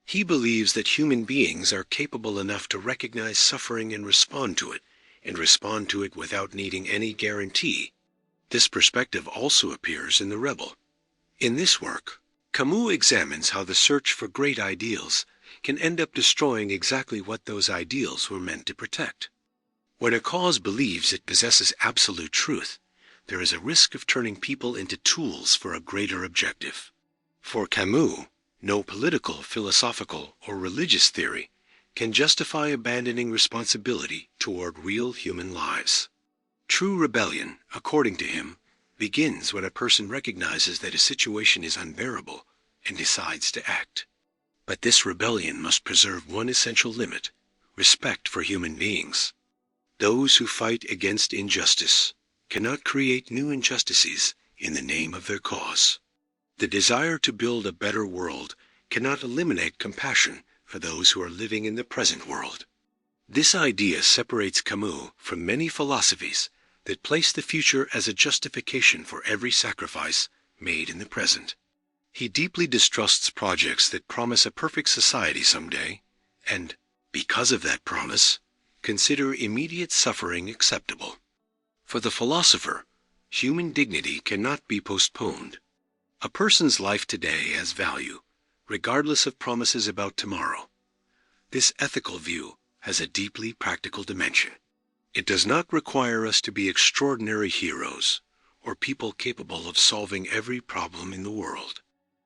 He believes that human beings are capable enough to recognize suffering and respond to it without needing any guarantee. This perspective also appears in The Rebel. In this work, Camus examines how the search for great ideals can end up destroying exactly what those ideals were meant to protect. When a cause believes it possesses absolute truth, there is a risk of turning people into tools for a greater objective. For Camus, no political, philosophical, or religious theory can justify abandoning responsibility toward real human lives. True rebellion, according to him, begins when a person recognizes that a situation is unbearable and decides to act. But this rebellion must preserve one essential limit: respect for human beings. Those who fight against injustice cannot create new injustices in the name of their cause. The desire to build a better world cannot eliminate compassion for those who are living in the present world. This idea separates Camus from many philosophies that place the future as a justification for every sacrifice made in the present. He deeply distrusts projects that promise a perfect society someday, and, because of that promise, consider immediate suffering acceptable. For the philosopher, human dignity cannot be postponed. A person's life today has value, regardless of promises about tomorrow. This ethical view has a deeply practical dimension. It does not require us to be extraordinary heroes or people capable of solving every problem in the world.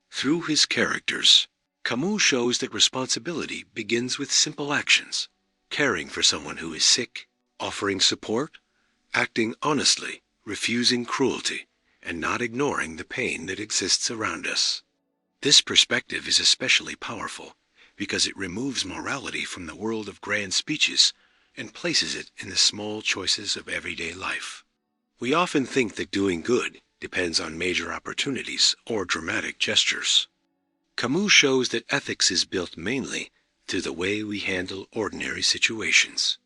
Through his characters, Camus shows that responsibility begins with simple actions: caring for someone who is sick, offering support, acting honestly, refusing cruelty, and not ignoring the pain that exists around us. This perspective is especially powerful because it removes morality from the world of grand speeches and places it in the small choices of everyday life. We often think that doing good depends on major opportunities or dramatic gestures. Camus shows that ethics is built mainly through the way we handle ordinary situations.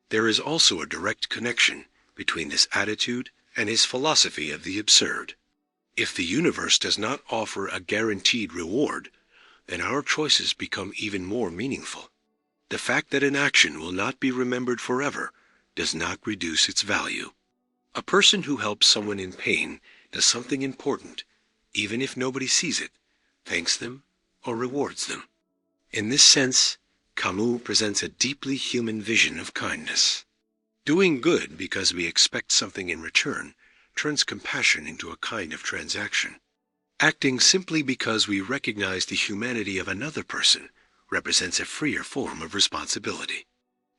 There is also a direct connection between this attitude and his philosophy of the absurd. If the universe does not offer a guaranteed reward, then our choices become even more meaningful. The fact that an action will not be remembered forever does not reduce its value. A person who helps someone in pain does something important, even if nobody sees it, thanks them, or rewards them. In this sense, Camus presents a deeply human vision of kindness. Doing good because we expect something in return turns compassion into a kind of transaction. Acting simply because we recognize the humanity of another person represents a freer form of responsibility.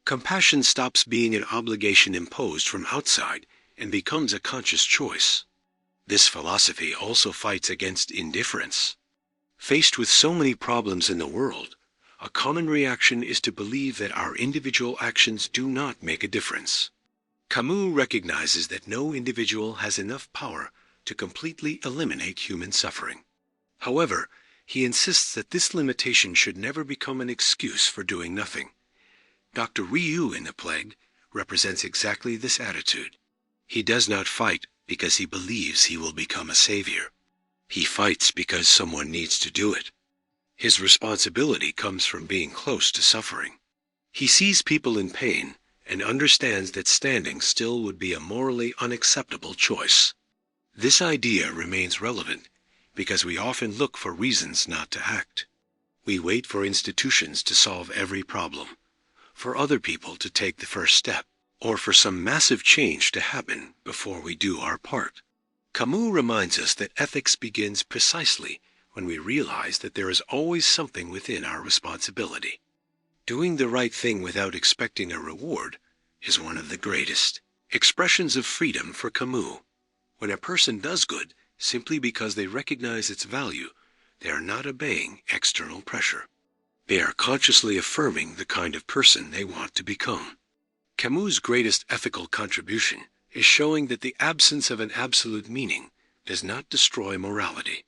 Compassion stops being an obligation imposed from outside and becomes a conscious choice. This philosophy also fights against indifference. Faced with so many problems in the world, a common reaction is to believe that our individual actions do not make a difference. Camus recognizes that no individual has enough power to completely eliminate human suffering. However, He insists that this limitation should never become an excuse for doing nothing. Dr. Ryu in The Plague represents exactly this attitude. He does not fight because he believes he will become a savior. He fights because someone needs to do it. His responsibility comes from being close to suffering. He sees people in pain and understands that standing still would be a morally unacceptable choice. This idea remains relevant because we often look for reasons not to act. We wait for institutions to solve every problem, for other people to take the first step, or for some massive change to happen before we do our part. Camus reminds us that ethics begins precisely when we realize that there is always something within our responsibility. Doing the right thing without expecting a reward is one of the greatest expressions of freedom for Camus. When a person does good simply because they recognize its value, they are not obeying external pressure. They are consciously affirming the kind of person they want to become. Camus' greatest ethical contribution is showing that the absence of an absolute meaning does not destroy morality.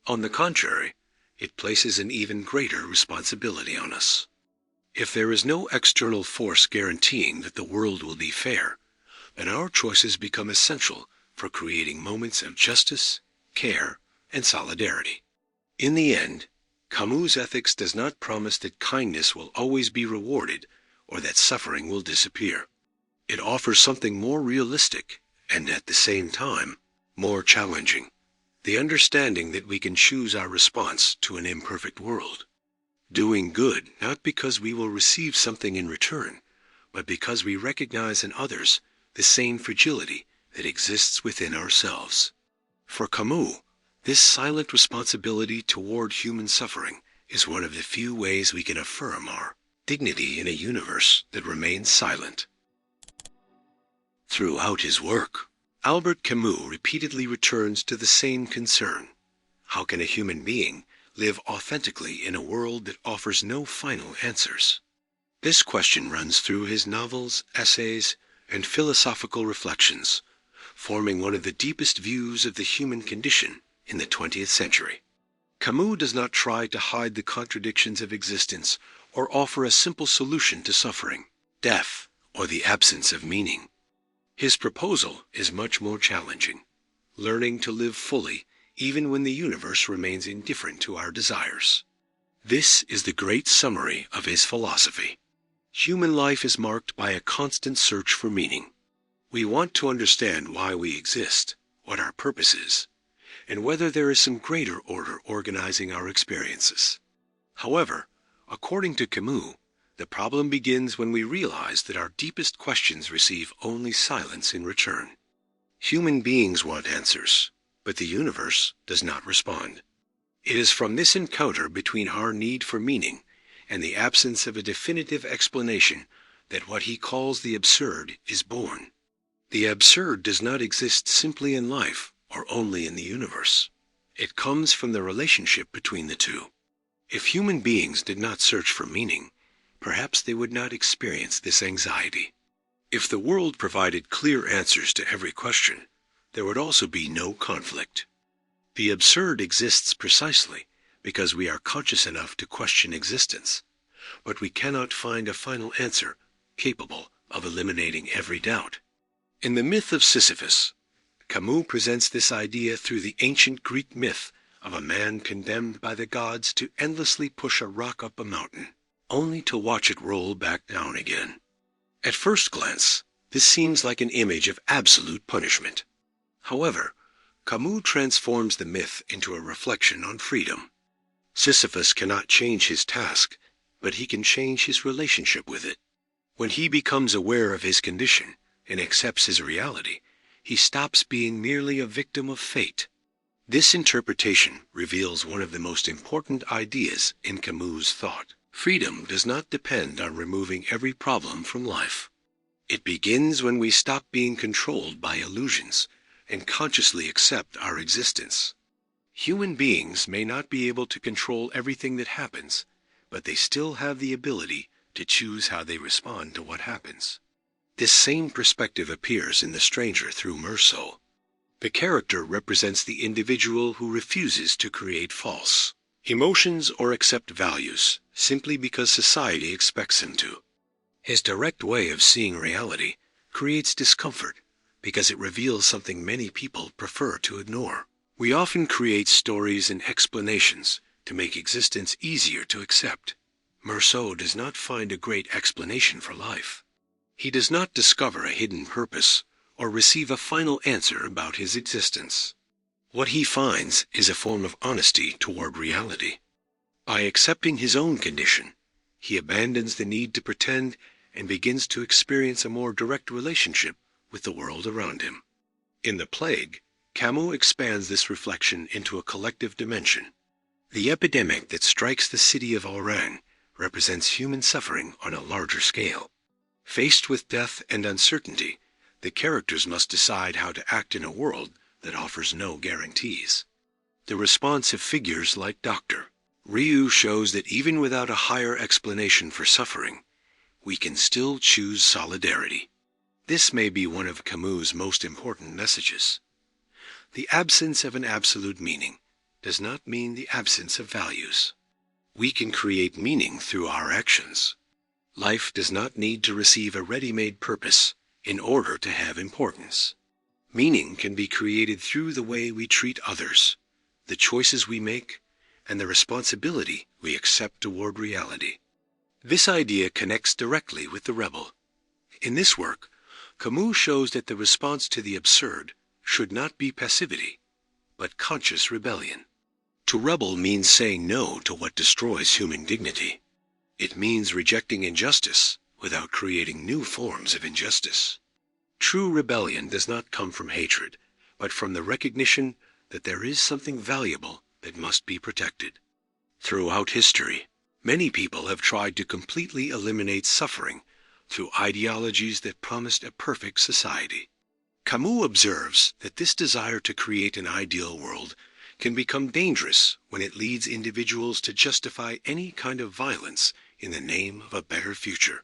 On the contrary, it places an even greater responsibility on us. If there is no external force guaranteeing that the world will be fair, then our choices become essential for creating moments of justice, care, and solidarity. In the end, Camus' ethics does not promise that kindness will always be rewarded or that suffering will disappear. It offers something more realistic and at the same time more challenging: the understanding that we can choose our response to an imperfect world. Doing good not because we will receive something in return, but because we recognize in others the same fragility that exists within ourselves. For Camus, this silent responsibility toward human suffering is one of the few ways we can affirm our dignity in a universe that remains silent. Throughout his work, Albert Camus repeatedly returns to the same concern. How can a human being live authentically in a world that offers no final answers? This question runs through his novels, essays, and philosophical reflections, forming one of the deepest views of the human condition in the 20th century. Camus does not try to hide the contradictions of existence or offer a simple solution to suffering, death, or the absence of meaning. His proposal is much more challenging: learning to live fully even when the universe remains indifferent to our desires. This is the great summary of his philosophy. Human life is marked by a constant search for meaning. We want to understand why we exist, what our purpose is, and whether there is some greater order organizing our experiences. However, according to Camus, the problem begins when we realize that our deepest questions receive only silence in return. Human beings want answers, but the universe does not respond. It is from this encounter between our need for meaning and the absence of a definitive explanation that what he calls the absurd is born. The absurd does not exist simply in life or only in the universe. It comes from the relationship between the two. If human beings did not search for meaning, perhaps they would not experience this anxiety. If the world provided clear answers to every question, there would also be no conflict. The absurd exists precisely because we are conscious enough to question existence, but we cannot find a final answer capable of eliminating every doubt. In the myth of Sisyphus, Camus presents this idea through the ancient Greek myth of a man condemned by the gods to endlessly push a rock up a mountain, only to watch it roll back down again. At first glance, this seems like an image of absolute punishment. However, Camus transforms the myth into a reflection on freedom. Sisyphus cannot change his task, but he can change his relationship with it. When he becomes aware of his condition and accepts his reality, he stops being merely a victim of fate. This interpretation reveals one of the most important ideas in Camus' thought. Freedom does not depend on removing every problem from life. It begins when we stop being controlled by illusions and consciously accept our existence. Human beings may not be able to control everything that happens, but they still have the ability to choose how they respond to what happens. This same perspective appears in The Stranger through Meursault. The character represents the individual who refuses to create false, emotions or accept values simply because society expects him to. His direct way of seeing reality creates discomfort because it reveals something many people prefer to ignore. We often create stories and explanations to make existence easier to accept. Meursault does not find a great explanation for life. He does not discover a hidden purpose or receive a final answer about his existence. What he finds is a form of honesty toward reality. By accepting his own condition, he abandons the need to pretend and begins to experience a more direct relationship with the world around him. In The Plague, Camus expands this reflection into a collective dimension. The epidemic that strikes the city of Oran represents human suffering on a larger scale. Faced with death and uncertainty, the characters must decide how to act in a world that offers no guarantees. The response of figures like Dr. Ryu shows that even without a higher explanation for suffering, we can still choose solidarity. This may be one of Camus' most important messages. The absence of an absolute meaning does not mean the absence of values. We can create meaning through our actions. Life does not need to receive a ready-made purpose in order to have importance. Meaning can be created through the way we treat others, the choices we make, and the responsibility we accept toward reality. This idea connects directly with The Rebel. In this work, Camus shows that the response to the absurd should not be passivity, but conscious rebellion. To rebel means saying no to what destroys human dignity. It means rejecting injustice without creating new forms of injustice. True rebellion does not come from hatred, but from the recognition that there is something valuable that must be protected. Throughout history, many people have tried to completely eliminate suffering through ideologies that promised a perfect society. Camus observes that this desire to create an ideal world can become dangerous when it leads individuals to justify any kind of violence in the name of a better future.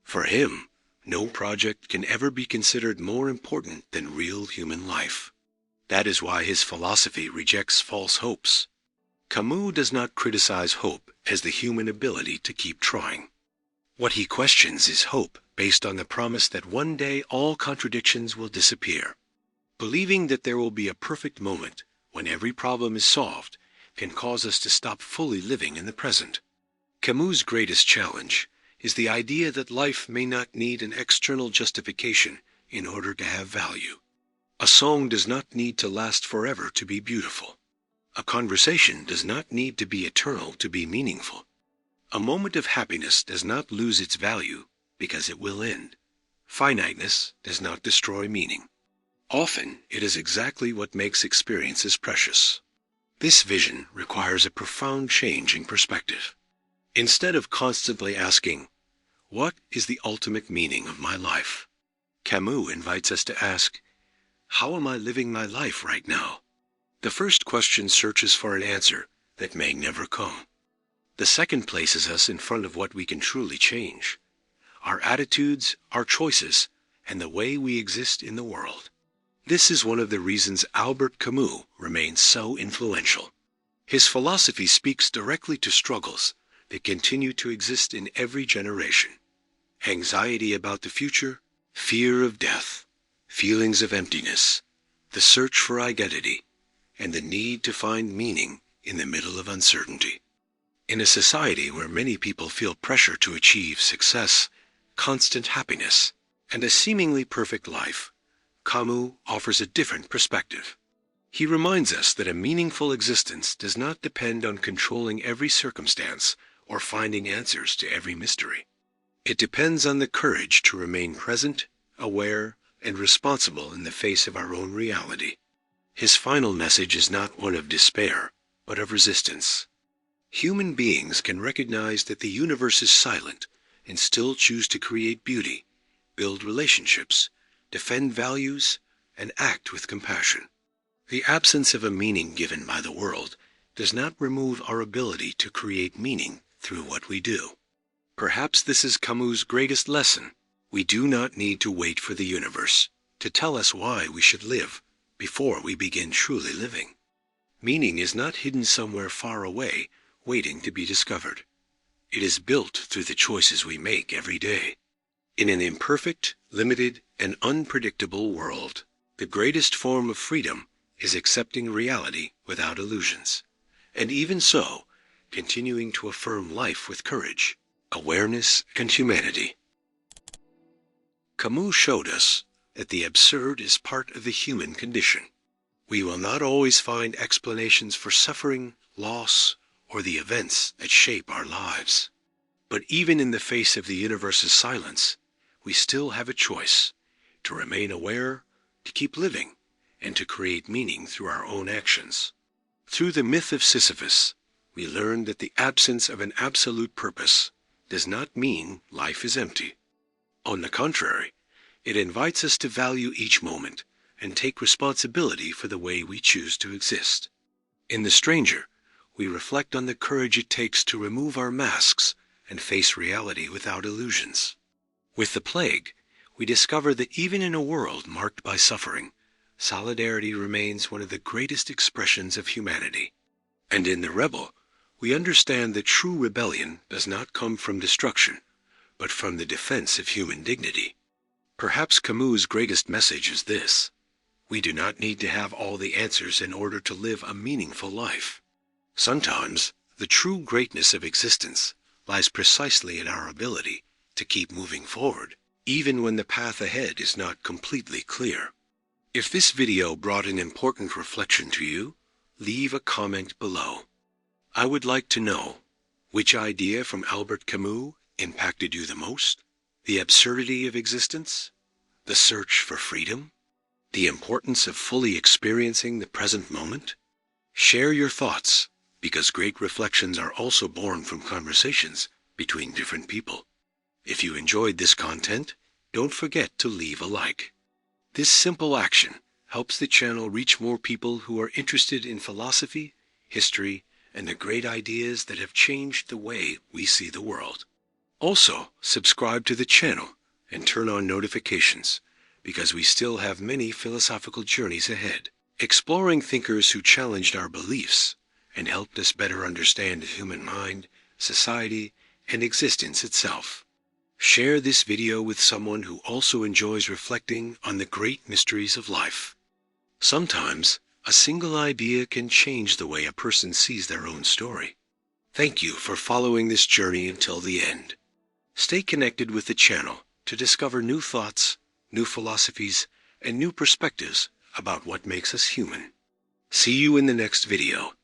For him, no project can ever be considered more important than real human life. That is why his philosophy rejects false hopes. Camus does not criticize hope as the human ability to keep trying. What he questions is hope based on the promise that one day all contradictions will disappear. Believing that there will be a perfect moment when every problem is solved can cause us to stop fully living in the present. Camus' greatest challenge is the idea that life may not need an external justification in order to have value. A song does not need to last forever to be beautiful. A conversation does not need to be eternal to be meaningful. A moment of happiness does not lose its value because it will end. Finiteness does not destroy meaning. Often, it is exactly what makes experiences precious. This vision requires a profound change in perspective. Instead of constantly asking, "What is the ultimate meaning of my life?" Camus invites us to ask, "How am I living my life right now?" The first question searches for an answer that may never come. The second places us in front of what we can truly change: our attitudes, our choices, and the way we exist in the world. This is one of the reasons Albert Camus remains so influential. His philosophy speaks directly to struggles that continue to exist in every generation: anxiety about the future, fear of death, feelings of emptiness, the search for identity, and the need to find meaning in the middle of uncertainty. In a society where many people feel pressure to achieve success, constant happiness, and a seemingly perfect life, Camus offers a different perspective. He reminds us that a meaningful existence does not depend on controlling every circumstance or finding answers to every mystery. It depends on the courage to remain present, aware, and responsible in the face of our own reality. His final message is not one of despair, but of resistance. Human beings can recognize that the universe is silent and still choose to create beauty, build relationships, defend values, and act with compassion. The absence of a meaning given by the world does not remove our ability to create meaning through what we do. Perhaps this is Camus' greatest lesson. We do not need to wait for the universe to tell us why we should live before we begin truly living. Meaning is not hidden somewhere far away waiting to be discovered. It is built through the choices we make every day. In an imperfect, limited, and unpredictable world, the greatest form of freedom is accepting reality without illusions, and even so, continuing to affirm life with courage, awareness, and humanity. Camus showed us that the absurd is part of the human condition. We will not always find explanations for suffering, loss, or the events that shape our lives. But even in the face of the universe's silence, we still have a choice to remain aware, to keep living, and to create meaning through our own actions. Through the myth of Sisyphus, we learn that the absence of an absolute purpose does not mean life is empty. On the contrary, it invites us to value each moment and take responsibility for the way we choose to exist. In The Stranger, we reflect on the courage it takes to remove our masks and face reality without illusions. With The Plague, we discover that even in a world marked by suffering, solidarity remains one of the greatest expressions of humanity. And in The Rebel, we understand that true rebellion does not come from destruction, but from the defense of human dignity. Perhaps Camus' greatest message is this: we do not need to have all the answers in order to live a meaningful life. Sometimes, the true greatness of existence lies precisely in our ability to keep moving forward, even when the path ahead is not completely clear. If this video brought an important reflection to you, leave a comment below. I would like to know, which idea from Albert Camus impacted you the most? The absurdity of existence? The search for freedom? The importance of fully experiencing the present moment? Share your thoughts, because great reflections are also born from conversations between different people. If you enjoyed this content, don't forget to leave a like. This simple action helps the channel reach more people who are interested in philosophy, history, and the great ideas that have changed the way we see the world. Also, subscribe to the channel and turn on notifications, because we still have many philosophical journeys ahead, exploring thinkers who challenged our beliefs and helped us better understand the human mind, society, and existence itself. Share this video with someone who also enjoys reflecting on the great mysteries of life. Sometimes, a single idea can change the way a person sees their own story. Thank you for following this journey until the end. Stay connected with the channel to discover new thoughts, new philosophies, and new perspectives about what makes us human. See you in the next video.